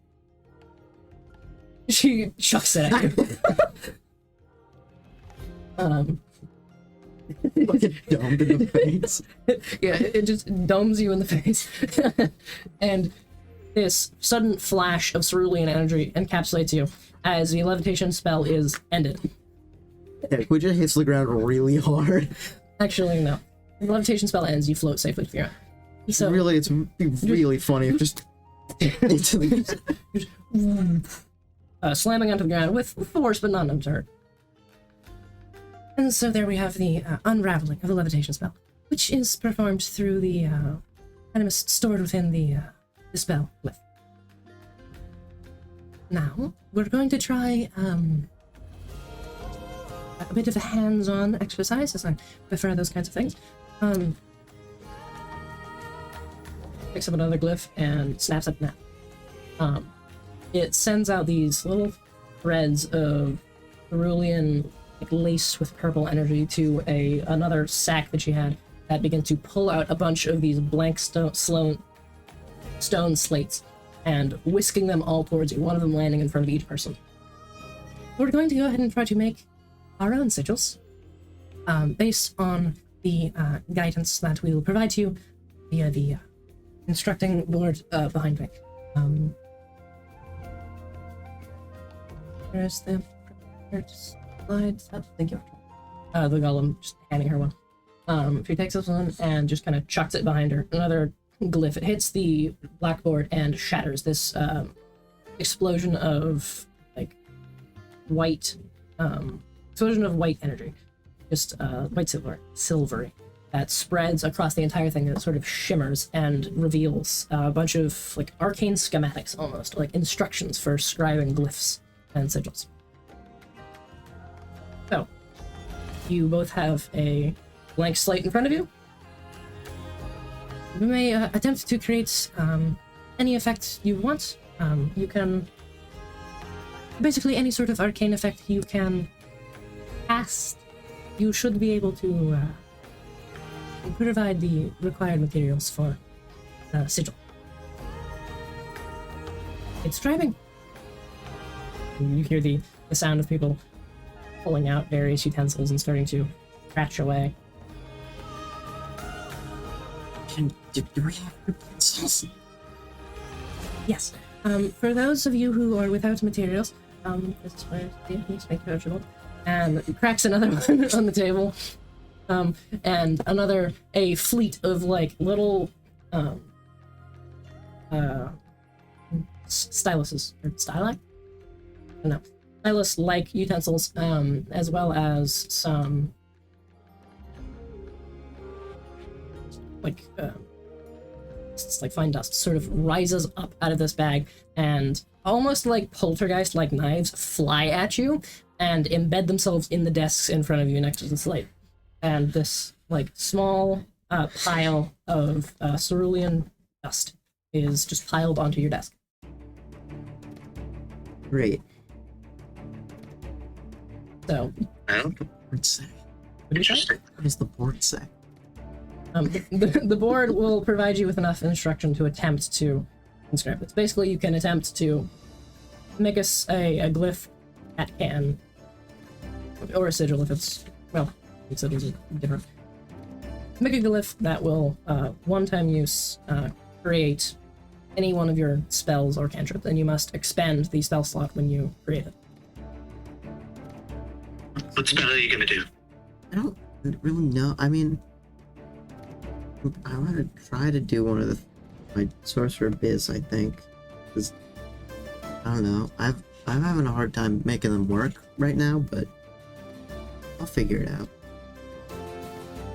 S2: She chucks it at you.
S3: Fucking domed in the face.
S2: Yeah, it just domes you in the face. And this sudden flash of cerulean energy encapsulates you as the levitation spell is ended.
S3: Yeah, Quid just hits the ground really hard.
S2: Actually, no. The levitation spell ends, you float safely to the ground. So,
S3: Really, it's really funny if just into the...
S2: slamming onto the ground with force, but not undeterred. And so there we have the unraveling of the levitation spell, which is performed through the animus stored within the spell glyph. Now, we're going to try a bit of a hands-on exercise, as I prefer those kinds of things. Picks up another glyph and snaps at that. It sends out these little threads of cerulean, like laced with purple energy to another sack that she had that began to pull out a bunch of these blank stone slates and whisking them all towards you, one of them landing in front of each person. We're going to go ahead and try to make our own sigils based on the guidance that we will provide to you via the instructing board behind me. There's the slides. Oh, thank you. The golem just handing her one. She takes this one and just kind of chucks it behind her. Another glyph. It hits the blackboard and shatters. This explosion of like white, explosion of white energy, just white silvery, that spreads across the entire thing. That sort of shimmers and reveals a bunch of like arcane schematics, almost like instructions for scribing glyphs and sigils. So, You both have a blank slate in front of you. You may attempt to create any effect you want. You can... Basically, any sort of arcane effect you can cast, you should be able to provide the required materials for sigil. It's driving. You hear the sound of people pulling out various utensils and starting to scratch away.
S3: Do we have utensils?
S2: Yes. For those of you who are without materials, this is where it needs to be coachable. And cracks another one on the table. And a fleet of like little styluses or styli? No, stylus-like utensils, as well as some like it's like fine dust sort of rises up out of this bag, and almost like poltergeist-like knives fly at you and embed themselves in the desks in front of you next to the slate. And this like small pile of cerulean dust is just piled onto your desk.
S3: Great.
S2: So,
S4: Well,
S3: Board say.
S2: what do you say?
S4: interesting.
S3: What does the board say?
S2: The board will provide you with enough instruction to attempt to inscribe this. Basically, you can attempt to make us a glyph that can, or a sigil if it's, well, sigils are different. Make a glyph that will, one-time use, create any one of your spells or cantrips, and you must expend the spell slot when you create it.
S4: What spell are you going to do?
S3: I don't really know. I mean, I want to try to do one of my sorcerer biz. I think, 'cause I don't know. I'm having a hard time making them work right now, but I'll figure it out.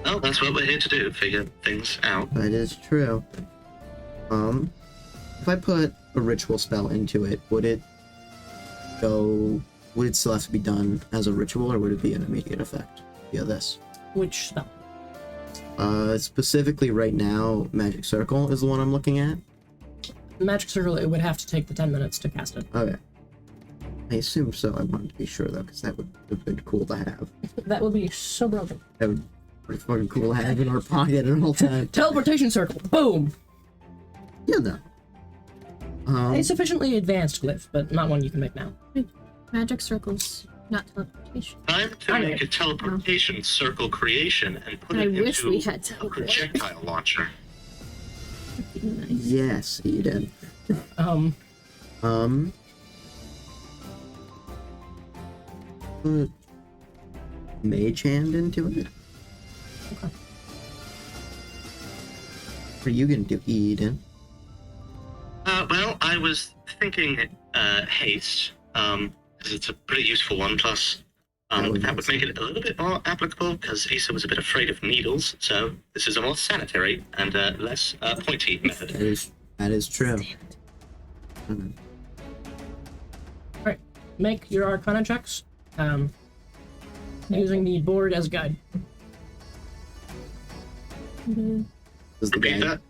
S4: Well, that's what we're here to do, figure things out.
S3: That is true. If I put a ritual spell into it, would it still have to be done as a ritual, or would it be an immediate effect via this?
S2: Which spell?
S3: Specifically right now, Magic Circle is the one I'm looking at.
S2: Magic Circle, it would have to take the 10 minutes to cast it.
S3: Okay. I assume so. I wanted to be sure, though, because that would have been cool to have.
S2: That would be so broken.
S3: That would be pretty fucking cool to have in our pocket at all time.
S2: Teleportation Circle! Boom!
S3: Yeah, no.
S2: A sufficiently advanced glyph, but not one you can make now.
S1: Magic circles, not teleportation.
S4: Time to
S2: I
S4: make
S2: know.
S4: a teleportation circle creation and put
S1: I
S4: it
S1: wish
S4: into
S1: we had
S4: a
S1: teleport.
S4: projectile launcher.
S1: Nice.
S3: Yes, Eden. Put Mage Hand into it.
S2: Okay.
S3: What are you gonna do, Eden?
S4: Well, I was thinking haste, because it's a pretty useful one, plus that would make it a little bit more applicable, because Asa was a bit afraid of needles, so this is a more sanitary and less pointy method.
S3: That is true.
S2: Alright, make your Arcana checks, using the board as a guide.
S3: Does the
S4: Repeat
S3: guy
S4: that?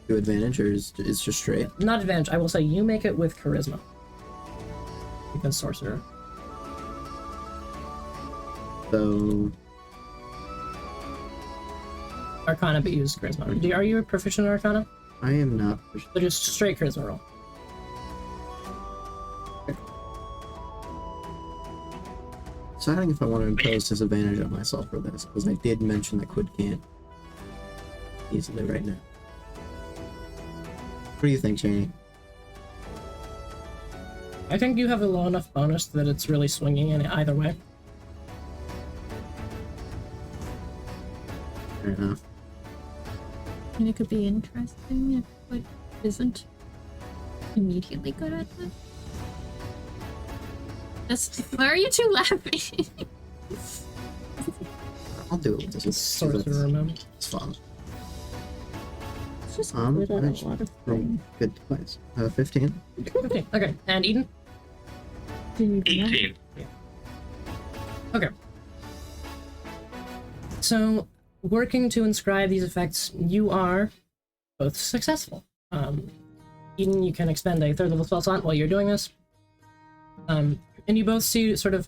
S3: do advantage, or is it's just straight?
S2: Not advantage, I will say you make it with Charisma. Because Sorcerer.
S3: So
S2: Arcana, but use Charisma. Are you proficient in Arcana?
S3: I am not.
S2: So just straight Charisma roll.
S3: Deciding if I want to impose disadvantage on myself for this, because I did mention that Quid can't easily right now. What do you think, Cheney?
S2: I think you have a low enough bonus that it's really swinging in either way.
S3: Fair enough.
S1: And it could be interesting if it isn't immediately good at that. Why are you two laughing?
S3: I'll do it. This is
S2: Sorcerer, remember?
S3: It's fun.
S1: It's just
S3: I'm
S1: good at
S3: gonna
S1: a lot of
S3: roll
S1: things.
S3: good twice. 15.
S2: Okay, okay. And Eden?
S1: Didn't even know.
S4: 18.
S2: Okay. So, working to inscribe these effects, you are both successful. Eden, you can expend a 3rd level spell slot while you're doing this. And you both see, sort of,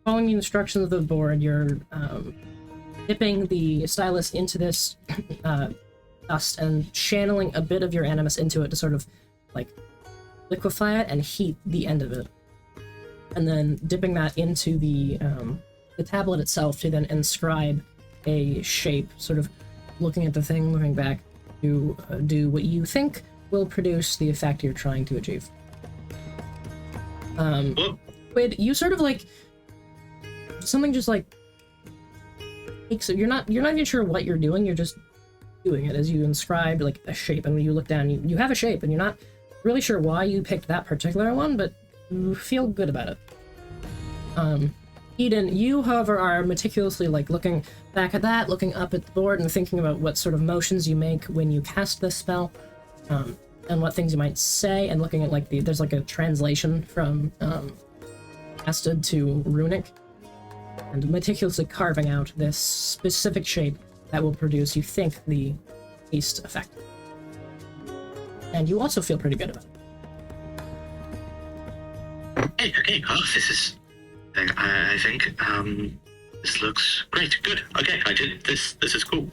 S2: following the instructions of the board, you're dipping the stylus into this dust and channeling a bit of your animus into it to sort of, like, liquefy it and heat the end of it. And then dipping that into the tablet itself to then inscribe a shape, sort of looking at the thing, moving back to do what you think will produce the effect you're trying to achieve. Quid, you sort of like something just like takes it. You're not even sure what you're doing. You're just doing it as you inscribe like a shape, and when you look down, you have a shape, and you're not really sure why you picked that particular one, but you feel good about it. Eden, you, however, are meticulously like looking back at that, looking up at the board, and thinking about what sort of motions you make when you cast this spell, and what things you might say, and looking at like there's like a translation from casted to runic, and meticulously carving out this specific shape that will produce, you think, the haste effect. And you also feel pretty good about it.
S4: Okay. Oh, this is. I think this looks great. Good. Okay, I did this. This is cool.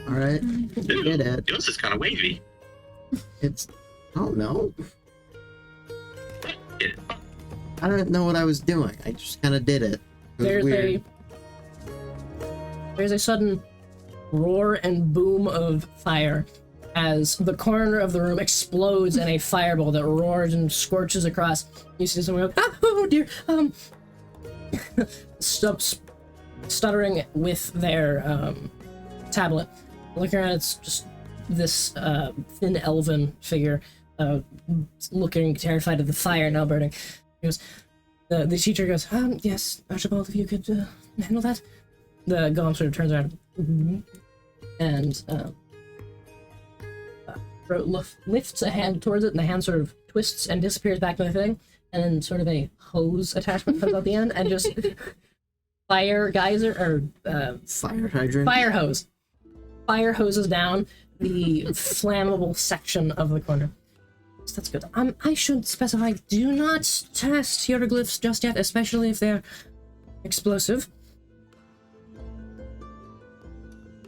S3: Alright. Did it.
S4: Yours is kind of wavy.
S3: It's... I don't know.
S4: Yeah.
S3: I don't know what I was doing. I just kind of did it. It was weird.
S2: There's a sudden roar and boom of fire as the corner of the room explodes in a fireball that roars and scorches across. You see someone go, oh dear, stops stuttering with their tablet. Looking around, it's just this thin elven figure looking terrified of the fire now burning. He goes, the teacher goes, yes, Archibald, if you could handle that. The golem sort of turns around and lifts a hand towards it, and the hand sort of twists and disappears back to the thing, and then sort of a hose attachment comes out the end, and just fire geyser, or
S3: Fire hydrant?
S2: fire hose. Fire hoses down the flammable section of the corner. So that's good. I should specify, do not test hieroglyphs just yet, especially if they're explosive.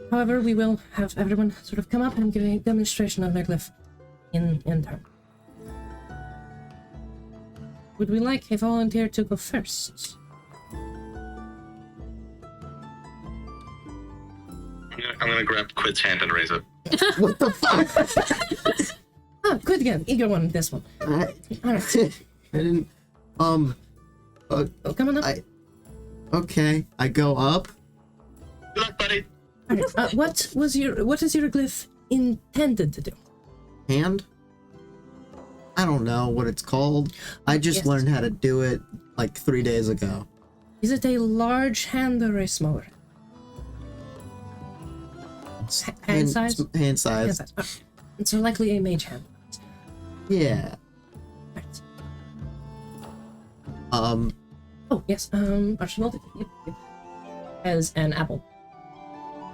S2: However, we will have everyone sort of come up and give a demonstration of their glyph in turn. Would we like a volunteer to go first?
S4: I'm gonna grab Quid's hand and raise it.
S3: What the fuck?
S2: Oh, good again. Eager one, this one.
S3: I didn't...
S2: Oh, come on up.
S3: Okay, I go up.
S4: Good luck, buddy.
S2: Alright, what is your glyph intended to do?
S3: Hand? I don't know what it's called. I just
S2: Yes.
S3: learned how to do it like 3 days ago.
S2: Is it a large hand or a small hand? Hand size?
S3: Hand size.
S2: Hand size. Oh, and so likely a mage hand.
S3: Yeah.
S2: Right.
S3: Oh,
S2: yes, Archibald, yep. Has an apple.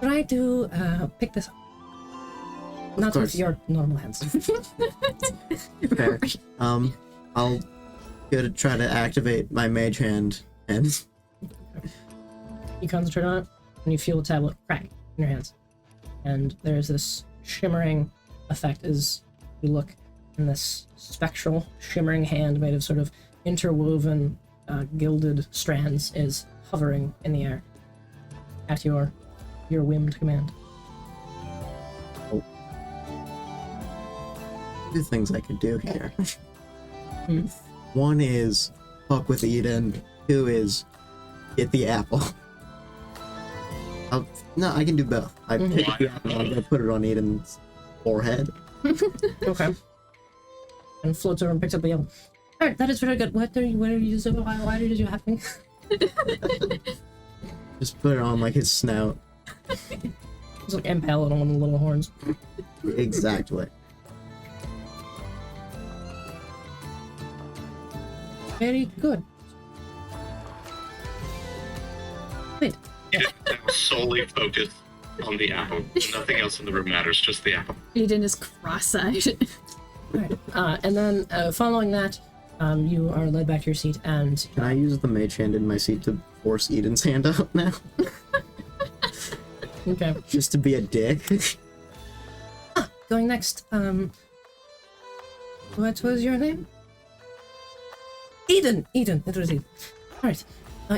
S2: Try to pick this up. Not with
S3: course.
S2: your normal hands.
S3: fair. I'll go to try to activate my mage hand, and
S2: You concentrate on it, and you feel the tablet crack in your hands. And there's this shimmering effect as you look, and this spectral, shimmering hand made of sort of interwoven, gilded strands is hovering in the air at your whimmed command.
S3: two things I could do here.
S2: Hmm.
S3: One is fuck with Eden. Two is get the apple. No, I can do both. I pick the apple, I'm gonna put it on Eden's forehead.
S2: Okay. And floats over and picks up the apple. Alright, that is very good. What are you doing? Why did you happen?
S3: Just put it on like his snout.
S2: It's like impale it on one of the little horns.
S3: Exactly.
S2: Very good.
S4: You just now solely focus on the apple. Nothing else in the room matters, just the apple.
S1: Aiden is cross-eyed.
S2: Alright, and then following that, you are led back to your seat, and
S3: Can I use the mage hand in my seat to force Eden's hand out now?
S2: okay.
S3: Just to be a dick?
S2: Going next, what was your name? Eden! Eden, it was Eden. Alright,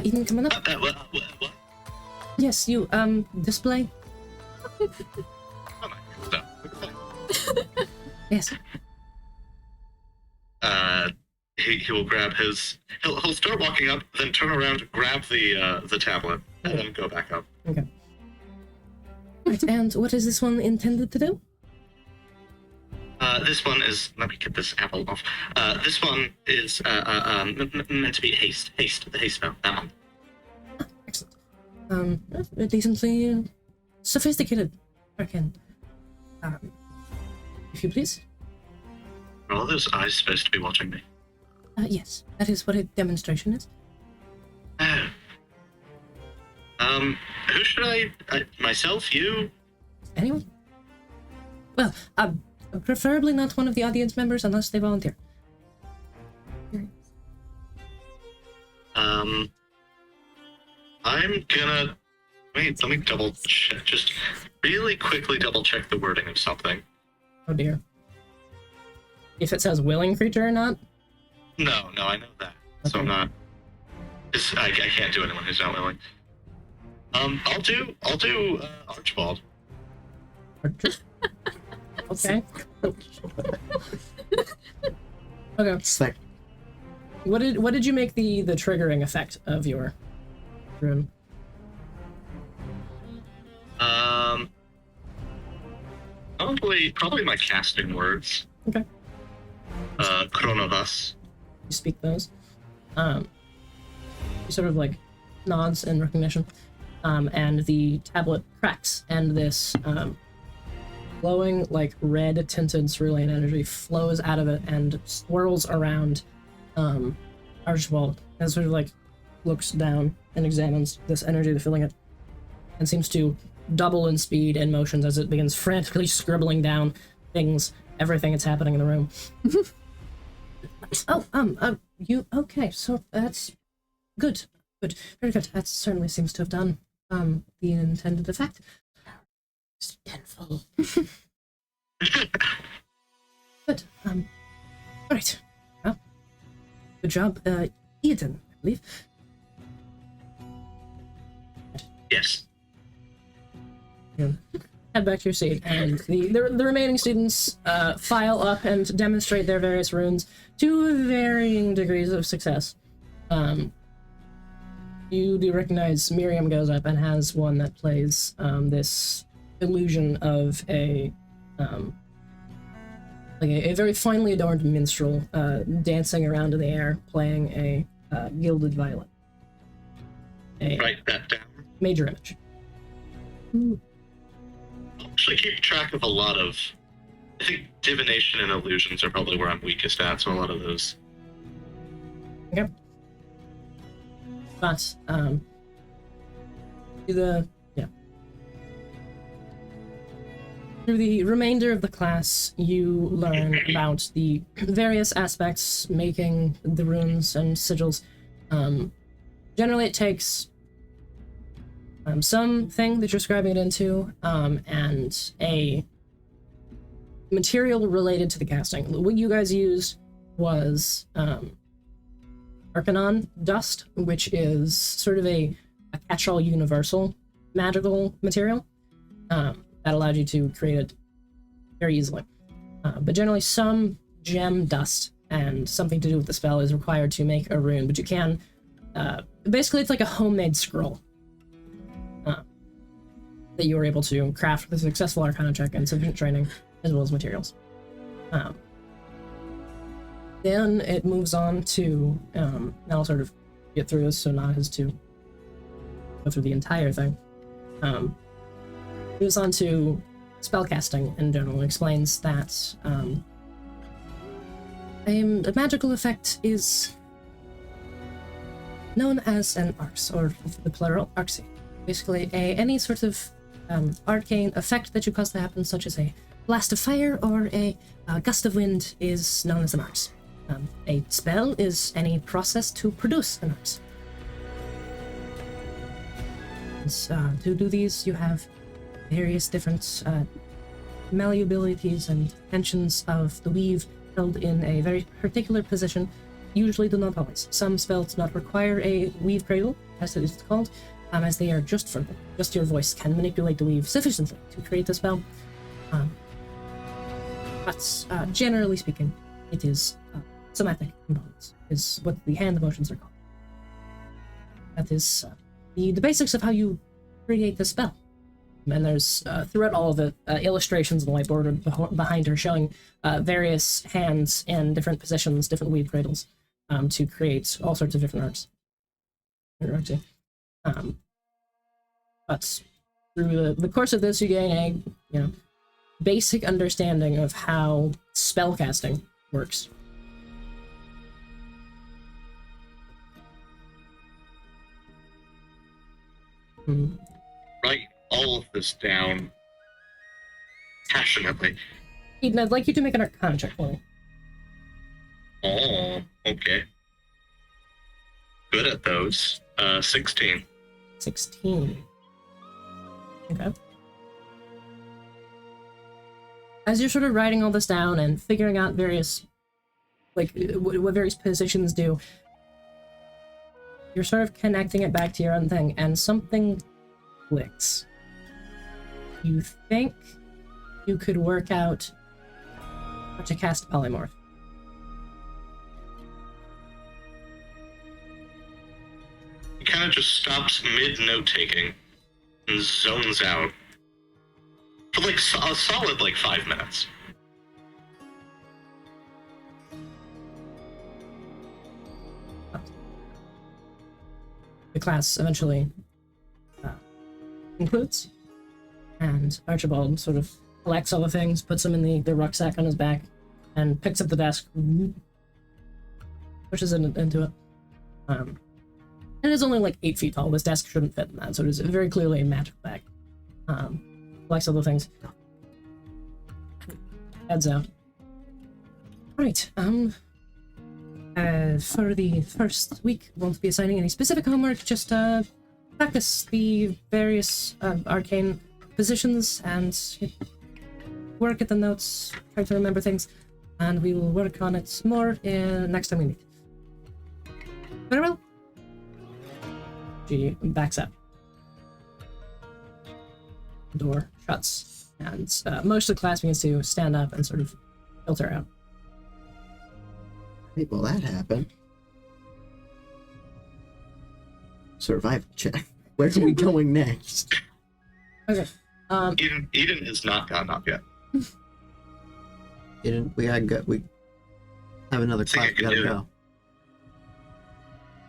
S2: Eden, coming up.
S4: What?
S2: Yes, you, display.
S4: Oh my god.
S2: Yes.
S4: He will grab his. He'll start walking up, then turn around, grab the tablet, and then go back up.
S2: Okay. Right, and what is this one intended to do?
S4: This one is. Let me get this apple off. This one is meant to be haste. Haste. The haste spell. That one.
S2: Excellent. A decently sophisticated arcane. If you please.
S4: Are all those eyes supposed to be watching me?
S2: Yes, that is what a demonstration is.
S4: Oh. Who should I myself? You?
S2: Anyone? Well, preferably not one of the audience members unless they volunteer.
S4: I'm gonna wait. Let me double check. Just really quickly double check the wording of something.
S2: Oh dear. If it says willing creature or not?
S4: No, I know that. So I'm not. I can't do anyone who's not willing. I'll do Archibald.
S2: Okay. Okay.
S3: It's like,
S2: What did you make the triggering effect of your rune?
S4: Probably my casting words.
S2: Okay.
S4: Chronovas.
S2: You speak those. He sort of like nods in recognition. And the tablet cracks, and this glowing, like red tinted cerulean energy flows out of it and swirls around Archibald, and sort of like looks down and examines this energy that's filling it, and seems to double in speed and motions as it begins frantically scribbling down things, everything that's happening in the room. You okay? So that's good, very good. That certainly seems to have done the intended effect. It's painful. Good. All right. Well, good job, Eden, I believe.
S4: Yes.
S2: Head back to your seat, and the remaining students file up and demonstrate their various runes to varying degrees of success. You do recognize Miriam goes up and has one that plays this illusion of a very finely adorned minstrel dancing around in the air, playing a gilded violin.
S4: Write that down.
S2: Major image.
S1: Ooh.
S4: I'll actually keep track of a lot of. I think divination and illusions are probably where I'm weakest at, so a lot of those.
S2: Okay. But through the remainder of the class, you learn about the various aspects making the runes and sigils. Generally, it takes something that you're scribing it into, and a material related to the casting. What you guys used was arcana dust, which is sort of a catch-all universal magical material that allowed you to create it very easily. But generally, some gem dust and something to do with the spell is required to make a rune, but you can basically it's like a homemade scroll that you were able to craft with a successful arcana check and sufficient training, as well as materials. Then it moves on to, and I'll sort of get through this so not has to go through the entire thing. It moves on to spellcasting in general. It explains that a magical effect is known as an arcs, or the plural arxi. Basically, any sort of arcane effect that you cause to happen, such as a blast of fire or a gust of wind, is known as an art. A spell is any process to produce an art. To do these, you have various different malleabilities and tensions of the weave held in a very particular position, usually do not always. Some spells do not require a weave cradle, as it is called, as they are just your voice can manipulate the weave sufficiently to create the spell. But generally speaking, it is somatic components, is what the hand motions are called. That is the basics of how you create the spell. And there's, throughout all of it, illustrations on the whiteboard behind her showing various hands in different positions, different weave cradles, to create all sorts of different arts. But through the course of this, you gain a basic understanding of how spellcasting works.
S4: Write all of this down passionately.
S2: Eden, I'd like you to make an arcana check for me.
S4: Oh, okay. Good at those. 16.
S2: 16. Okay. As you're sort of writing all this down and figuring out various, what various positions do, you're sort of connecting it back to your own thing, and something clicks. You think you could work out how to cast polymorph.
S4: He kind of just stops mid-note taking and zones out for like a solid 5 minutes.
S2: The class eventually concludes, and Archibald sort of collects all the things, puts them in the rucksack on his back, and picks up the desk, pushes it into it. And it's only 8 feet tall. This desk shouldn't fit in that, so it is very clearly a magic bag. Collects all the things. Heads out. Right, for the first week, won't be assigning any specific homework, just practice the various arcane positions and work at the notes, try to remember things, and we will work on it more next time we meet. Very well. She backs up. The door shuts, and most of the class begins to stand up and sort of filter out.
S3: Hey, well, that happened. Survival check. Where are we going next?
S2: Okay.
S4: Eden is not gone up yet.
S3: We have another class. We gotta go.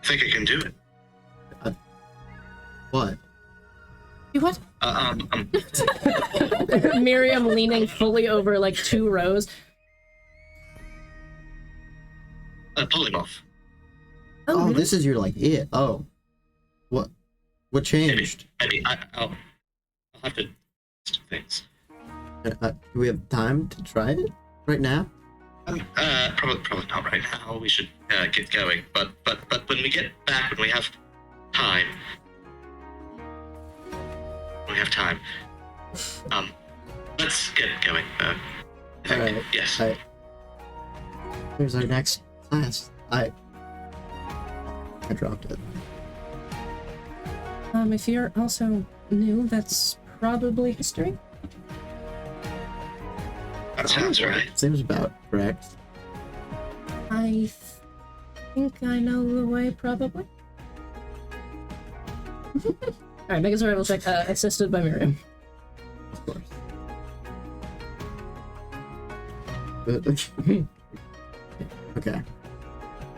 S4: I think I can do it.
S3: What?
S2: You what? Miriam leaning fully over 2 rows.
S4: Polymorph.
S3: Oh, this is your it. Oh. What changed?
S4: Maybe I'll have to do things.
S3: Do we have time to try it right now?
S4: Probably not right now. We should get going. But when we get back, when we have time, let's get going.
S3: All right.
S4: Yes.
S3: Here's our next class. I dropped it.
S2: If you're also new, that's probably history.
S4: That sounds right.
S3: Seems about correct.
S2: I think I know the way, probably. Alright, make a survival check, assisted by Miriam.
S3: Of course. Okay.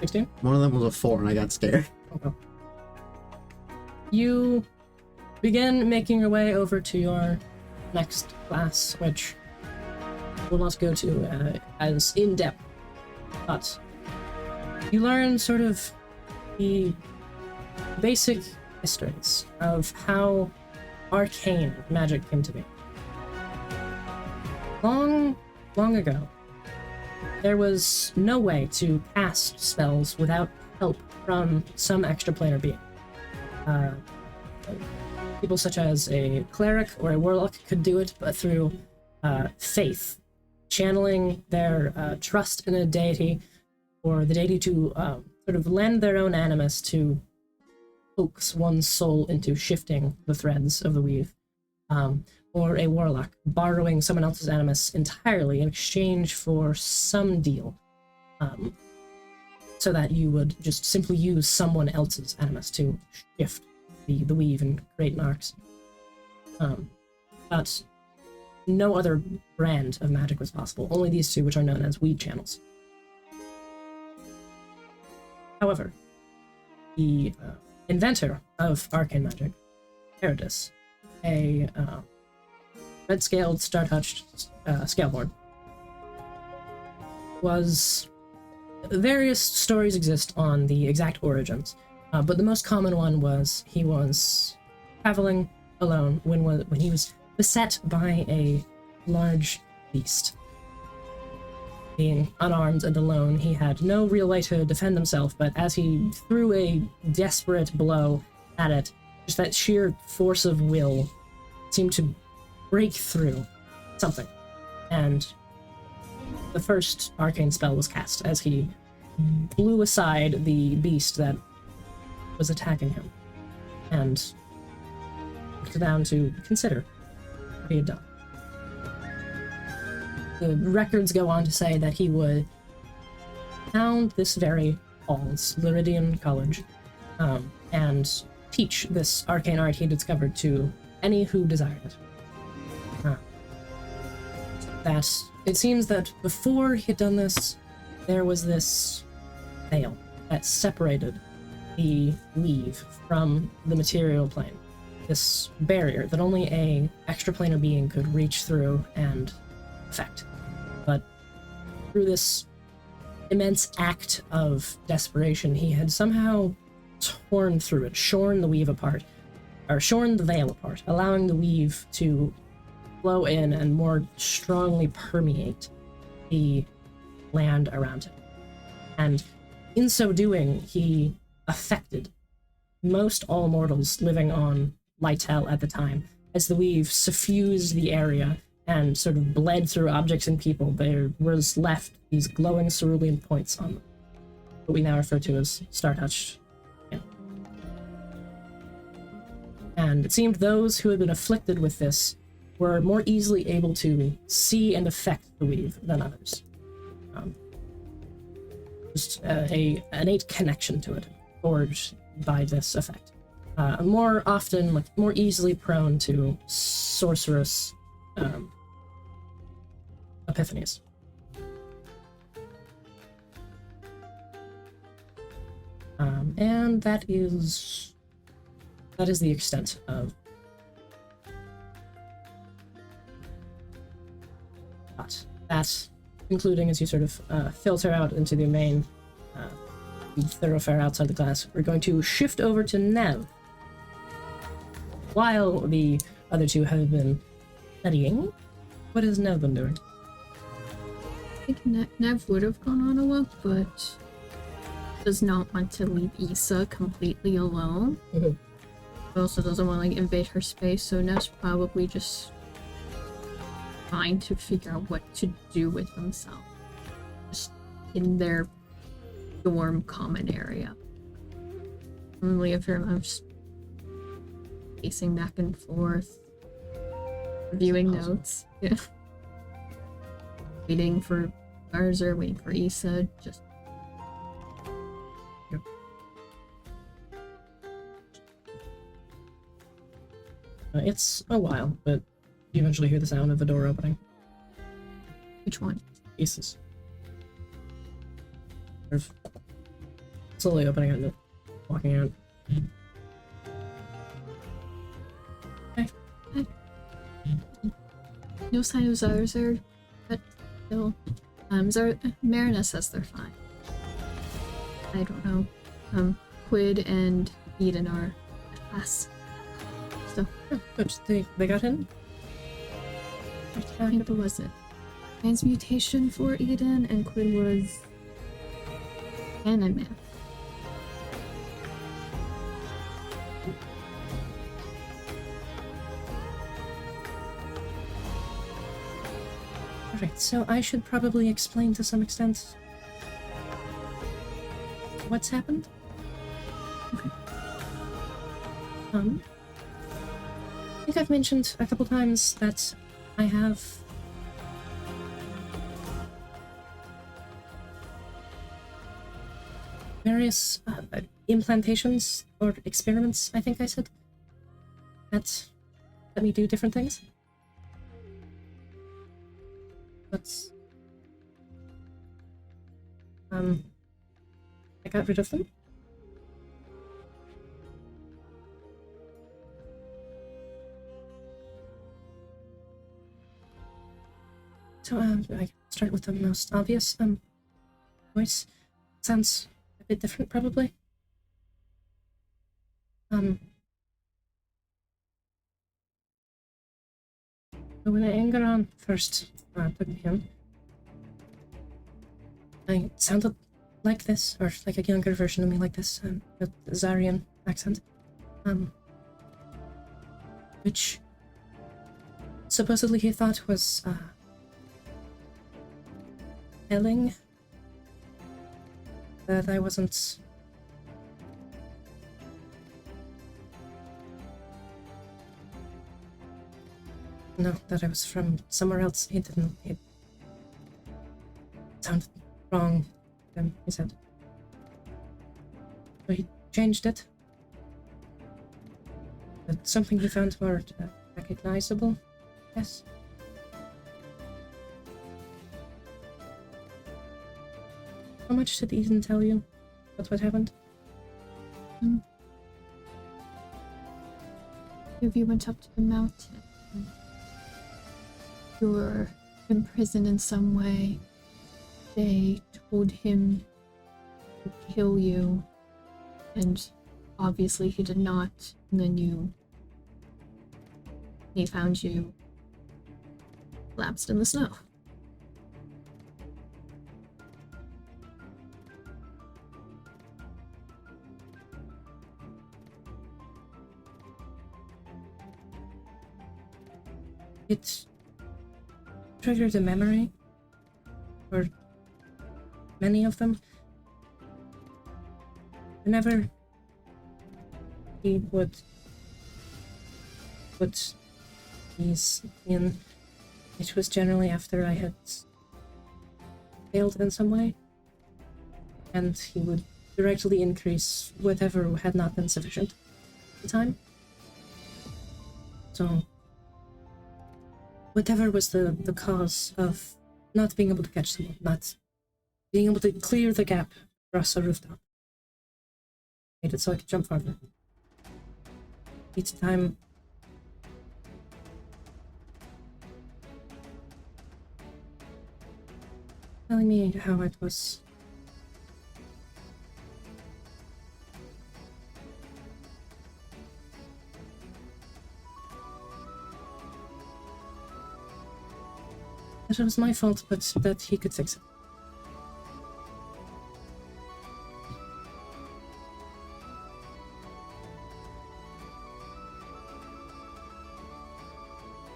S2: 16?
S3: One of them was a 4 and I got scared.
S2: Okay. You begin making your way over to your next class, which we'll not go to as in-depth, but you learn sort of the basic histories of how arcane magic came to be. Long ago, there was no way to cast spells without help from some extraplanar being. People such as a cleric or a warlock could do it, but through faith, channeling their trust in a deity, or the deity to sort of lend their own animus to coax one's soul into shifting the threads of the weave. Or a warlock borrowing someone else's animus entirely in exchange for some deal, so that you would just simply use someone else's animus to shift the weave and create narcs. But no other brand of magic was possible, only these two, which are known as weave channels. However, the inventor of arcane magic, Herodis, a red-scaled, star-touched scaleborn, was... Various stories exist on the exact origins, but the most common one was he was traveling alone when he was beset by a large beast. Being unarmed and alone, he had no real way to defend himself, but as he threw a desperate blow at it, just that sheer force of will seemed to break through something, and the first arcane spell was cast as he blew aside the beast that was attacking him, and took down to consider what he had done. The records go on to say that he would found this very halls, Liridian College, and teach this arcane art he had discovered to any who desired it. That it seems that before he had done this, there was this veil that separated the weave from the material plane. This barrier that only a extraplanar being could reach through and affect. But through this immense act of desperation, he had somehow torn through it, shorn the weave apart, or shorn the veil apart, allowing the weave to flow in and more strongly permeate the land around him. And in so doing, he affected most all mortals living on Lytel at the time. As the weave suffused the area and sort of bled through objects and people, there was left these glowing cerulean points on them, what we now refer to as star-touched. Yeah. And it seemed those who had been afflicted with this were more easily able to see and affect the weave than others. Just a innate connection to it, forged by this effect. More often, like, more easily prone to sorcerous epiphanies. And that is the extent of that, including as you sort of filter out into the main thoroughfare outside the class. We're going to shift over to Nev. While the other two have been studying, what has Nev been doing?
S1: I think Nev would have gone on a walk, but does not want to leave Issa completely alone.
S2: Mm-hmm.
S1: Also doesn't want to, like, invade her space, so Nev's probably just trying to figure out what to do with himself. Just in their dorm common area. Normally, if I'm just pacing back and forth, reviewing notes. Yeah. Waiting for Garza, waiting for Issa, just...
S2: Yep. It's a while, but you eventually hear the sound of a door opening.
S1: Which one?
S2: Issa's. Sort of slowly opening it and walking out.
S1: No sign of Zarzar, but still. Marina says they're fine. I don't know. Quid and Eden are pass. So,
S2: Oh, good. They got in?
S1: I think it was it. Transmutation for Aiden, and Quinn was anime.
S2: Alright, so I should probably explain to some extent what's happened. I think I've mentioned a couple times that I have various implantations or experiments, I think I said, that let me do different things. But I got rid of them. So I start with the most obvious voice. Sounds a bit different, probably. But when Angaron first took me in, I sounded like this, or like a younger version of me like this, with a Zarian accent, which supposedly he thought was telling that I wasn't that I was from somewhere else. It sounded wrong, he said. So he changed it. But something he found more recognizable, yes. How much did Eden tell you about what happened?
S1: If you went up to the mountain, you were imprisoned in some way. They told him to kill you, and obviously he did not. And then he found you collapsed in the snow.
S2: It triggered a memory, or many of them. Whenever he would put these in, it was generally after I had failed in some way, and he would directly increase whatever had not been sufficient at the time. So whatever was the cause of not being able to catch someone, not being able to clear the gap across a rooftop, made it so I could jump farther. Each time telling me how it was that it was my fault, but that he could fix it.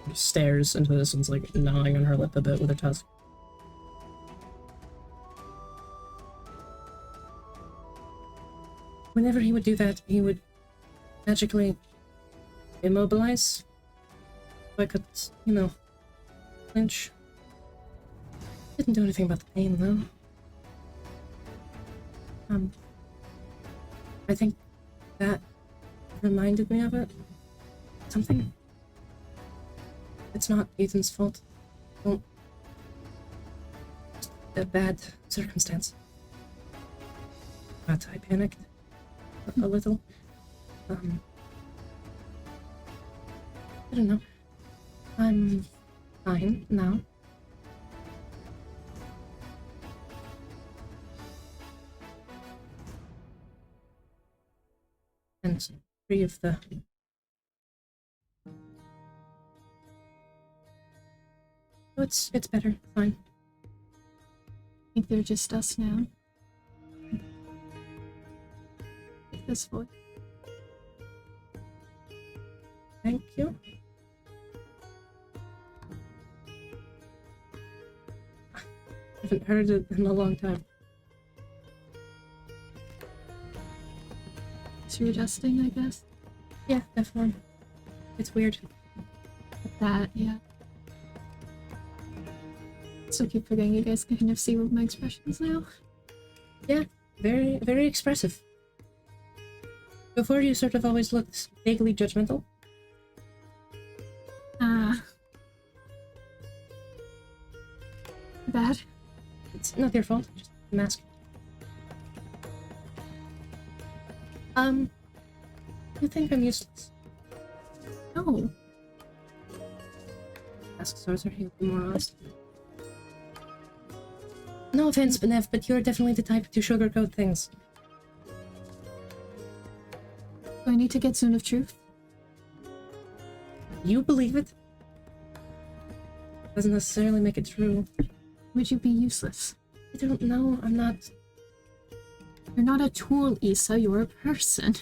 S2: He stares into this and's like gnawing on her lip a bit with her tusk. Whenever he would do that, he would magically immobilize. So I could, flinch. Didn't do anything about the pain, though. I think that reminded me of it. Something. It's not Ethan's fault. Well, a bad circumstance. But I panicked a little. I don't know. I'm fine now. And free of the... Oh, it's better. Fine.
S1: I think they're just us now. Take this voice.
S2: Thank you. I haven't heard it in a long time.
S1: So you're adjusting, I guess?
S2: Yeah, definitely. It's weird.
S1: That, yeah. Still keep forgetting you guys can kind of see my expressions now.
S2: Yeah, very, very expressive. Before you sort of always looked vaguely judgmental.
S1: Bad.
S2: It's not your fault, just a mask. You think I'm useless?
S1: No.
S2: Ask sorcerer, he'll be more honest. No offense, Benev, but you're definitely the type to sugarcoat things.
S1: Do I need to get Zone of Truth?
S2: You believe it? Doesn't necessarily make it true.
S1: Would you be useless?
S2: I don't know, I'm not...
S1: You're not a tool, Issa, you're a person.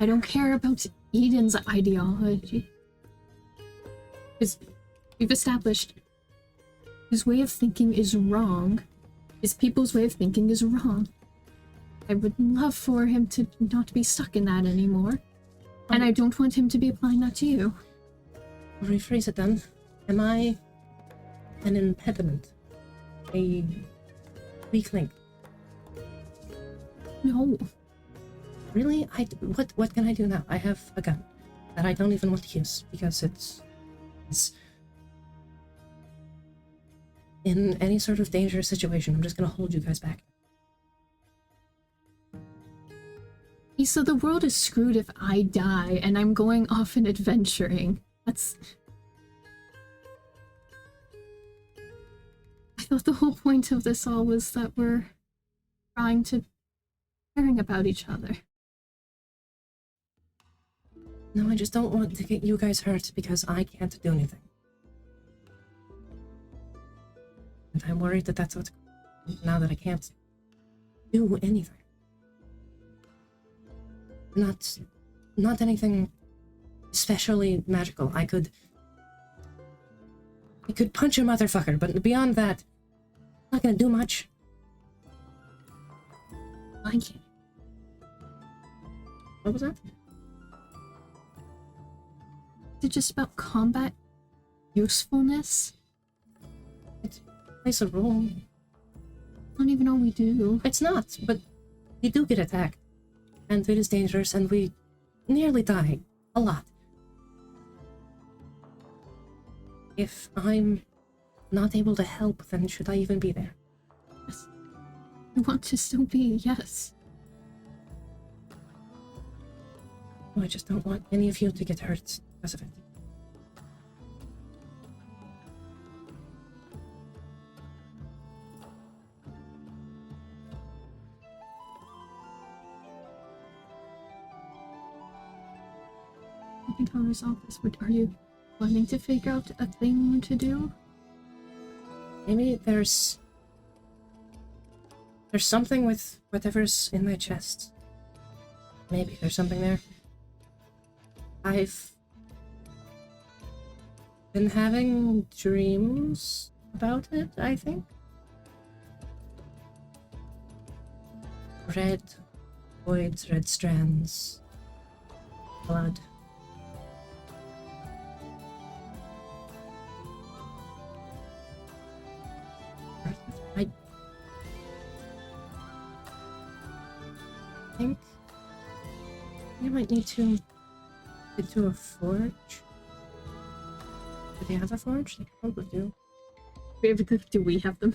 S1: I don't care about Aiden's ideology. Because we've established his way of thinking is wrong. His people's way of thinking is wrong. I would love for him to not be stuck in that anymore. And I don't want him to be applying that to you.
S2: I'll rephrase it then. Am I an impediment? A weak link?
S1: No.
S2: Really? What can I do now? I have a gun that I don't even want to use because it's in any sort of dangerous situation. I'm just gonna hold you guys back.
S1: So the world is screwed if I die and I'm going off and adventuring. That's... I thought the whole point of this all was that we're trying to... caring about each other.
S2: No, I just don't want to get you guys hurt because I can't do anything. And I'm worried that that's what's... now that I can't do anything. Not anything especially magical. I could punch a motherfucker, but beyond that, I'm not gonna do much.
S1: I can't.
S2: What was that?
S1: Is it just about combat usefulness?
S2: It plays a role.
S1: I don't even know what we do.
S2: It's not, but we do get attacked. And it is dangerous, and we nearly die. A lot. If I'm not able to help, then should I even be there?
S1: Yes. I want to still be, yes.
S2: I just don't want any of you to get hurt because of it.
S1: I think I'll resolve this. Are you planning to figure out a thing to do?
S2: Maybe there's something with whatever's in my chest. Maybe there's something there. I've been having dreams about it, I think. Red voids, red strands, blood. I think you might need to get to a forge. Do they have a forge? They probably do.
S1: Do we have them?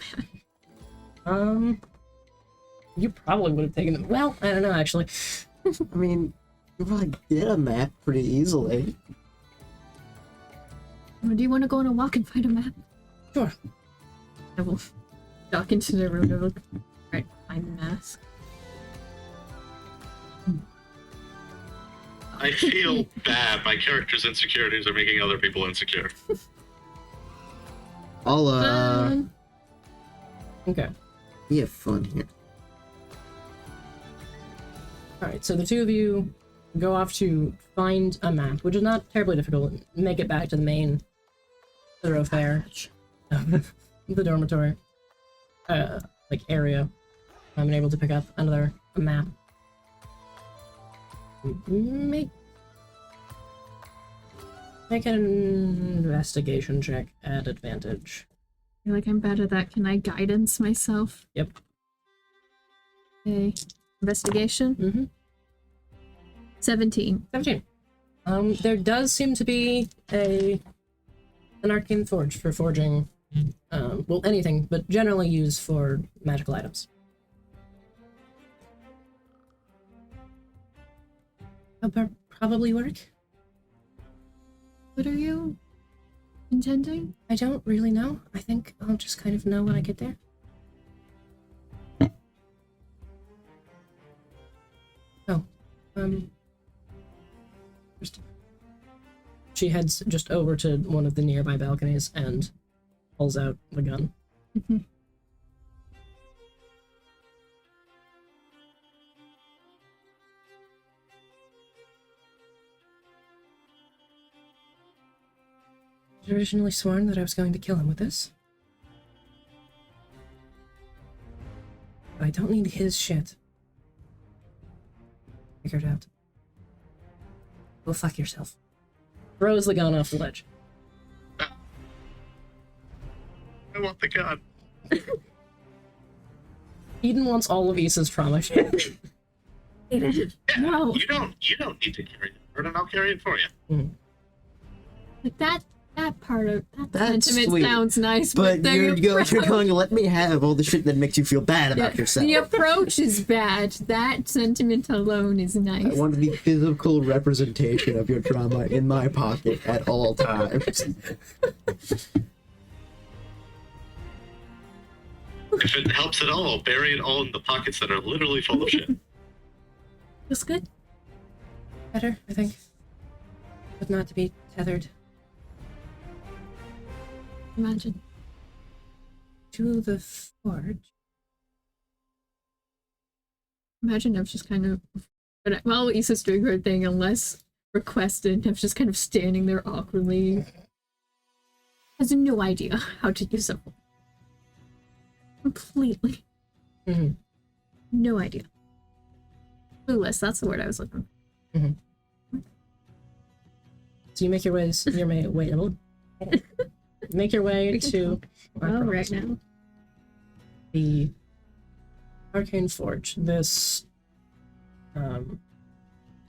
S2: You probably would have taken them. Well, I don't know actually.
S3: I mean, you probably get a map pretty easily.
S1: Or do you want to go on a walk and find a map?
S2: Sure.
S1: I will duck into the room and look. Right, find the mask.
S4: I feel bad. My character's insecurities are making other people insecure.
S3: I'll
S2: Okay.
S3: we have fun here.
S2: Alright, so the two of you go off to find a map, which is not terribly difficult. Make it back to the main thoroughfare of the dormitory, like area. I'm able to pick up another map. Make an investigation check at advantage.
S1: I feel like I'm bad at that. Can I guidance myself?
S2: Yep.
S1: Okay. Investigation?
S2: Mm-hmm.
S1: 17.
S2: 17. There does seem to be an arcane forge for forging, well, anything, but generally used for magical items. That'll probably work.
S1: What are you intending?
S2: I don't really know. I think I'll just kind of know when I get there. Oh, she heads just over to one of the nearby balconies and pulls out the gun. I originally sworn that I was going to kill him with this. But I don't need his shit. Figured out. Go fuck yourself. Throws the gun off the ledge.
S4: I want the gun.
S2: Eden wants all of Issa's trauma shit.
S1: Aiden.
S4: Yeah,
S1: No.
S4: you don't need to carry the burden. I'll carry it for you.
S1: Like that part of that
S3: That's
S1: sentiment
S3: sweet.
S1: sounds nice,
S3: But
S1: the
S3: you're going
S1: approach-
S3: to let me have all the shit that makes you feel bad about yourself.
S1: The approach is bad. That sentiment alone is
S3: I
S1: nice.
S3: want the physical representation of your trauma in my pocket at all times.
S4: If it helps at all, I'll bury it all in the pockets that are literally full of shit.
S2: Feels good. Better, I think. But not to be tethered
S1: Imagine.
S2: to the forge.
S1: Imagine I've just kind of, well, Issa's doing her thing unless requested. I'm just kind of standing there awkwardly. Has no idea how to use it. Completely.
S2: Mm-hmm.
S1: No idea. Clueless, that's the word I was looking for.
S2: So you make your way make your way to
S1: Right now.
S2: the arcane forge. This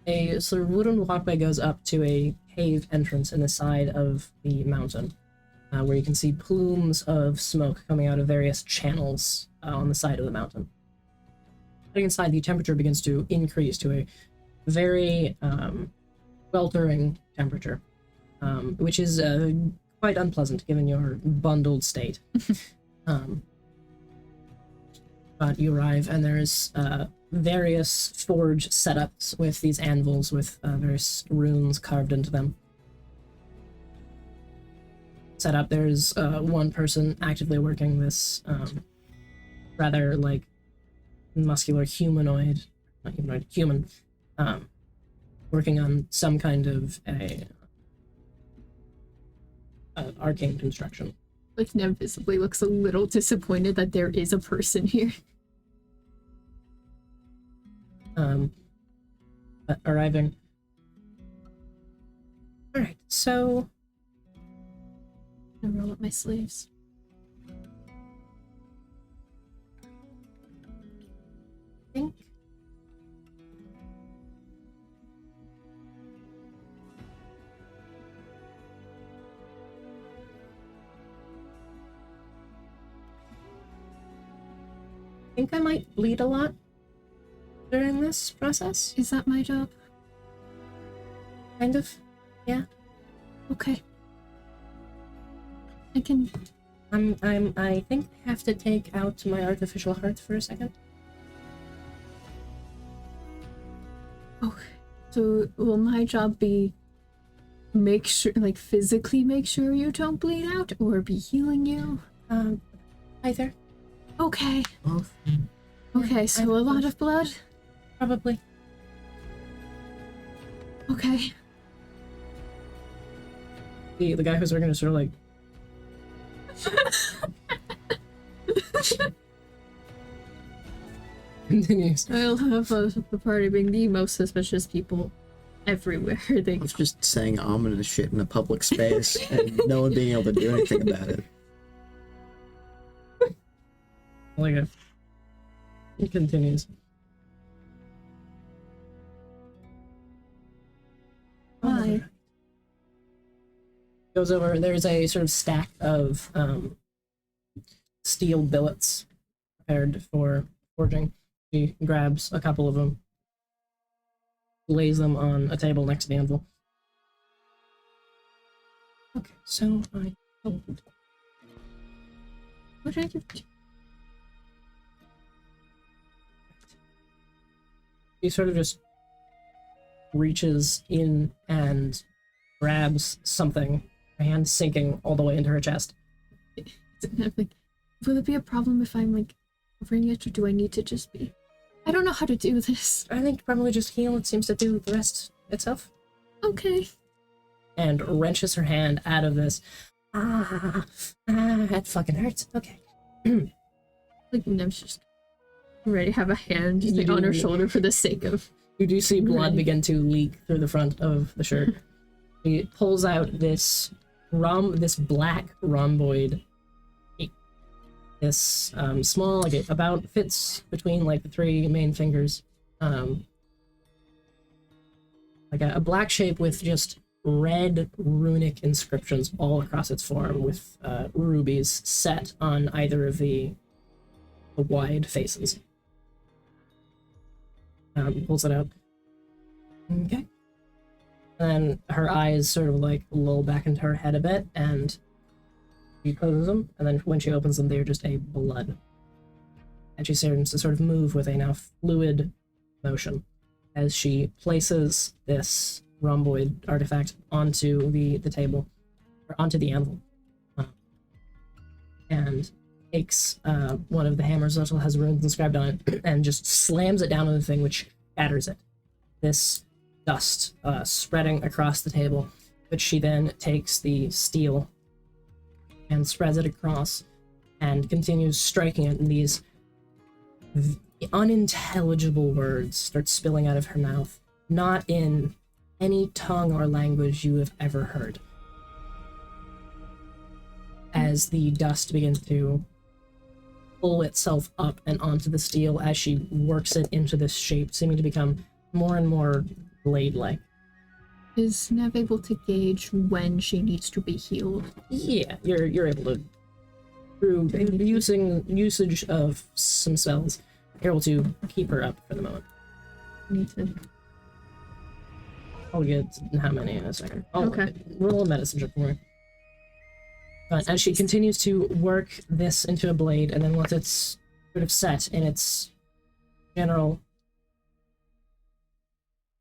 S2: a sort of wooden walkway goes up to a cave entrance in the side of the mountain, where you can see plumes of smoke coming out of various channels on the side of the mountain. Getting inside, the temperature begins to increase to a very sweltering temperature, which is quite unpleasant given your bundled state. But you arrive, and there's various forge setups with these anvils with various runes carved into them. Set up, there's one person actively working this rather like muscular humanoid, not humanoid, human, working on some kind of a arcane construction.
S1: Like, Nev visibly looks a little disappointed that there is a person here.
S2: But arriving. Alright, so
S1: I roll up my sleeves.
S2: I think I might bleed a lot during this process.
S1: Is that my job?
S2: Kind of. Yeah.
S1: Okay. I can...
S2: I think I have to take out my artificial heart for a second.
S1: Oh, So will my job be make sure, like physically make sure you don't bleed out, or be healing you?
S2: Either.
S1: Okay.
S3: Both.
S1: Okay, so a lot of blood?
S2: Probably.
S1: Okay.
S2: The guy who's working is sort of like... continues.
S1: I love the party being the most suspicious people everywhere. They
S3: I was just saying ominous shit in a public space and no one being able to do anything about it.
S2: Like it. He continues.
S1: Why?
S2: Goes over, there's a sort of stack of steel billets prepared for forging. He grabs a couple of them, lays them on a table next to the anvil. Okay, so I told.
S1: What did I do?
S2: He sort of just reaches in and grabs something, her hand sinking all the way into her chest.
S1: I'm like, will it be a problem if I'm like covering it, or do I need to just be? I don't know how to do this.
S2: I think probably just heal. It seems to do the rest itself.
S1: Okay.
S2: And wrenches her hand out of this. That fucking hurts. Okay.
S1: Like, I'm just ready to have a hand just like, on her shoulder for the sake of.
S2: You do see blood
S1: Right.
S2: begin to leak through the front of the shirt. He pulls out this black rhomboid cape. This small, like it about fits between like the three main fingers. Like a black shape with just red runic inscriptions all across its form, with rubies set on either of the wide faces. Pulls it out. Okay. And her eyes sort of like lull back into her head a bit, and she closes them, and then when she opens them, they're just a blood. And she starts to sort of move with a now fluid motion as she places this rhomboid artifact onto the table, or onto the anvil, and takes one of the hammers that also has runes inscribed on it, and just slams it down on the thing, which shatters it. This dust spreading across the table, but she then takes the steel and spreads it across and continues striking it, and these unintelligible words start spilling out of her mouth, not in any tongue or language you have ever heard. As the dust begins to pull itself up and onto the steel as she works it into this shape, seeming to become more and more blade-like.
S1: Is Nev able to gauge when she needs to be healed?
S2: Yeah, you're able to, through usage of some spells, you're able to keep her up for the moment.
S1: Need to.
S2: I'll get how many in a second.
S1: Okay.
S2: Roll a medicine check for me. But as she continues to work this into a blade, and then once it's sort of set in its general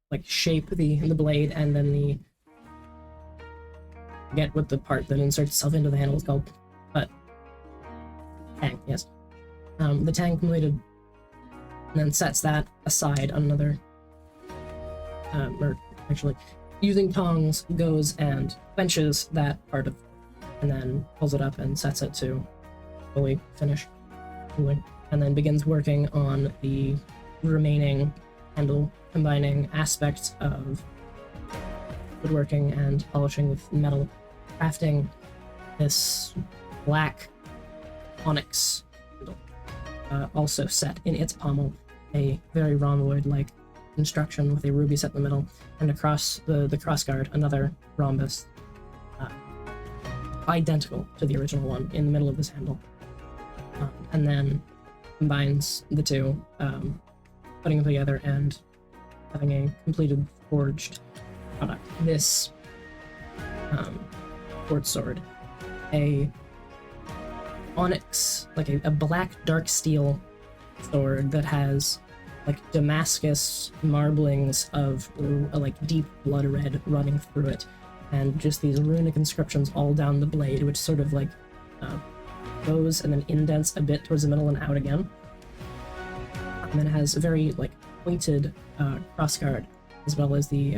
S2: like shape, the blade, and then the I forget what the part that inserts itself into the handle is called, but tang, yes. The tang completed, and then sets that aside on another, or actually using tongs goes and quenches that part of, and then pulls it up and sets it to fully finish cooling, and then begins working on the remaining handle, combining aspects of woodworking and polishing with metal, crafting this black onyx handle, also set in its pommel, a very rhomboid-like construction with a ruby set in the middle, and across the crossguard another rhombus, identical to the original one in the middle of this handle, and then combines the two, putting them together and having a completed forged product. This quartz sword, a onyx, like a black dark steel sword that has like Damascus marblings of like deep blood red running through it, and just these runic inscriptions all down the blade, which sort of like goes and then indents a bit towards the middle and out again. And then it has a very like pointed crossguard, as well as the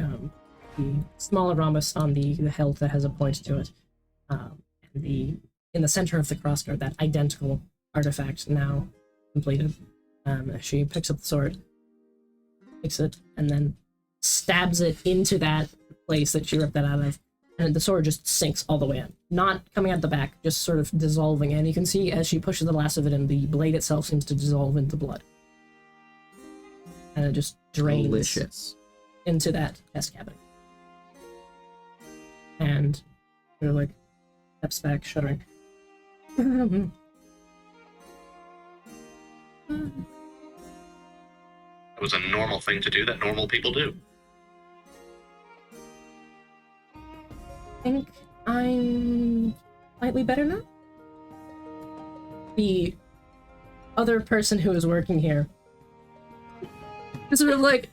S2: smaller rhombus on the hilt that has a point to it. And in the center of the crossguard, that identical artifact now completed. She picks up the sword, takes it, and then stabs it into that place that she ripped that out of. And the sword just sinks all the way in. Not coming out the back, just sort of dissolving in. You can see as she pushes the last of it in, the blade itself seems to dissolve into blood. And it just drains
S3: Delicious.
S2: into that test cabinet. And they're like, steps back, shuddering.
S4: It was a normal thing to do that normal people do.
S2: I think I'm slightly better now. The other person who is working here is sort of like,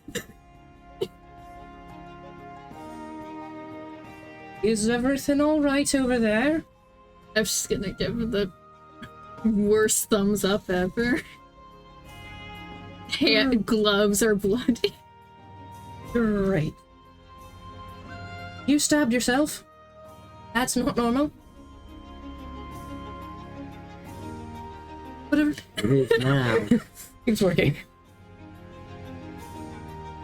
S2: is everything all right over there?
S1: I'm just gonna give her the worst thumbs up ever. Gloves are bloody.
S2: Great. You stabbed yourself? That's not normal. Whatever.
S3: It is now.
S2: Keeps working.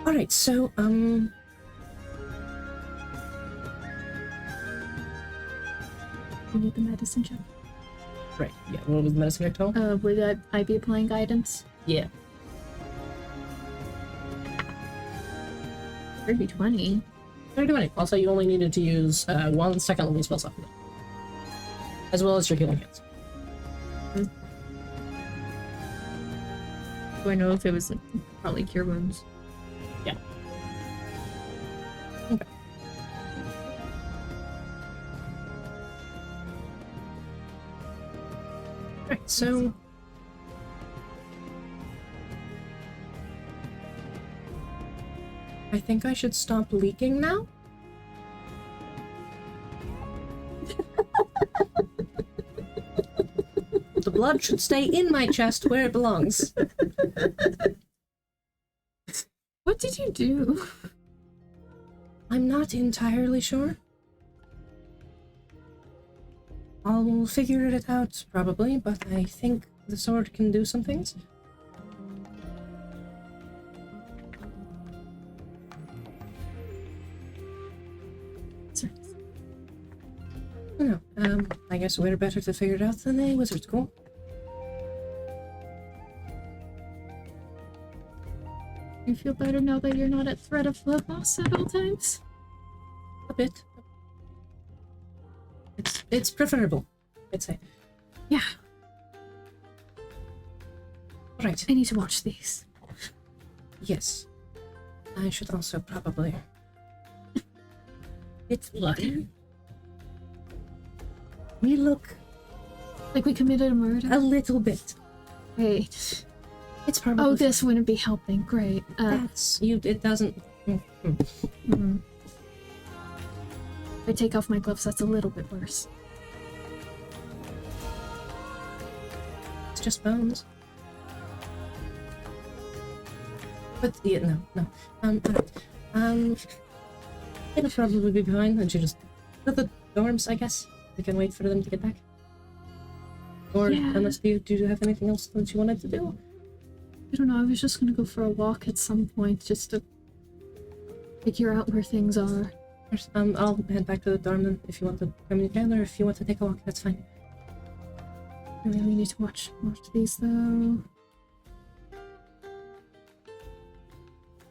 S2: Alright, so,
S1: You need the medicine check.
S2: right, yeah, what was the medicine check total?
S1: Would I be applying guidance?
S2: Yeah.
S1: 30-20.
S2: 30-20. Also, you only needed to use 1 second level spell slot, as well as your healing hands.
S1: Do I know if it was like, probably cure wounds?
S2: Yeah. Okay. Alright, so I think I should stop leaking now. The blood should stay in my chest where it belongs.
S1: What did you do?
S2: I'm not entirely sure. I'll figure it out, probably, but I think the sword can do some things.
S1: Sorry.
S2: No, I guess we're better to figure it out than a wizard school.
S1: You feel better now that you're not at threat of blood loss at all times?
S2: A bit. It's preferable, I'd say.
S1: Yeah.
S2: Right.
S1: I need to watch these.
S2: Yes. I should also probably... It's bloody. We look
S1: Like we committed a murder?
S2: a little bit.
S1: Wait.
S2: It's probably...
S1: Oh, this wouldn't be helping. Great.
S2: That's... You... It doesn't...
S1: If I take off my gloves, that's a little bit worse.
S2: It's just bones. But, yeah, no. Alright. It'll probably be fine, and she just... To the dorms, I guess. We can wait for them to get back. Or,
S1: Yeah.
S2: unless do you have anything else that you wanted to do?
S1: I don't know, I was just gonna go for a walk at some point, just to figure out where things are.
S2: I'll head back to the dorm then, if you want to come in again, or if you want to take a walk, that's fine.
S1: I really need to watch these, though.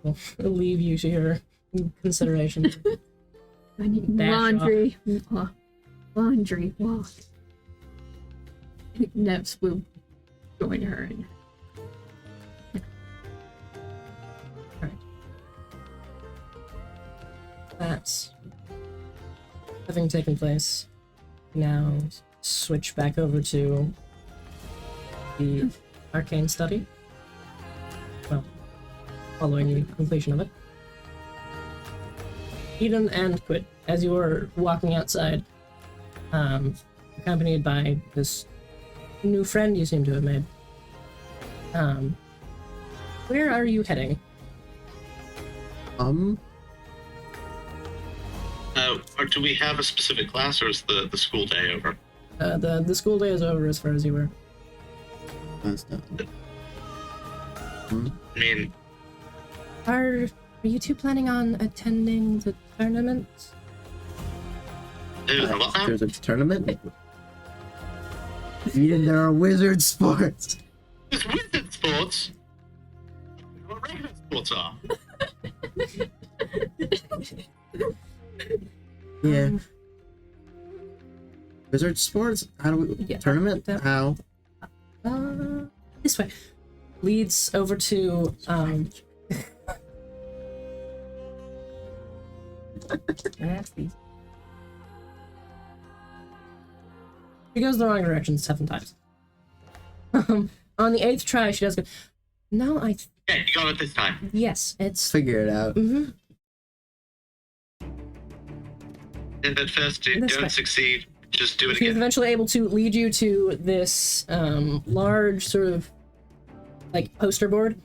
S2: I'll leave you to your consideration.
S1: I need
S2: Dash
S1: laundry. Laundry walk. I think Nevs will join her in.
S2: That's having taken place. Now switch back over to the arcane study. Well, following the completion of it. Eden and Quid, as you are walking outside, accompanied by this new friend you seem to have made, where are you heading?
S4: Or do we have a specific class, or is the school day over?
S2: The school day is over as far as you were.
S3: That's not.
S4: I mean,
S2: Are you two planning on attending the tournament?
S4: what now?
S3: There's a tournament. Eden, there are wizard sports.
S4: There's wizard sports. What regular sports are?
S3: Yeah. Wizard sports? How do we
S2: Yeah.
S3: tournament?
S2: Yeah.
S3: How?
S2: This way. Leads over to She goes the wrong direction 7 times. On the 8th try, she does go. No,
S4: Okay, you got it this time.
S2: yes, it's.
S3: Figure it out.
S2: Mm-hmm.
S4: If at first you
S2: This
S4: don't
S2: way.
S4: succeed, just do it
S2: She's
S4: again.
S2: eventually able to lead you to this large sort of like poster board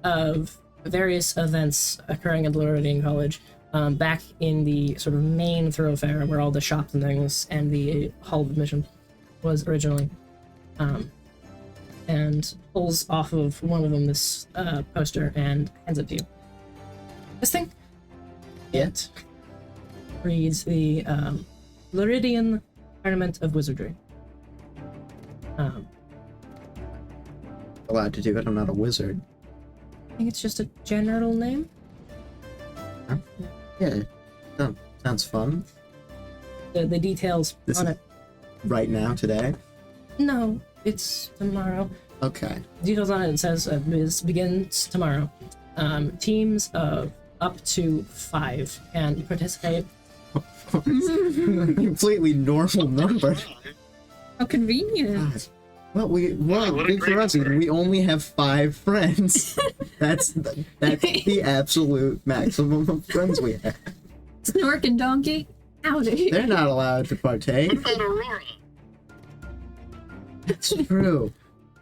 S2: of various events occurring at Floridian College, back in the sort of main thoroughfare where all the shops and things and the Hall of Admission was originally, and pulls off of one of them this poster and hands it to you. This thing? It reads the Floridian Tournament of Wizardry.
S3: Allowed to do it. I'm not a wizard.
S2: I think it's just a general name.
S3: Yeah. Sounds fun.
S2: The details
S3: This
S2: on
S3: is-
S2: it.
S3: Right now, today.
S2: No, it's tomorrow.
S3: Okay.
S2: Details on it says this begins tomorrow. Teams of up to 5 can participate.
S3: Completely normal number.
S1: How convenient.
S3: God. Well,
S4: what a
S3: big for
S4: great
S3: us.
S4: number.
S3: We only have 5 friends. That's the absolute maximum of friends we have.
S1: Snork and Donkey, howdy.
S3: They're not allowed to partake.
S4: What about Aurora?
S3: It's true.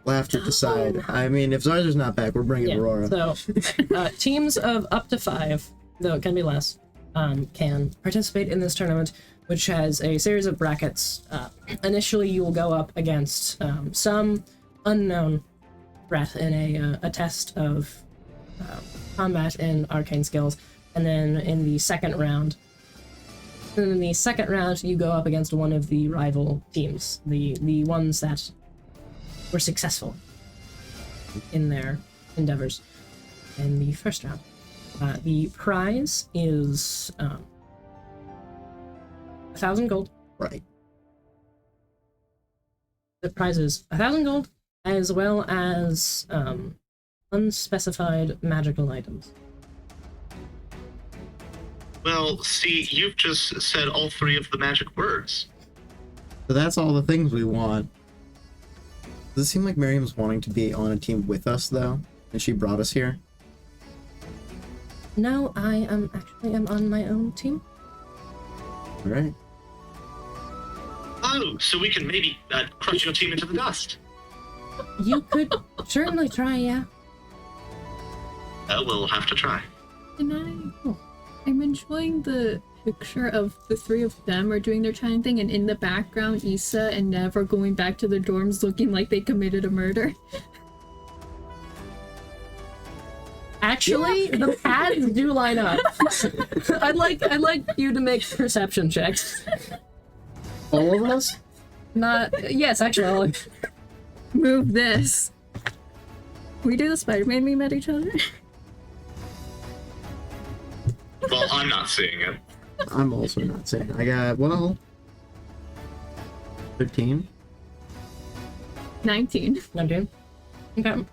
S3: We'll have to decide. I mean, if Zarzar's not back, we're bringing Aurora.
S2: So, teams of up to 5, though it can be less, can participate in this tournament, which has a series of brackets. Initially, you will go up against some unknown threat in a test of combat and arcane skills, and then in the second round, you go up against one of the rival teams, the ones that were successful in their endeavors in the first round. The prize is 1,000 gold.
S3: Right.
S2: The prize is 1,000 gold, as well as unspecified magical items.
S4: Well, see, you've just said all 3 of the magic words.
S3: So that's all the things we want. Does it seem like Miriam's wanting to be on a team with us, though? And she brought us here?
S2: No, I am on my own team.
S3: Alright.
S4: Oh, so we can maybe crush your team into the dust.
S2: You could certainly try, yeah.
S4: We'll have to try.
S1: And I'm enjoying the picture of the 3 of them are doing their China thing, and in the background, Issa and Nev are going back to their dorms looking like they committed a murder.
S2: Actually, the paths do line up. I'd like you to make perception checks.
S3: All of us?
S2: Yes, actually, I'll
S1: Move this. We do the Spider-Man meme at each other?
S4: Well, I'm not seeing it.
S3: I'm also not saying. I got, 13?
S1: 19.
S2: 19. Okay.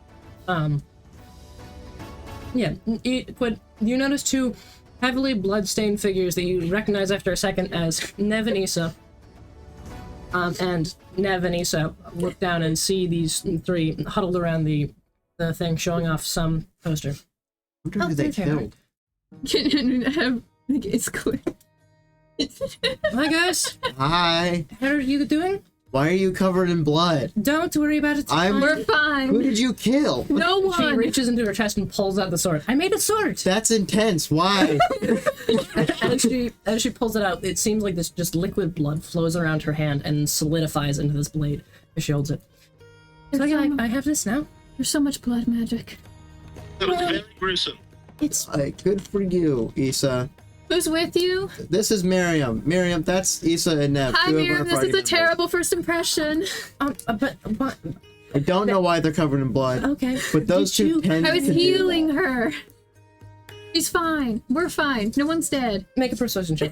S2: Yeah. You notice 2 heavily blood-stained figures that you recognize after a second as Nev and Issa. And Nev and Issa look down and see these 3 huddled around the thing, showing off some poster.
S3: wonder
S2: Oh,
S3: who they
S2: there they are.
S3: killed.
S1: It's clear.
S2: Hi guys,
S3: Hi.
S2: how are you doing?
S3: Why are you covered in blood?
S2: Don't worry about it.
S3: I'm-
S1: We're
S3: Who
S1: fine.
S3: did you kill?
S1: No
S2: She
S1: one.
S2: reaches into her chest and pulls out the sword. I made a sword.
S3: That's intense. Why?
S2: As she pulls it out, it seems like this just liquid blood flows around her hand and solidifies into this blade as she holds it. So
S1: It's,
S2: yeah, I have this now.
S1: There's so much blood magic.
S4: That was very gruesome.
S2: It's
S3: Good for you, Issa.
S1: Who's with you?
S3: This is Miriam. Miriam, that's Issa and Nev.
S1: Hi,
S3: two of our
S1: Miriam. This
S3: party
S1: is a
S3: members.
S1: terrible first impression.
S2: but
S3: I don't know why they're covered in blood,
S2: okay.
S3: but those
S2: Did
S3: two
S2: you
S3: tend
S1: I was
S3: to do
S1: healing
S3: that.
S1: her. She's fine. We're fine. No one's dead.
S2: Make a persuasion check.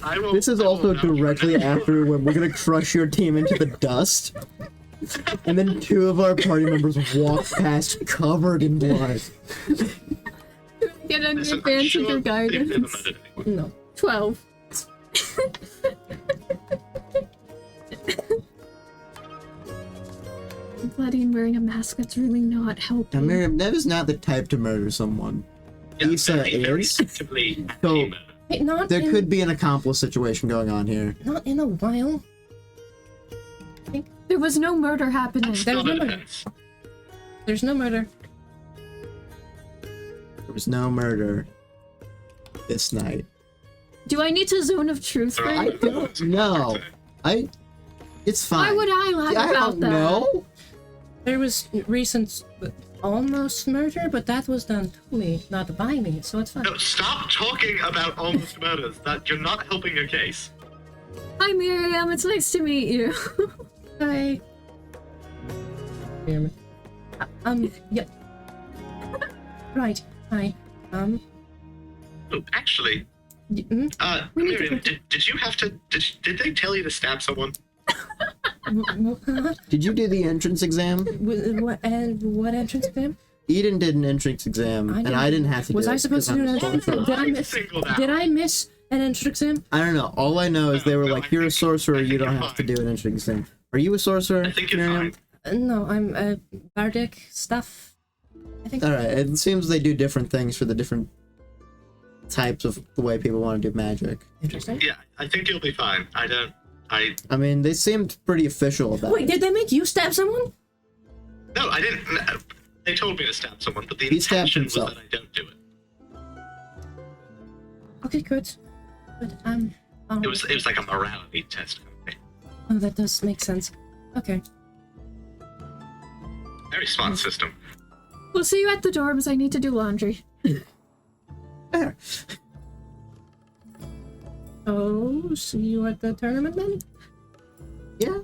S4: I will,
S3: This is
S4: I will
S3: also
S4: not
S3: directly
S4: remember.
S3: after when we're gonna crush your team into the dust. And then two of our party members walk past covered in blood.
S1: Get an
S4: Listen, I'm
S1: advantage
S4: sure
S1: of your
S4: they've never
S1: guidance.
S4: murdered anyone.
S2: No.
S1: 12. Bloody and wearing a mask, that's really not
S3: Now,
S1: helping.
S3: Miriam, Nev is not the type to murder someone.
S4: Yeah,
S3: Issa
S4: very
S3: is.
S4: actively
S3: So-
S4: anti-murder.
S2: Hey, not
S3: There
S2: in,
S3: could be an accomplice situation going on here.
S2: not in a while.
S1: There was no murder happening.
S4: That's
S2: There's
S4: not
S2: no
S4: an
S2: murder.
S4: offense.
S2: There's no murder.
S3: There was no murder this night.
S1: Do I need to zone of truth for
S3: I
S1: you?
S3: don't know. It's fine.
S1: Why would I lie
S3: I
S1: about
S3: don't
S1: that?
S3: know.
S2: There was recent almost murder, but that was done to me, not by me, so it's fine.
S4: No, stop talking about almost murders. That you're not helping your case.
S1: Hi, Miriam. It's nice to meet you.
S2: Hi. Yep. Right. Hi.
S4: Oh, actually,
S1: We need to
S4: Miriam,
S1: go-
S4: did you have to? Did they tell you to stab someone?
S3: Did you do the entrance exam?
S2: What entrance exam?
S3: Eden did an entrance exam, and I didn't have to
S2: Was
S3: do it.
S2: I supposed to do an entrance exam? Did I miss?
S4: Singled out.
S2: Did I miss an entrance exam?
S3: I don't know. All I know is they were
S4: No,
S3: like,
S4: I
S3: "You're a
S4: think-
S3: sorcerer.
S4: I think
S3: You don't
S4: you're
S3: have to
S4: fine.
S3: do an entrance exam." Are you a sorcerer,
S4: I think you're
S3: Miriam?
S4: fine.
S2: No, I'm bardic stuff. I think.
S3: All right. It seems they do different things for the different types of the way people want to do magic.
S2: Interesting.
S4: Yeah, I think you'll be fine. I
S3: I mean, they seemed pretty official about
S2: Wait,
S3: it.
S2: did they make you stab someone?
S4: no, I didn't. They told me to stab someone, but the
S3: He stabbed
S4: intention was
S3: himself.
S4: that I don't do it.
S2: Okay, good. But
S4: It was like a morality test.
S2: Oh, that does make sense. Okay.
S4: Very smart system.
S1: We'll see you at the dorms. I need to do laundry.
S3: Fair.
S2: Oh, see you at the tournament then?
S3: Yeah.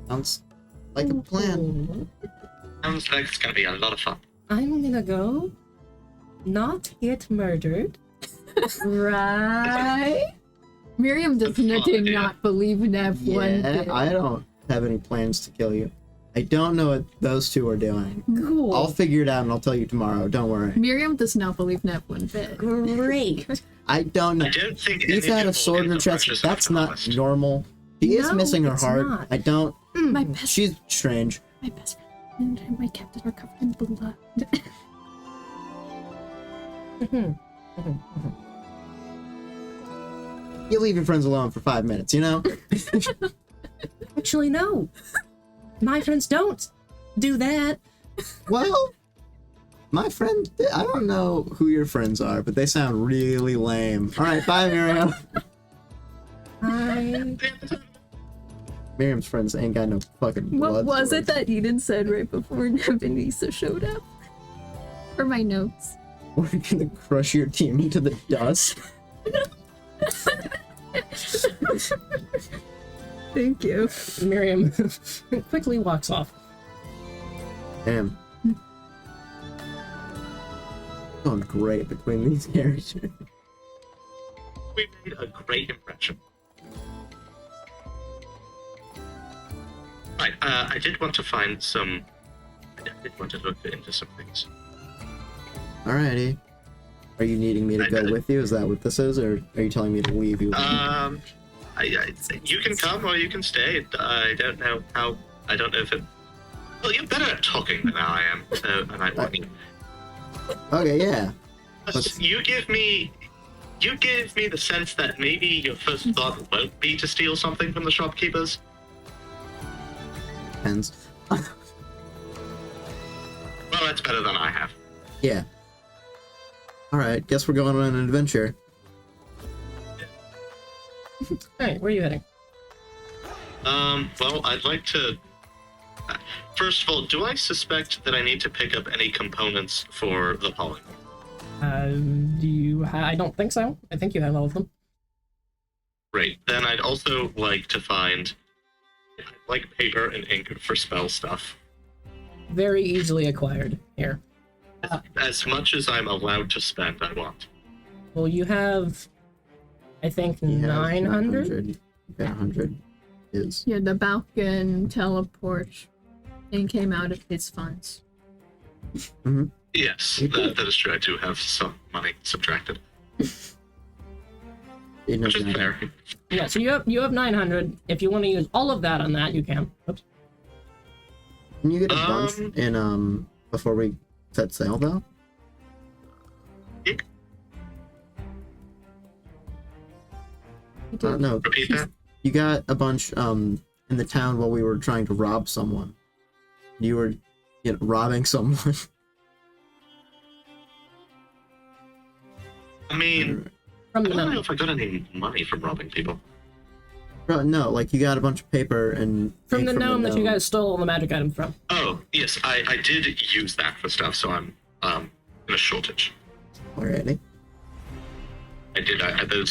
S3: Sounds like a plan.
S4: Sounds like it's gonna be a lot of fun.
S2: I'm gonna go not get murdered. Right?
S1: Miriam does
S4: That's
S1: not,
S4: fine,
S1: did
S4: yeah.
S1: not believe Nev one
S3: Yeah,
S1: bit.
S3: I don't have any plans to kill you. I don't know what those two are doing.
S2: Cool.
S3: I'll figure it out and I'll tell you tomorrow. Don't worry.
S1: Miriam does not believe Nev one bit.
S2: Great.
S3: I don't know.
S4: I don't think
S3: He's
S4: any
S3: had a
S4: people
S3: sword in
S4: in
S3: her
S4: the
S3: chest.
S4: precious
S3: That's not
S4: alchemist.
S3: normal. He is
S2: No,
S3: missing her
S2: it's
S3: heart.
S2: not.
S3: I don't.
S1: My best
S3: She's strange.
S1: my best friend and my captain are covered in blood.
S3: You leave your friends alone for 5 minutes, you know?
S2: Actually, no. My friends don't do that.
S3: Well, my friend, I don't know who your friends are, but they sound really lame. All right, bye, Miriam.
S2: I
S3: Miriam's friends ain't got no fucking blood.
S1: What was it
S3: swords.
S1: that Eden said right before Nev and Issa showed up? For my notes.
S3: We're gonna crush your team into the dust.
S1: Thank you.
S2: Miriam quickly walks off.
S3: Damn. Going great between these characters.
S4: We made a great impression. Right, I did want to find some. I did want to look into some things.
S3: Alrighty. Are you needing me to go with you? Is that what this is, or are you telling me to leave you?
S4: You can come or you can stay. I don't know how. I don't know if it. Well, you're better at talking than I am, and I want you.
S3: Okay, yeah.
S4: You give me the sense that maybe your first thought won't be to steal something from the shopkeepers.
S3: Depends.
S4: Well, that's better than I have.
S3: Yeah. Alright, guess we're going on an adventure.
S2: Alright, where are you heading?
S4: Well, I'd like to... First of all, do I suspect that I need to pick up any components for the pollen?
S2: I don't think so. I think you have all of them.
S4: Great. Then I'd also like to find, like, paper and ink for spell stuff.
S2: Very easily acquired here.
S4: As much as I'm allowed to spend, I want.
S2: Well, you have, I think,
S3: He has
S2: 900?
S3: Okay, 100 is.
S1: Yeah, the Balkan teleport thing came out of his funds.
S4: Yes, that is true. I do have some money subtracted. Which is fair.
S2: Yeah, so you have 900. If you want to use all of that on that, you can. Oops.
S3: Can you get a bunch in, before we set sail, though? No.
S4: Repeat that?
S3: You got a bunch, in the town while we were trying to rob someone. You were, robbing someone.
S4: I mean,
S2: From
S4: I
S2: the
S4: don't know
S2: gnome.
S4: if I got any money from robbing people.
S3: No, like, you got a bunch of paper and...
S2: From
S3: ink
S2: the gnome that you guys stole all the magic items from.
S4: Oh, yes, I did use that for stuff, so I'm in a shortage.
S3: Already.
S4: I did.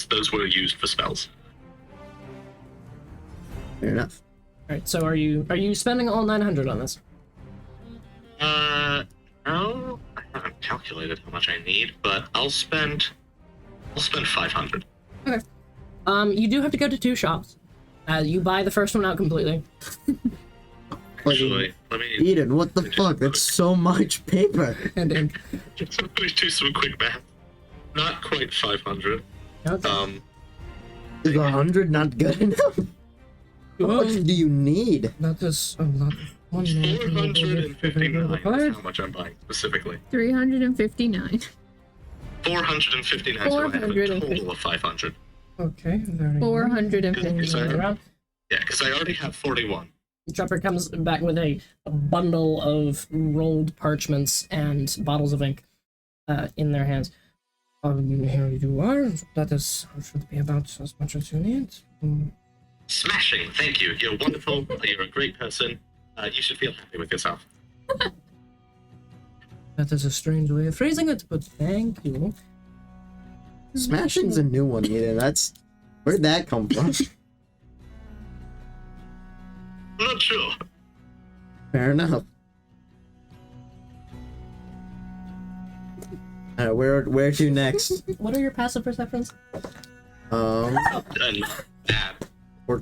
S4: Those were used for spells.
S3: Fair enough.
S2: Alright, so are you spending all 900 on this?
S4: No, I haven't calculated how much I need, but I'll spend 500.
S2: Okay. You do have to go to 2 shops. You buy the first one out completely.
S4: Actually, let me
S3: Eden, what the fuck? That's so much paper.
S2: And ink.
S4: let me do some quick math. Not quite 500.
S2: Okay.
S3: Is 100 not good enough? How much do you need?
S2: That is a lot.
S4: 459 is how much I'm buying specifically.
S1: 359.
S4: 459, so I have a total of 500.
S2: Okay, very
S1: 459.
S2: around.
S4: Yeah, because I already have 41.
S2: Chopper comes back with a bundle of rolled parchments and bottles of ink in their hands. Here you are. That should be about as much as you need.
S4: Smashing, thank you. You're wonderful. You're a great person. You should feel happy with yourself.
S2: That is a strange way of phrasing it, but thank you.
S3: Smashing's a new one, Eden. Where'd that come from?
S4: I'm not sure.
S3: Fair enough. Where to next?
S2: What are your passive perceptions?
S4: And bad.
S3: Or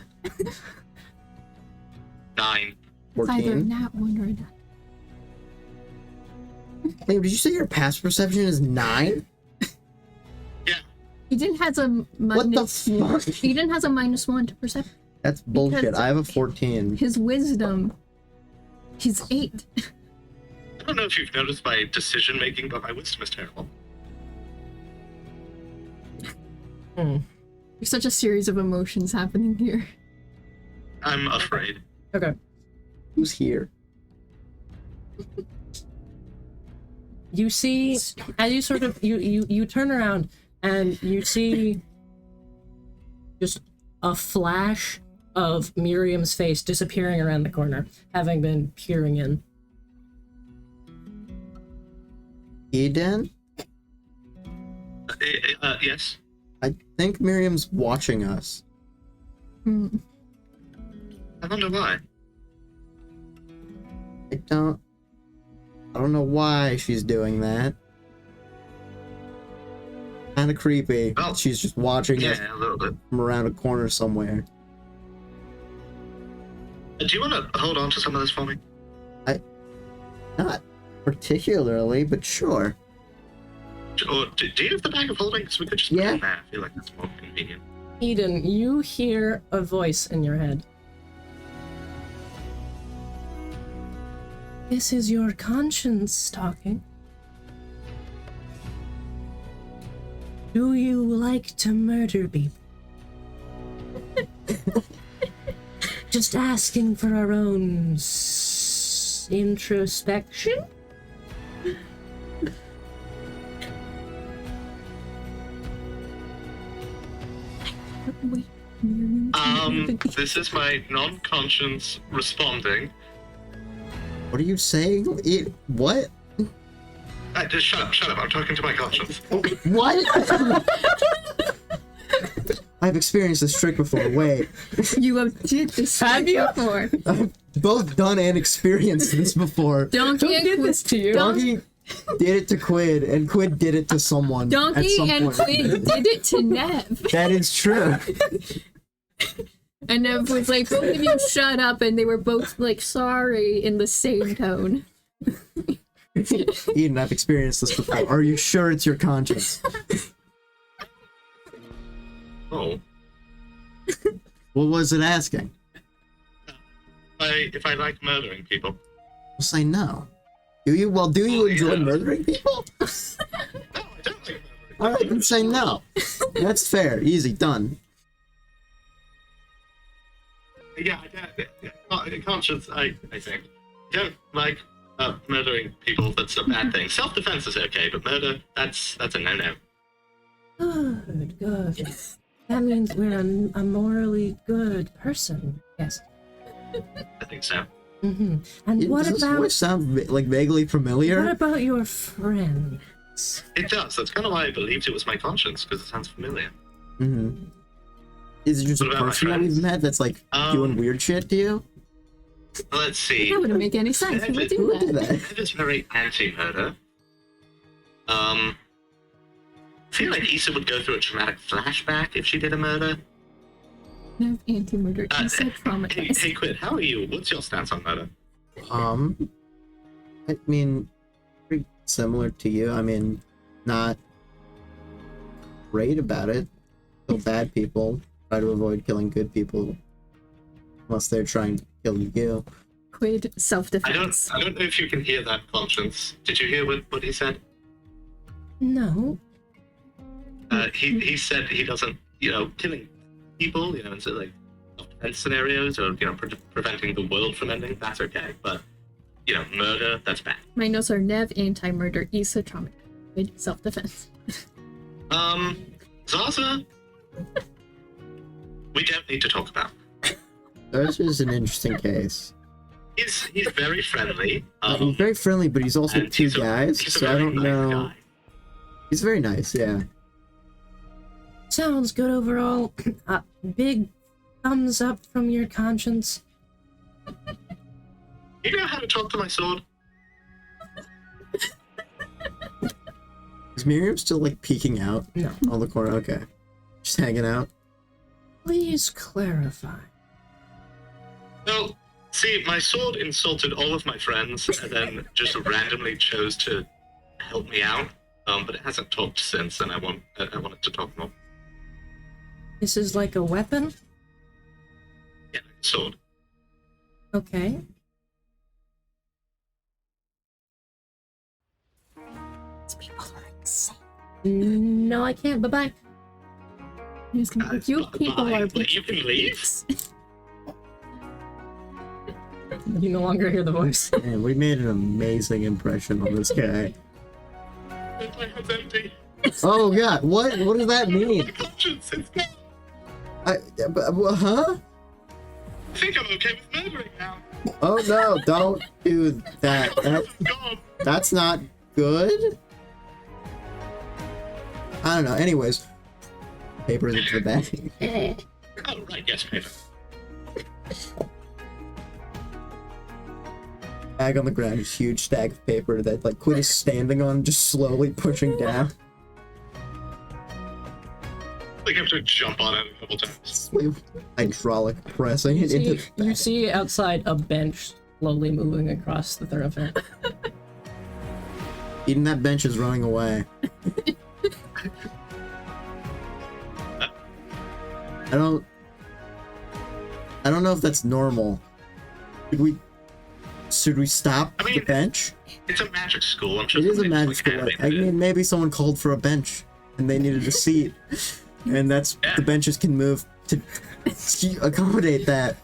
S4: 9.
S1: It's either
S3: 14.
S1: that one or that.
S3: Wait, did you say your past perception is 9?
S4: Yeah.
S1: Eden has a
S3: What
S1: minus.
S3: the fuck?
S1: Eden has a -1 to perception.
S3: That's bullshit.
S1: Because-
S3: I have a 14.
S1: His wisdom. He's 8.
S4: I don't know if you've noticed my decision making, but my wisdom is terrible.
S2: Hmm.
S1: There's such a series of emotions happening here.
S4: I'm afraid.
S2: Okay.
S3: Who's here?
S2: You see, as you sort of you turn around and you see just a flash of Miriam's face disappearing around the corner, having been peering in.
S3: Eden?
S4: Yes.
S3: I think Miriam's watching us.
S1: Hmm.
S4: I wonder why.
S3: I don't know why she's doing that. Kinda creepy.
S4: Well,
S3: She's just watching us
S4: Yeah, a little bit.
S3: from around a corner somewhere.
S4: Do you want to hold on to some of this for me?
S3: Not particularly, but sure.
S4: Or do you have the bag of holding? Because we could just
S3: Yeah.
S4: put it in there. I feel like that's more convenient.
S2: Eden, you hear a voice in your head. This is your conscience talking. Do you like to murder people? Just asking for our own introspection?
S1: Wait.
S4: This is my non-conscience responding.
S3: What are you saying? What?
S4: Just shut up, I'm talking to my conscience.
S3: What? I've experienced this trick before. Wait.
S1: You have did this
S2: Have you?
S1: before.
S3: I've both done and experienced this before.
S1: Donkey and
S2: did this to you.
S3: Donkey did it to Quid, and Quid did it to someone. at
S1: Donkey
S3: some
S1: and
S3: point.
S1: Quinn did it to Nev.
S3: That is true.
S1: And Nev was like, both of you shut up, and they were both like, sorry, in the same tone.
S3: Eden, I've experienced this before. Are you sure it's your conscience?
S4: Oh.
S3: What was it asking?
S4: If I like murdering people.
S3: We'll say no. Do you? Well, do you enjoy
S4: yeah.
S3: murdering people?
S4: No, I don't like murdering.
S3: Alright, then say no. That's fair. Easy. Done.
S4: Yeah, conscience, I think. I don't like murdering people, that's a bad thing. Self-defense is okay, but murder, that's a no-no.
S2: Good. That means we're a morally good person. Yes.
S4: I think so.
S2: Mm-hmm. And what
S3: Does this
S2: about
S3: voice sound like vaguely familiar?
S2: what about your friends?
S4: It does, that's kind of why I believed it was my conscience, because it sounds familiar.
S3: Mm-hmm. Is it just a
S4: What about my
S3: person that we've
S4: friends?
S3: met that's like doing weird shit to you?
S4: Let's see.
S1: That wouldn't make any sense. Who would
S3: Who would
S1: do
S3: do
S1: that?
S3: that?
S4: It is very anti-murder. I feel like Issa would go through a traumatic flashback if she did a murder.
S1: Nev anti-murder. He said
S4: Hey,
S1: traumatized.
S4: Quid, how are you? What's your stance on murder?
S3: I mean, pretty similar to you. I mean, not great about it. Kill bad people. Try to avoid killing good people. Unless they're trying to kill you.
S1: Quid self-defense.
S4: I don't know if you can hear that, conscience. Did you hear what he said?
S2: No.
S4: He said he doesn't, killing people, in sort of like self-defense scenarios or, preventing the world from ending, that's okay. But, murder, that's bad.
S1: My notes are Nev anti-murder, Issa traumatized. Quid self-defense.
S4: Zaza, we don't need to talk about.
S3: This is an interesting case.
S4: He's very friendly.
S3: He's very friendly, but he's also
S4: and
S3: two
S4: he's a-
S3: guys,
S4: he's a
S3: so I
S4: very
S3: don't
S4: nice
S3: know.
S4: guy.
S3: He's very nice, yeah.
S2: Sounds good overall. Big thumbs up from your conscience.
S4: You know how to talk to my sword?
S3: Is Miriam still like peeking out
S2: No.
S3: on the corner? Okay. Just hanging out.
S2: Please clarify.
S4: Well, see, my sword insulted all of my friends and then just randomly chose to help me out. But it hasn't talked since, and I want it to talk more.
S2: This is like a weapon?
S4: Yeah, sword.
S2: Okay.
S1: These people are insane.
S2: No, I can't. Bye-bye.
S1: He's gonna be like, you people
S4: Bye.
S1: are
S4: But you can leave.
S2: You no longer hear the voice.
S3: Man, we made an amazing impression on this guy.
S4: My head's empty.
S3: Oh god, what does that
S4: My
S3: mean?
S4: conscience, it's gone.
S3: Huh?
S4: I think I'm okay with murdering now.
S3: Oh no, don't do that.
S4: It's gone.
S3: That's not good. I don't know. Anyways, papers into the bag.
S4: Oh, right, yes, paper.
S3: Bag on the ground, just huge stack of paper that like Quinn is standing on, just slowly pushing down.
S4: I think I have to jump on it a couple times.
S3: Hydraulic pressing it into the
S2: You
S3: bag.
S2: see outside a bench slowly moving across the thoroughfare.
S3: Even that bench is running away. I don't know if that's normal. Should we Should we stop
S4: I mean,
S3: the bench?
S4: It's a magic school. I'm sure
S3: It is a
S4: somebody's,
S3: magic
S4: like,
S3: school. I
S4: animated it.
S3: mean, maybe someone called for a bench, and they needed a seat, and that's
S4: Yeah.
S3: the benches can move to accommodate that.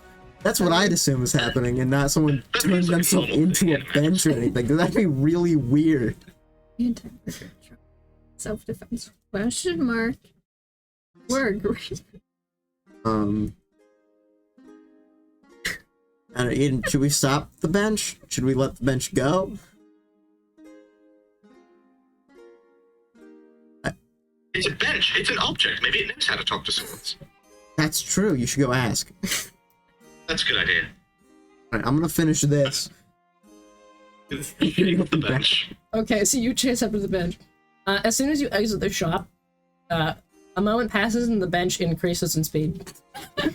S3: That's what I'd assume is happening, and not someone
S4: That
S3: turning
S4: seems like a
S3: themselves
S4: normal
S3: into
S4: thing
S3: a
S4: in a magic
S3: bench or anything. That'd be really weird.
S1: Self-defense. Question mark. We're agreed.
S3: I don't know, Aiden, should we stop the bench? Should we let the bench go?
S4: It's a bench. It's an object. Maybe it knows how to talk to swords.
S3: That's true. You should go ask.
S4: That's a good idea.
S3: Alright, I'm gonna finish this.
S4: The bench.
S2: Okay, so you chase up to the bench. As soon as you exit the shop, a moment passes and the bench increases in speed.
S4: I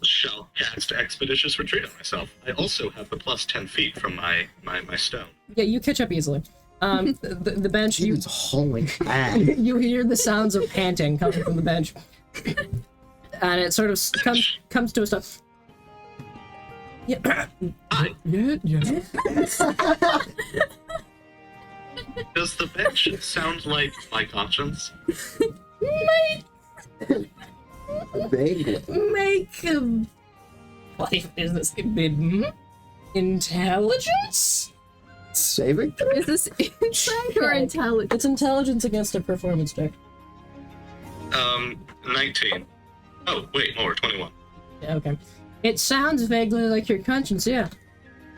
S4: shall cast Expeditious Retreat on myself. I also have the plus 10 feet from my stone.
S2: Yeah, you catch up easily. The bench, you
S3: It's hauling ass.
S2: you hear the sounds of panting coming from the bench, and it sort of comes to a stop. Yeah,
S4: Hi.
S2: yeah.
S4: Does the bench sound like my conscience?
S3: Vaguely.
S2: Make what is this? Intelligence?
S3: Saving?
S1: Is this insight or intelligence?
S2: It's intelligence against a performance check.
S4: 19. Oh, wait, more, 21.
S2: Yeah, okay. It sounds vaguely like your conscience, yeah.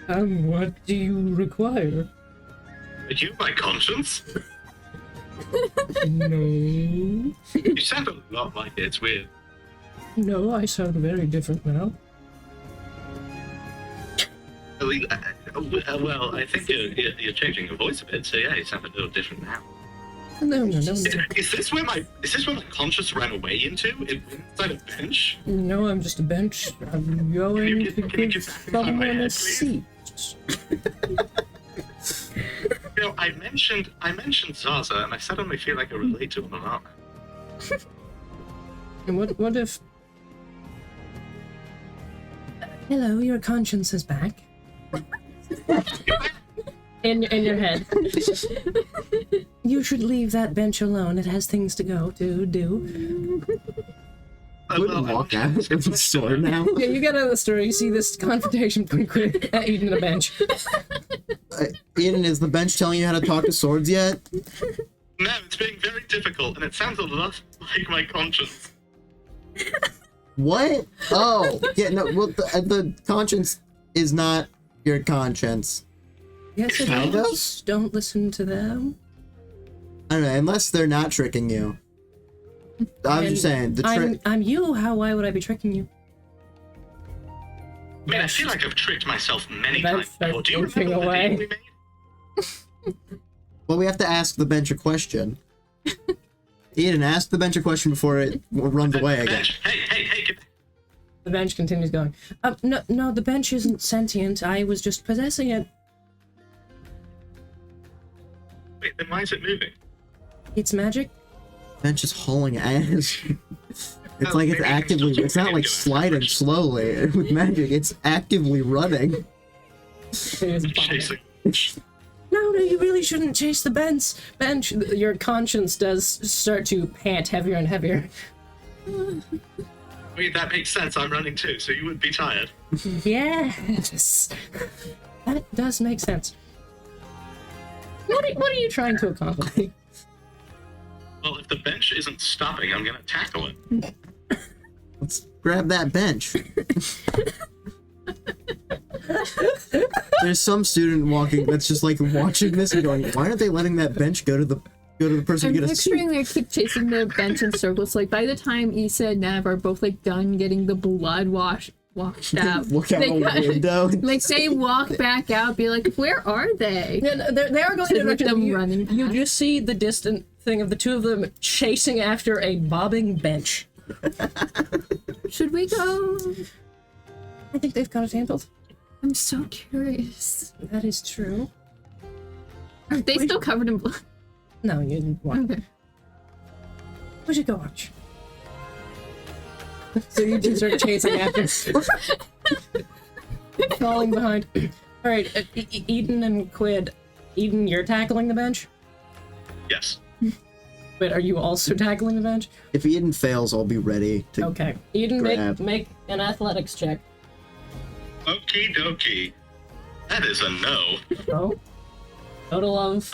S2: What do you require?
S4: Are you my conscience?
S2: No.
S4: You sound a lot like it. It's weird.
S2: No, I sound very different now.
S4: Well, I think you're changing your voice a bit, so yeah, you sound a little different now.
S2: No.
S4: Is this where my conscience ran away into? Inside a bench?
S2: No, I'm just a bench. I'm going to
S4: can you
S2: give
S4: get back inside my
S2: someone a
S4: head,
S2: seat.
S4: You know, I mentioned Zaza, and I suddenly feel like I relate to him a lot.
S2: And what if... Hello, your conscience is back. In your head. You should leave that bench alone. It has things to go to do.
S3: Wouldn't walk out with a sword now.
S2: Yeah, you get out of the story. You see this confrontation between Aiden and a bench.
S3: Aiden, is the bench telling you how to talk to swords yet?
S4: No, it's being very difficult, and it sounds a lot like my conscience.
S3: What? Oh, yeah, no, well, the conscience is not your conscience.
S2: Yes, it
S3: Kind of?
S2: is. Don't listen to them.
S3: I don't know, unless they're not tricking you. I'm just saying, the trick...
S2: I'm you. Why would I be tricking you?
S4: I mean, I feel like I've tricked myself many
S2: Bench
S4: times before. Do you
S2: starts
S4: remember the
S2: away.
S4: deal we made?
S3: Well, we have to ask the bench a question. Aiden, ask the bench a question before it runs away again.
S4: Bench, hey, get back.
S2: The bench continues going. No, the bench isn't sentient. I was just possessing it.
S4: Wait, then why is it moving?
S2: It's magic.
S3: Bench is hauling ass. It's
S4: Oh,
S3: like it's
S4: maybe
S3: actively,
S4: it's
S3: it's not like
S4: just
S3: sliding slowly with magic, it's actively running.
S4: Chasing.
S2: No, you really shouldn't chase the bench. Your conscience does start to pant heavier and heavier.
S4: Wait, that makes sense. I'm running too, so you would be tired.
S2: Yes, that does make sense. What are you trying to accomplish?
S4: Well, if the bench isn't stopping, I'm gonna tackle it.
S3: Let's grab that bench. There's some student walking that's just like watching this and going, why aren't they letting that bench go to the person
S1: I'm
S3: to get a seat?
S1: picturing they keep chasing the bench in circles. Like by the time Issa and Nav are both like done getting the blood washed out,
S3: Look out
S1: they
S3: the
S1: got-
S3: window.
S1: like they walk back out, be like, "Where are they?"
S2: Yeah, no, they are going
S1: To
S2: in a
S1: look
S2: direction.
S1: them
S2: You,
S1: running
S2: you
S1: past.
S2: just see the distant thing of the two of them chasing after a bobbing bench.
S1: Should we go?
S2: I think they've got it handled.
S1: I'm so curious.
S2: That is true.
S1: Are they still covered in blood?
S2: No, you didn't want.
S1: Okay.
S2: We should go watch. So you just start chasing after. falling behind. All right, Eden and Quid. Eden, you're tackling the bench.
S4: Yes.
S2: But are you also tackling the bench?
S3: If Eden fails, I'll be ready to.
S2: Okay. Eden,
S3: grab.
S2: make an athletics check.
S4: Okie dokie. That is a no.
S2: Oh. Total of.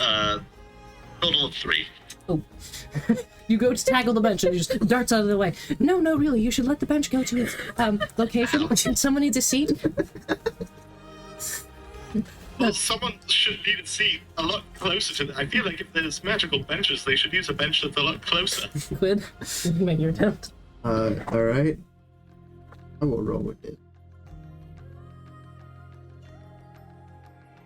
S4: Total of 3.
S2: Oh. You go to tackle the bench and it just darts out of the way. No, really. You should let the bench go to its location. Someone needs a seat.
S4: Well, someone should need a seat a lot closer to. I feel like if there's magical benches, they should use a bench that's a lot closer.
S2: Quid, you can make your attempt.
S3: All right. I will roll with it.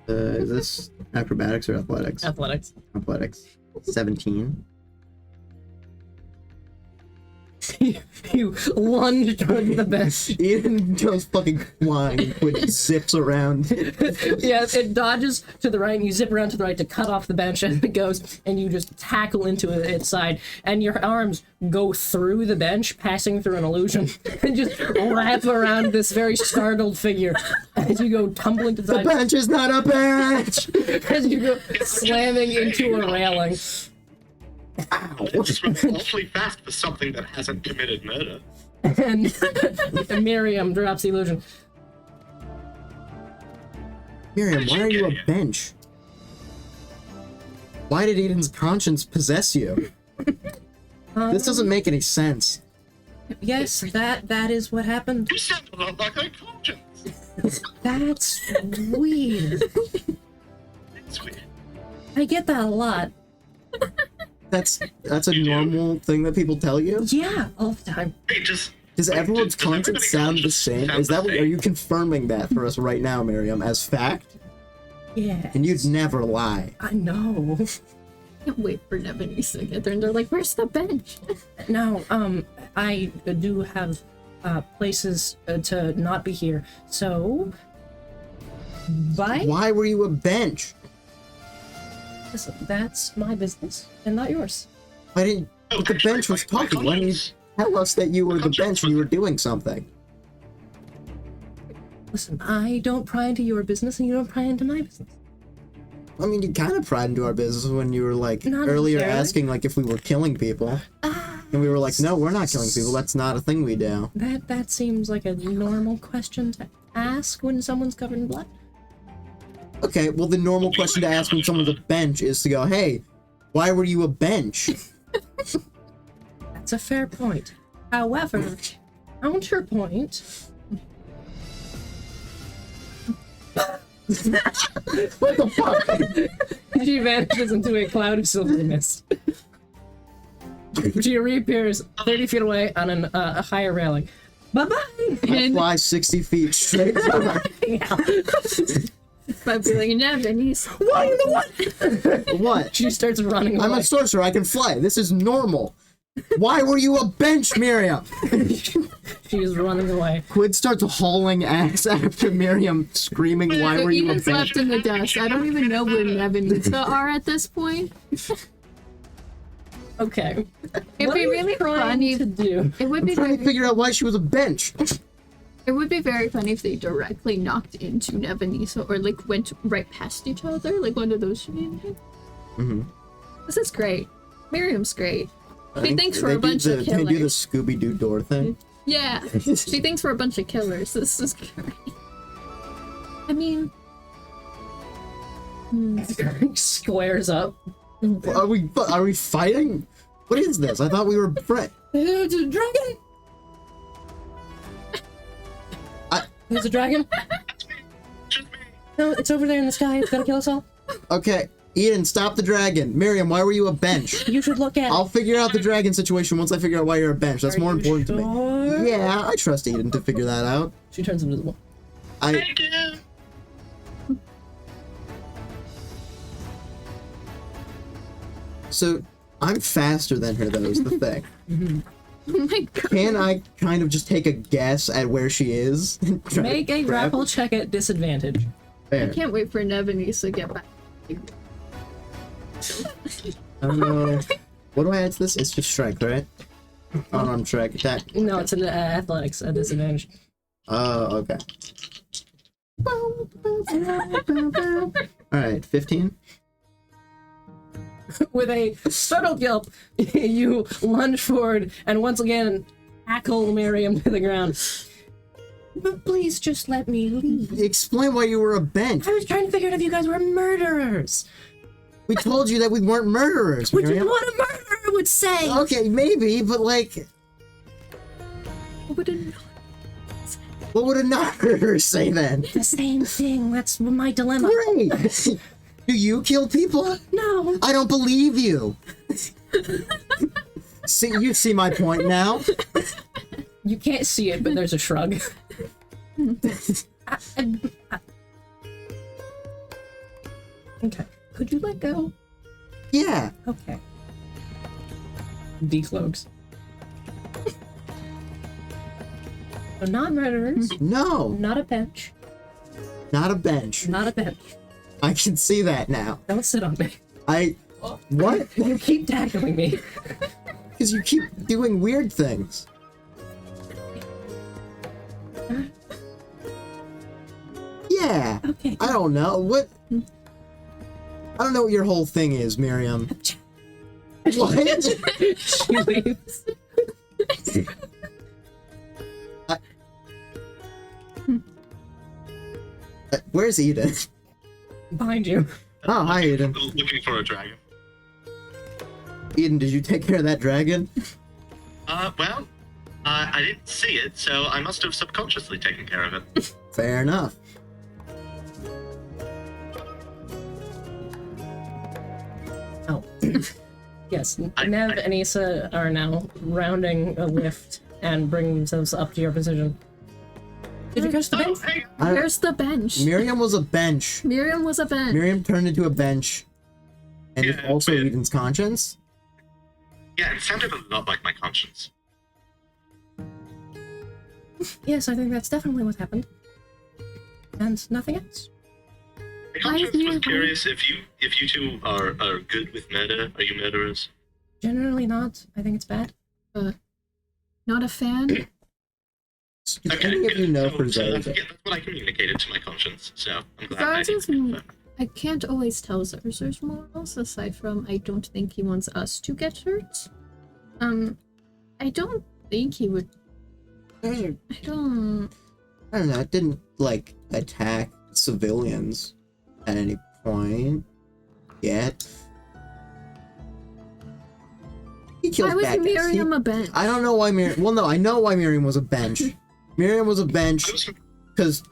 S3: Is this acrobatics or athletics?
S2: Athletics.
S3: Athletics. 17.
S2: You lunge towards the bench.
S3: Eden goes fucking flying, which zips around.
S2: Yeah, it dodges to the right, and you zip around to the right to cut off the bench, and it goes, and you just tackle into its side, and your arms go through the bench, passing through an illusion, and just wrap around this very startled figure as you go tumbling to the
S3: The
S2: side,
S3: bench is not a bench!
S2: as you go slamming into a railing.
S4: It's awfully fast for something that hasn't committed murder.
S2: And Miriam drops the illusion.
S3: Miriam, why are you a bench? Why did Eden's conscience possess you? This doesn't make any sense.
S2: Yes, that is what happened.
S4: You sound a lot like a conscience.
S2: That's weird.
S4: It's weird.
S2: I get that a lot.
S3: That's a normal thing that people tell you?
S2: Yeah, all the time.
S4: Hey,
S3: Does
S4: wait,
S3: everyone's
S4: does
S3: conscience
S4: everybody's
S3: sound the
S4: conscience
S3: same?
S4: sound
S3: Is that
S4: the
S3: what, are
S4: same?
S3: you confirming that for us right now, Miriam, as fact?
S2: Yeah.
S3: And you'd never lie.
S2: I know.
S1: Can't wait for Nevinese to get there, and they're like, "Where's the bench?"
S2: No, I do have places to not be here. So, bye.
S3: Why were you a bench?
S2: Listen, that's my business and not yours.
S3: Why didn't?
S4: Oh,
S3: But the
S4: actually,
S3: bench was
S4: my
S3: talking. Why didn't you
S4: conscience-
S3: tell us that you were the
S4: conscience
S3: bench and you were doing something?
S2: Listen, I don't pry into your business and you don't pry into my business.
S3: I mean, you kind of pried into our business when you were like
S2: Not
S3: earlier
S2: necessarily.
S3: asking like if we were killing people, and we were like, no, we're not killing people. That's not a thing we do.
S2: That seems like a normal question to ask when someone's covered in blood.
S3: Okay, well, the normal question to ask when someone's a bench is to go, hey, why were you a bench?
S2: That's a fair point. However, counterpoint.
S3: What the fuck?
S2: She vanishes into a cloud of silver mist. She reappears 30 feet away on a higher railing. Bye-bye!
S3: I fly 60 feet straight.
S1: By feeling Nevinese.
S3: What?
S2: She starts running
S3: I'm
S2: away.
S3: a sorcerer. I can fly. This is normal. Why were you a bench, Miriam?
S2: She's running away.
S3: Quid starts hauling ass after Miriam, screaming, why
S1: So
S3: were you a
S1: Eden's
S3: bench?
S1: left in the dust. I don't even know where Nevinese are at this point.
S2: Okay.
S1: It'd
S2: What
S1: be
S2: are you
S1: really
S2: trying
S1: funny.
S2: to do.
S1: It would be
S3: Trying to
S1: very,
S3: figure out why she was a bench.
S1: it would be very funny if they directly knocked into Nevinese or like went right past each other, like one of those shenanigans.
S3: Mm-hmm.
S1: This is great. Miriam's great. She thinks we're a bunch of
S3: They do the
S1: killers.
S3: Scooby-Doo door thing.
S1: Yeah, she thinks we're a bunch of killers. This is great. I mean,
S2: Squares up.
S3: Are we fighting? What is this? I thought we were friends.
S2: There's a dragon! There's a dragon?
S4: Just me.
S2: No, it's over there in the sky. It's gonna kill us all.
S3: Okay, Eden, stop the dragon. Miriam, why were you a bench?
S2: You should look at
S3: I'll figure out the dragon situation once I figure out why you're a bench. That's more important to me.
S2: me.
S3: Yeah, I trust Eden to figure that out.
S2: She turns invisible.
S3: I
S4: Thank you.
S3: so I'm faster than her though, is the thing.
S1: oh my god.
S3: Can I kind of just take a guess at where she is? Try
S2: Make
S3: to
S2: a
S3: grab-
S2: grapple check at disadvantage.
S3: Fair.
S1: I can't wait for Nevinese to get back.
S3: I don't know. What do I add to this? It's just strength, right? Unarmed strike attack.
S2: No, it's an athletics at disadvantage.
S3: Oh, okay. Alright, 15?
S2: With a startled yelp, you lunge forward and once again tackle Miriam to the ground. But please just let me leave.
S3: Explain why you were a bench.
S2: I was trying to figure out if you guys were murderers.
S3: We told you that we weren't murderers,
S2: Which is
S3: Miriam.
S2: what a murderer would say.
S3: Okay, maybe, but like,
S1: What would it
S3: what would a non-murderer say then?
S2: The same thing. That's my dilemma.
S3: Great! Do you kill people?
S2: No.
S3: I don't believe you. See, you see my point now.
S2: You can't see it, but there's a shrug. Okay. Could you let go?
S3: Yeah.
S2: Okay. Decloaks. So not murderers,
S3: No,
S2: not a bench,
S3: not a bench.
S2: not a bench.
S3: I can see that now.
S2: Don't sit on me.
S3: What?
S2: You keep tackling me.
S3: Because you keep doing weird things. Yeah.
S2: Okay.
S3: I don't know. What? I don't know what your whole thing is, Miriam. What?
S2: She leaves.
S3: Where's Eden?
S2: Behind you.
S3: Oh, hi, Eden.
S4: Looking for a dragon.
S3: Eden, did you take care of that dragon?
S4: Well, I didn't see it, so I must have subconsciously taken care of it.
S3: Fair enough.
S2: Oh. Yes, Nev and Issa are now rounding a lift and bringing themselves up to your position. Did you catch the bench?
S4: Hey,
S1: Where's the bench?
S3: Miriam was a bench.
S1: Miriam was a bench.
S3: Miriam turned into a bench. And it's
S4: Yeah,
S3: also
S4: but-
S3: Eden's conscience?
S4: yeah, it sounded a lot like my conscience.
S2: Yes, I think that's definitely what happened. And nothing else.
S4: My conscience
S1: you
S4: was
S1: agree?
S4: curious if you two are good with murder. Are you murderers?
S2: Generally not. I think it's bad.
S1: Not a fan.
S3: Do any of you know
S4: so
S3: Preserve?
S4: that's what I communicated to my conscience, so I'm glad
S1: Preserve
S4: that
S1: is
S4: you
S1: I can't always tell Zerzur's morals, aside from I don't think he wants us to get hurt. I don't think he would. I don't
S3: know, it didn't, like, attack civilians at any point yet. He killed
S1: Why was
S3: bad guys.
S1: Miriam a bench?
S3: I don't know why Miriam... Well, no, I know why Miriam was a bench. Miriam was a bench because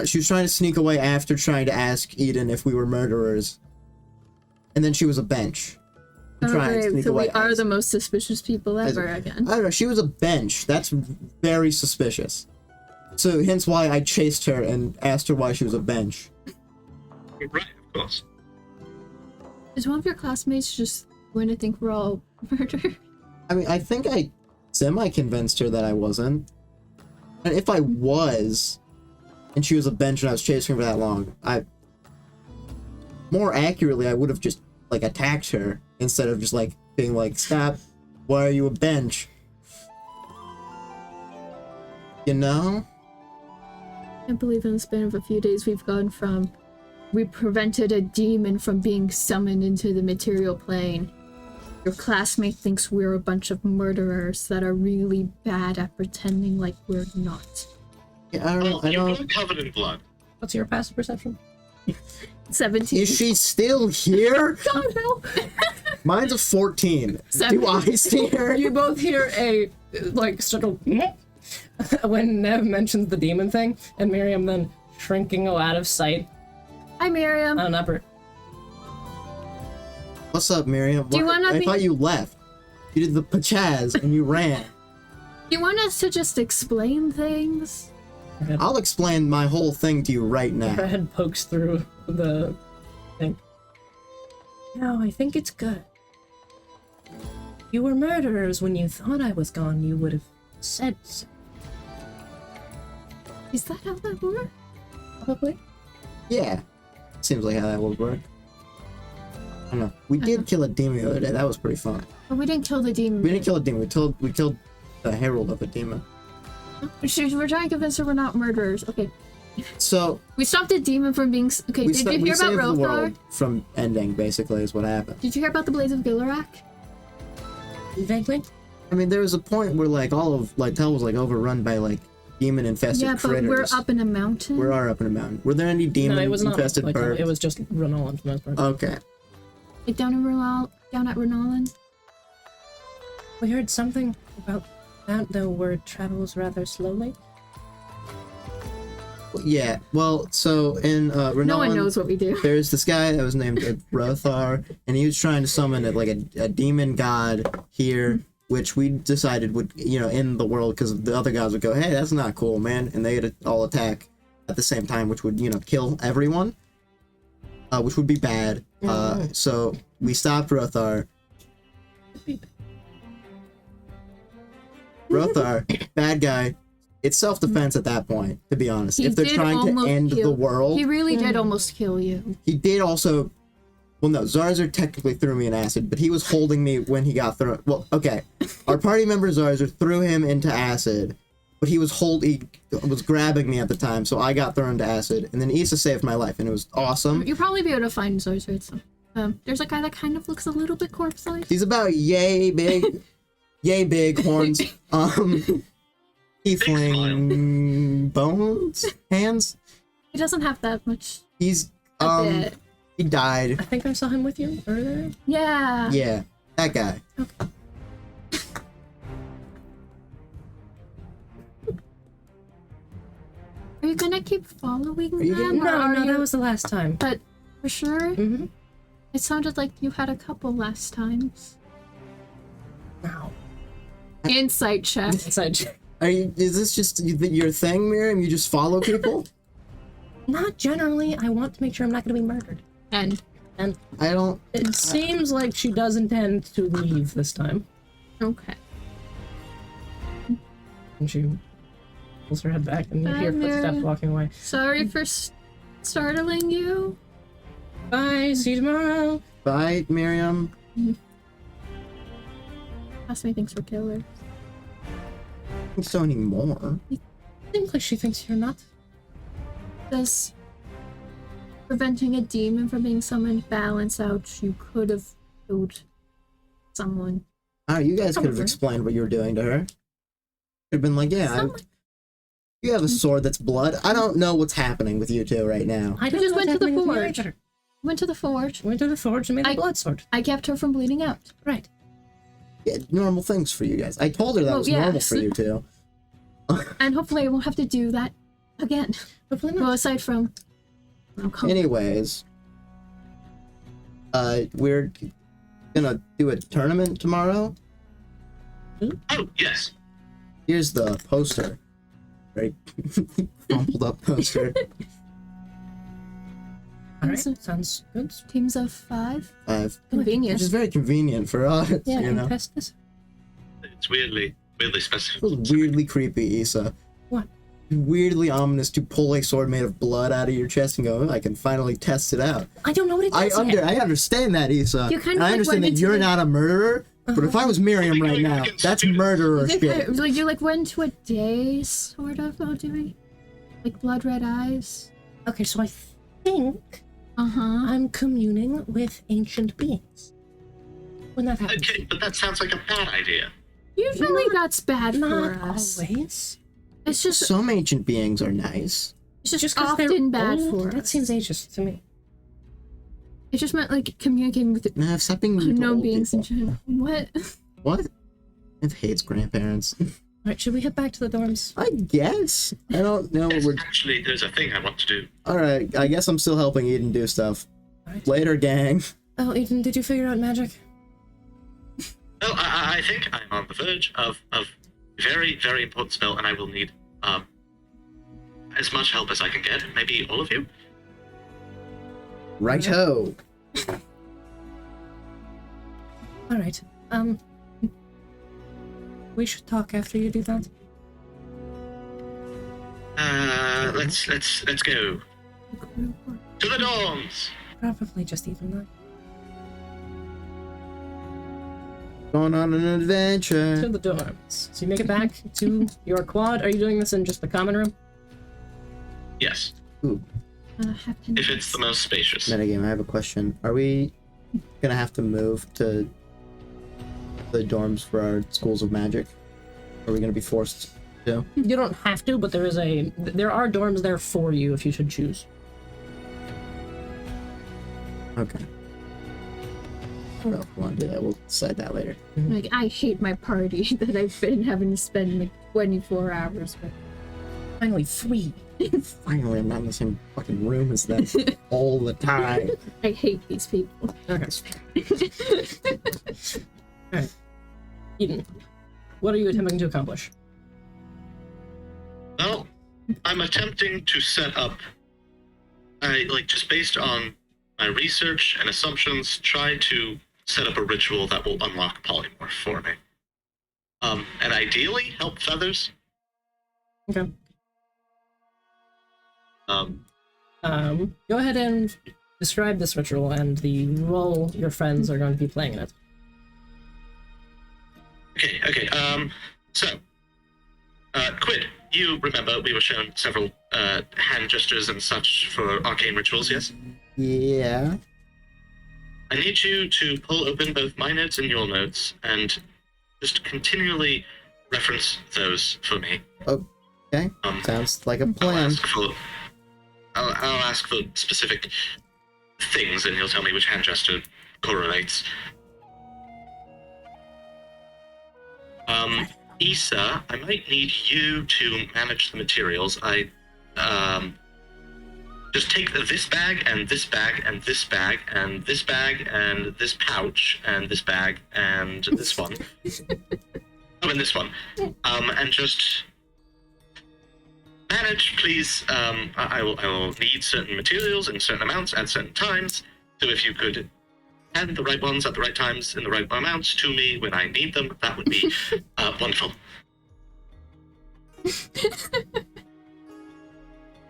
S3: she was trying to sneak away after trying to ask Eden if we were murderers. And then she was a bench. Trying to
S1: Okay,
S3: sneak
S1: so we
S3: away.
S1: are the most suspicious people ever again.
S3: I don't know, she was a bench. That's very suspicious. So hence why I chased her and asked her why she was a bench.
S4: Right, of course.
S1: Is one of your classmates just going to think we're all murdered?
S3: I mean, I think I semi-convinced her that I wasn't. And if I was, and she was a bench and I was chasing her for that long, more accurately, I would have just, like, attacked her instead of just, like, being like, stop, why are you a bench? You know?
S1: I believe in the span of a few days we've gone from we prevented a demon from being summoned into the material plane. Your classmate thinks we're a bunch of murderers that are really bad at pretending like we're not.
S3: Yeah, I don't know,
S4: Well,
S3: I
S4: you're
S3: don't...
S4: both covered in blood.
S2: What's your passive perception?
S1: 17.
S3: Is she still here?
S1: God, no.
S3: Mine's a 14.
S1: Seven.
S3: Do I see her?
S2: You both hear a, like, startled when Nev mentions the demon thing, and Miriam then shrinking out of sight
S1: Hi, Miriam.
S2: on an upper.
S3: What's up, Miriam?
S1: Do you wanna
S3: I
S1: be-
S3: thought you left. You did the pachaz and you ran.
S1: You want us to just explain things?
S3: I'll explain my whole thing to you right
S2: Her
S3: now.
S2: head pokes through the thing. No, I think it's good. You were murderers when you thought I was gone. You would have said so.
S1: Is that how that works?
S2: Probably.
S3: Yeah. Seems like how that would work. I don't know. We did kill a demon the other day. That was pretty fun.
S1: But we didn't kill the demon.
S3: We didn't kill a demon. We killed the herald of a demon.
S1: We're trying to convince her we're not murderers. Okay.
S3: So
S1: We stopped a demon from being. Okay,
S3: we
S1: did
S3: sta-
S1: you
S3: we
S1: hear about
S3: saved the
S1: Rothar?
S3: world from ending. Basically, is what happened.
S1: Did you hear about the Blades of Gilrac?
S2: Vaguely?
S3: I mean, there was a point where like all of Lytel was like overrun by like demon infested
S1: Yeah, but
S3: critters.
S1: we're up in a mountain.
S3: We are up in a mountain. Were there any
S2: No,
S3: demon
S2: it was not
S3: infested
S2: like
S3: birds?
S2: it was just Renault for the most part.
S3: Okay.
S1: Like down at Unalyned.
S2: We heard something about that, the word travels rather slowly.
S3: Yeah. Well, so in Renault,
S1: No one knows what we do.
S3: there's this guy that was named Rothar, and he was trying to summon a demon god here, which we decided would end the world because the other gods would go, hey, that's not cool, man, and they'd all attack at the same time, which would kill everyone, which would be bad. So we stopped Rothar. Rothar, bad guy. It's self-defense at that point, to be honest.
S1: He
S3: if they're
S1: did
S3: trying to
S1: almost
S3: end the
S1: kill-
S3: world,
S1: He really did almost kill you.
S3: he did also. Well, no, Zarzar technically threw me in acid, but he was holding me when he got thrown. Well, okay, our party member Zarzar threw him into acid, but he was grabbing me at the time, so I got thrown into acid, and then Issa saved my life, and it was awesome.
S1: You'll probably be able to find Zorzard. There's a guy that kind of looks a little bit corpse-like.
S3: He's about yay big horns. Tiefling bones, hands.
S1: He doesn't have that much.
S3: He's
S1: A bit.
S3: he died.
S2: I think I saw him with you earlier.
S1: Yeah.
S3: Yeah, that guy.
S1: Are you gonna keep following
S3: you
S1: them?
S3: getting-
S1: or are
S2: No,
S1: you...
S2: that was the last time.
S1: But for sure,
S2: Mm-hmm.
S1: it sounded like you had a couple last times.
S2: Wow.
S1: Insight check.
S2: Inside.
S3: Is this just your thing, Miriam? You just follow people?
S2: Not generally. I want to make sure I'm not going to be murdered.
S1: And
S3: I don't.
S2: It seems like she does intend to leave this time.
S1: okay.
S2: And she pulls her head back, and you
S1: Bye,
S2: hear footsteps
S1: Miriam.
S2: walking away.
S1: Sorry for startling you.
S2: Bye. See you tomorrow.
S3: Bye, Miriam.
S1: Ask me things for killers.
S3: I think so anymore.
S2: Seems like she thinks you're not.
S1: Does preventing a demon from being summoned balance out? You could have killed someone.
S3: Oh, you guys could have
S2: Probably.
S3: explained what you were doing to her. Could have been like, yeah,
S1: Someone-
S3: you have a sword that's blood. I don't know what's happening with you two right now.
S2: I don't
S1: just
S2: know
S1: went
S2: what's
S1: to the
S2: happening with me
S1: forge.
S2: either.
S1: Went to the forge.
S2: Went to the forge and made a
S1: I-
S2: blood sword.
S1: I kept her from bleeding out.
S2: Right.
S3: Yeah, normal things for you guys. I told her that
S1: Well,
S3: was normal
S1: yes.
S3: for you two.
S1: And hopefully I won't have to do that again.
S2: Hopefully
S1: Well,
S2: not.
S1: aside from...
S3: Anyways, we're gonna do a tournament tomorrow.
S4: Oh, yes.
S3: Here's the poster. Very crumpled up poster.
S2: All right. Sounds good.
S1: Teams of 5.
S3: Which
S1: Convenient.
S3: is very convenient for us,
S2: Yeah,
S3: you know.
S2: and test this.
S4: It's weirdly specific.
S3: It was weirdly creepy, Issa.
S2: What?
S3: Weirdly ominous to pull a sword made of blood out of your chest and go, "Oh, I can finally test it out."
S2: I don't know what it
S3: I
S2: is yet.
S3: understand that, Issa.
S1: You kind
S3: And
S1: of
S3: I
S1: like
S3: understand
S1: went
S3: that
S1: into
S3: you're
S1: the-
S3: not a murderer, but if I was Miriam right now, that's murderer shit.
S1: Like you went to a day, sort of, oh, do we? Like blood red eyes?
S2: Okay, so I think
S1: Uh-huh.
S2: I'm communing with ancient beings. When that happens.
S4: Okay, but that sounds like a bad idea.
S1: Usually that's bad for
S2: Not
S1: us.
S2: always.
S1: It's just
S3: Some ancient beings are nice.
S1: it's just
S2: 'cause they're
S1: often bad
S2: old,
S1: for
S2: That
S1: us.
S2: seems ageist to me.
S1: It just meant like communicating with
S3: Nah, stop being mean to
S1: unknown
S3: old
S1: beings in
S3: people.
S1: general. What?
S3: What? It hates grandparents.
S2: Alright, should we head back to the dorms?
S3: I guess. I don't know what
S4: Yes,
S3: we're.
S4: actually, there's a thing I want to do.
S3: Alright, I guess I'm still helping Eden do stuff.
S2: Alright.
S3: Later, gang.
S2: Oh, Aiden, did you figure out magic?
S4: Well, I think I'm on the verge of very, very important spell, and I will need as much help as I can get. Maybe all of you.
S3: Righto.
S2: Alright, we should talk after you do that.
S4: Let's go to the dorms.
S2: Probably just even that.
S3: Going on an
S2: To
S3: adventure.
S2: the dorms. So you make it back to your quad. Are you doing this in just the common room?
S4: Yes,
S3: Ooh,
S4: if it's the most spacious.
S3: metagame, I have a question. Are we gonna have to move to the dorms for our schools of magic? Are we gonna be forced to?
S2: You don't have to, but there are dorms there for you if you should choose.
S3: Okay. Well, we'll do that. We'll decide that later.
S1: Like, I hate my party that I've been having to spend like 24 hours with.
S2: Finally, 3.
S3: Finally, I'm not in the same fucking room as them all the time.
S1: I hate these people.
S2: Okay. Alright. Eden, what are you attempting to accomplish?
S4: Well, I'm attempting to set up, just based on my research and assumptions, try to set up a ritual that will unlock polymorph for me. And ideally help feathers.
S2: Okay.
S4: Go
S2: ahead and describe this ritual and the role your friends are going to be playing in it.
S4: Okay, Quid, you remember we were shown several hand gestures and such for arcane rituals, yes?
S3: Yeah.
S4: I need you to pull open both my notes and your notes and just continually reference those for me.
S3: Okay. Sounds like a plan.
S4: I'll ask for specific things and you'll tell me which hand gesture correlates. Issa, I might need you to manage the materials. Just take this bag and this bag and this bag and this bag and this pouch and this bag and this one. Oh, and this one. And just manage, please. I will need certain materials in certain amounts at certain times. So if you could hand the right ones at the right times in the right amounts to me when I need them, that would be wonderful.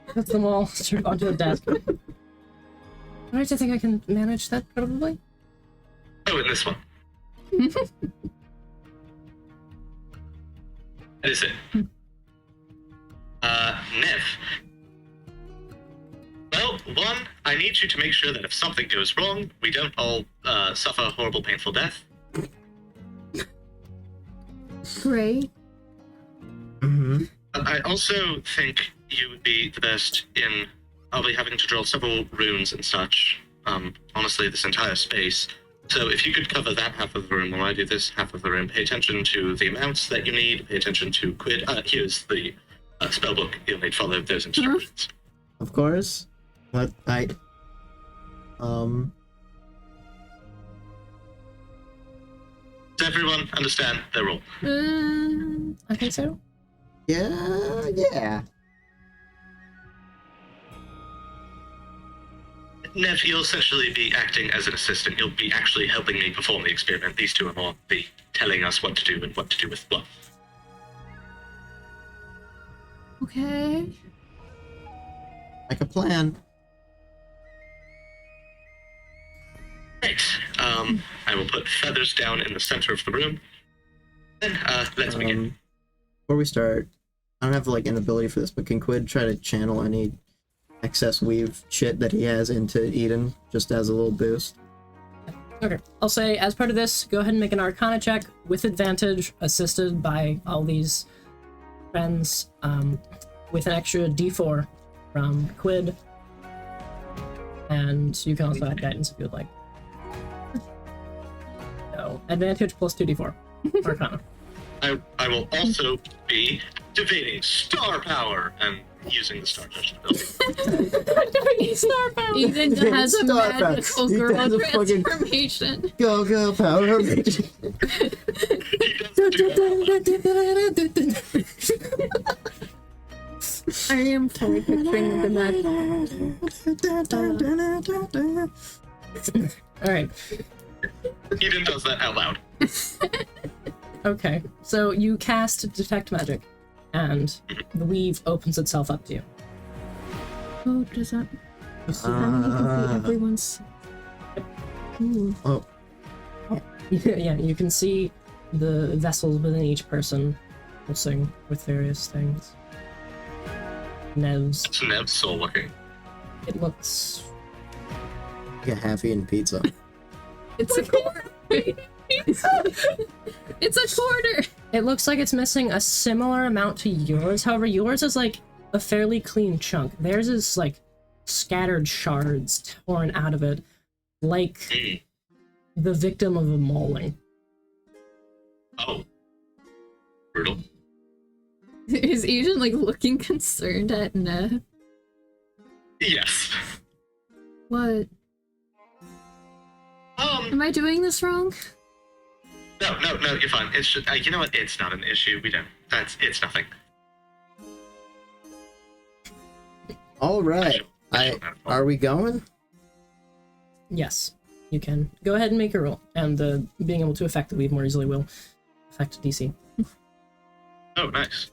S2: Put them all straight onto a desk. Alright, I think I can manage that, probably.
S4: Oh, and this one. That is it. Nev. Well, one, I need you to make sure that if something goes wrong, we don't all suffer a horrible, painful death.
S1: Great.
S3: Mm-hmm.
S4: I also think you would be the best in... I'll be having to draw several runes and such. Honestly, this entire space. So if you could cover that half of the room while I do this half of the room, pay attention to the amounts that you need, pay attention to Quid. Here's the spellbook. You'll need to follow those instructions.
S3: Of course. But does
S4: everyone understand their role?
S2: I think so.
S3: Yeah.
S4: Nev, you'll essentially be acting as an assistant. You'll be actually helping me perform the experiment. These two are more be telling us what to do and what to do with what.
S1: Okay.
S3: Like a plan.
S4: Right. I will put feathers down in the center of the room. Then, let's begin.
S3: Before we start, I don't have like an ability for this, but can Quid try to channel any excess weave shit that he has into Eden just as a little boost?
S2: Okay. I'll say, as part of this, go ahead and make an arcana check with advantage, assisted by all these friends, with an extra d4 from Quid. And you can also add guidance if you would like. So, advantage plus 2d4. Arcana.
S4: I will also be activating star power and using the star gesture ability.
S2: Star power!
S1: Eden has a
S3: Star power.
S1: magical
S3: He
S1: girl
S3: does a fucking-
S1: transformation.
S3: Go, Power Ranger.
S4: He does do that.
S1: I am fully picturing the magic.
S2: Alright.
S4: Eden does that out loud.
S2: Okay. So you cast Detect Magic, and the weave opens itself up to you.
S1: Oh, does that... That mean you complete everyone's... Ooh.
S3: Oh,
S2: Yeah, you can see the vessels within each person pulsing with various things. Nev's.
S4: What's Nev's soul looking?
S2: It looks...
S3: Like a half-eaten pizza.
S1: It's a quarter. It's a quarter.
S2: It looks like it's missing a similar amount to yours. However, yours is like a fairly clean chunk. Theirs is like scattered shards torn out of it, like the victim of a mauling.
S4: Oh. Brutal.
S1: Is Aiden like looking concerned at Ned?
S4: Yes.
S1: What? Am I doing this wrong?
S4: No, you're fine. It's just, you know what? It's not an issue. It's nothing.
S3: All right. Are we going?
S2: Yes, you can. Go ahead and make a roll, and being able to affect the weave more easily will affect DC.
S4: Oh, nice.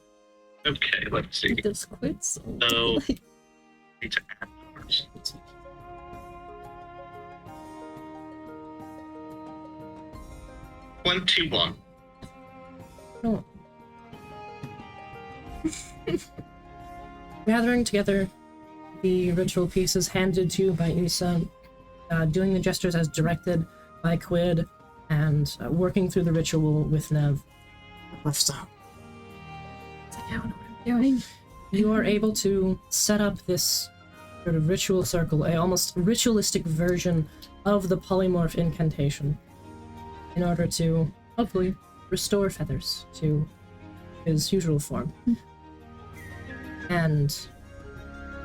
S4: Okay, let's see.
S1: This quit so.
S4: So, need to add numbers. 21.
S2: Oh. Gathering together the ritual pieces handed to you by Issa, doing the gestures as directed by Quid, and working through the ritual with Nev.
S3: Left stop.
S1: It's like, I don't know what I'm doing.
S2: You are able to set up this sort of ritual circle, a almost ritualistic version of the polymorph incantation, in order to hopefully restore Feathers to his usual form. And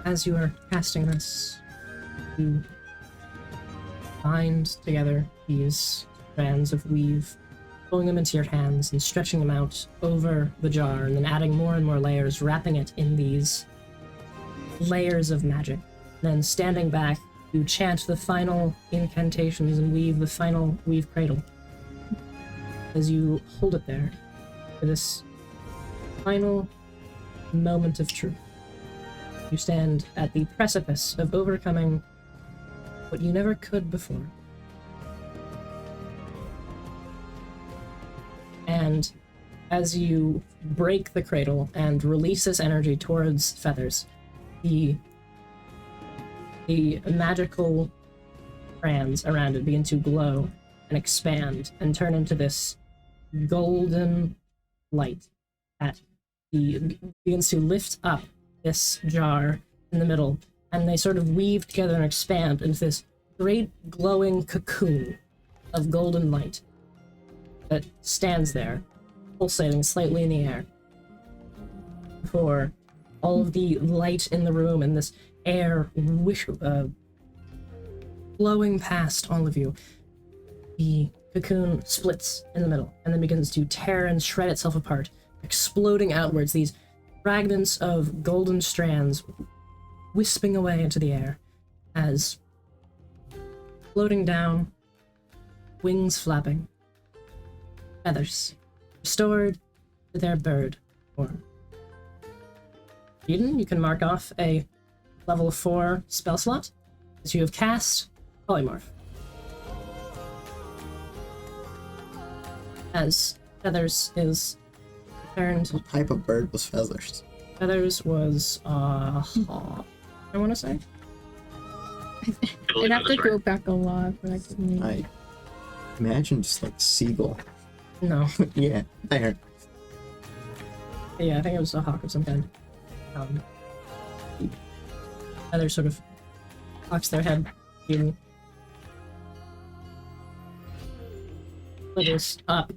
S2: as you are casting this, you bind together these strands of weave, pulling them into your hands and stretching them out over the jar, and then adding more and more layers, wrapping it in these layers of magic. Then standing back, you chant the final incantations and weave the final weave cradle. As you hold it there for this final moment of truth. You stand at the precipice of overcoming what you never could before. And as you break the cradle and release this energy towards Feathers, the magical strands around it begin to glow and expand and turn into this golden light that begins to lift up this jar in the middle, and they sort of weave together and expand into this great glowing cocoon of golden light that stands there, pulsating slightly in the air. For all of the light in the room and this air blowing past all of you, the cocoon splits in the middle and then begins to tear and shred itself apart, exploding outwards, these fragments of golden strands wisping away into the air as, floating down, wings flapping, Feathers restored to their bird form. Aiden, you can mark off a level 4 spell slot as you have cast Polymorph. As Feathers is returned.
S3: What type of bird was Feathers?
S2: Feathers was hawk, I want to say.
S1: I'd have to go back a lot, but I couldn't.
S3: I imagine just like seagull.
S2: No.
S3: Yeah, there.
S2: Yeah, I think it was a hawk of some kind. Feathers sort of cocks their head, you slithers up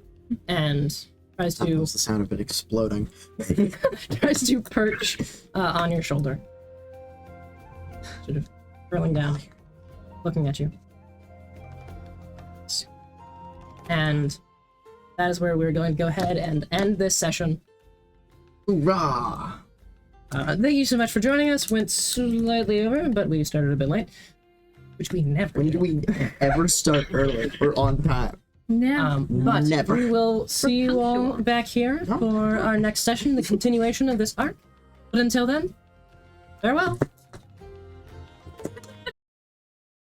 S2: and tries
S3: That
S2: to
S3: was the sound of it exploding.
S2: tries to perch on your shoulder, sort of curling down, looking at you. And that is where we're going to go ahead and end this session.
S3: Hoorah!
S2: Thank you so much for joining us. Went slightly over, but we started a bit late, which we never
S3: When
S2: do.
S3: do we ever start early? We're on time.
S1: No.
S2: But
S3: Never.
S2: we will see you all back here for our next session, the continuation of this arc. But until then, farewell.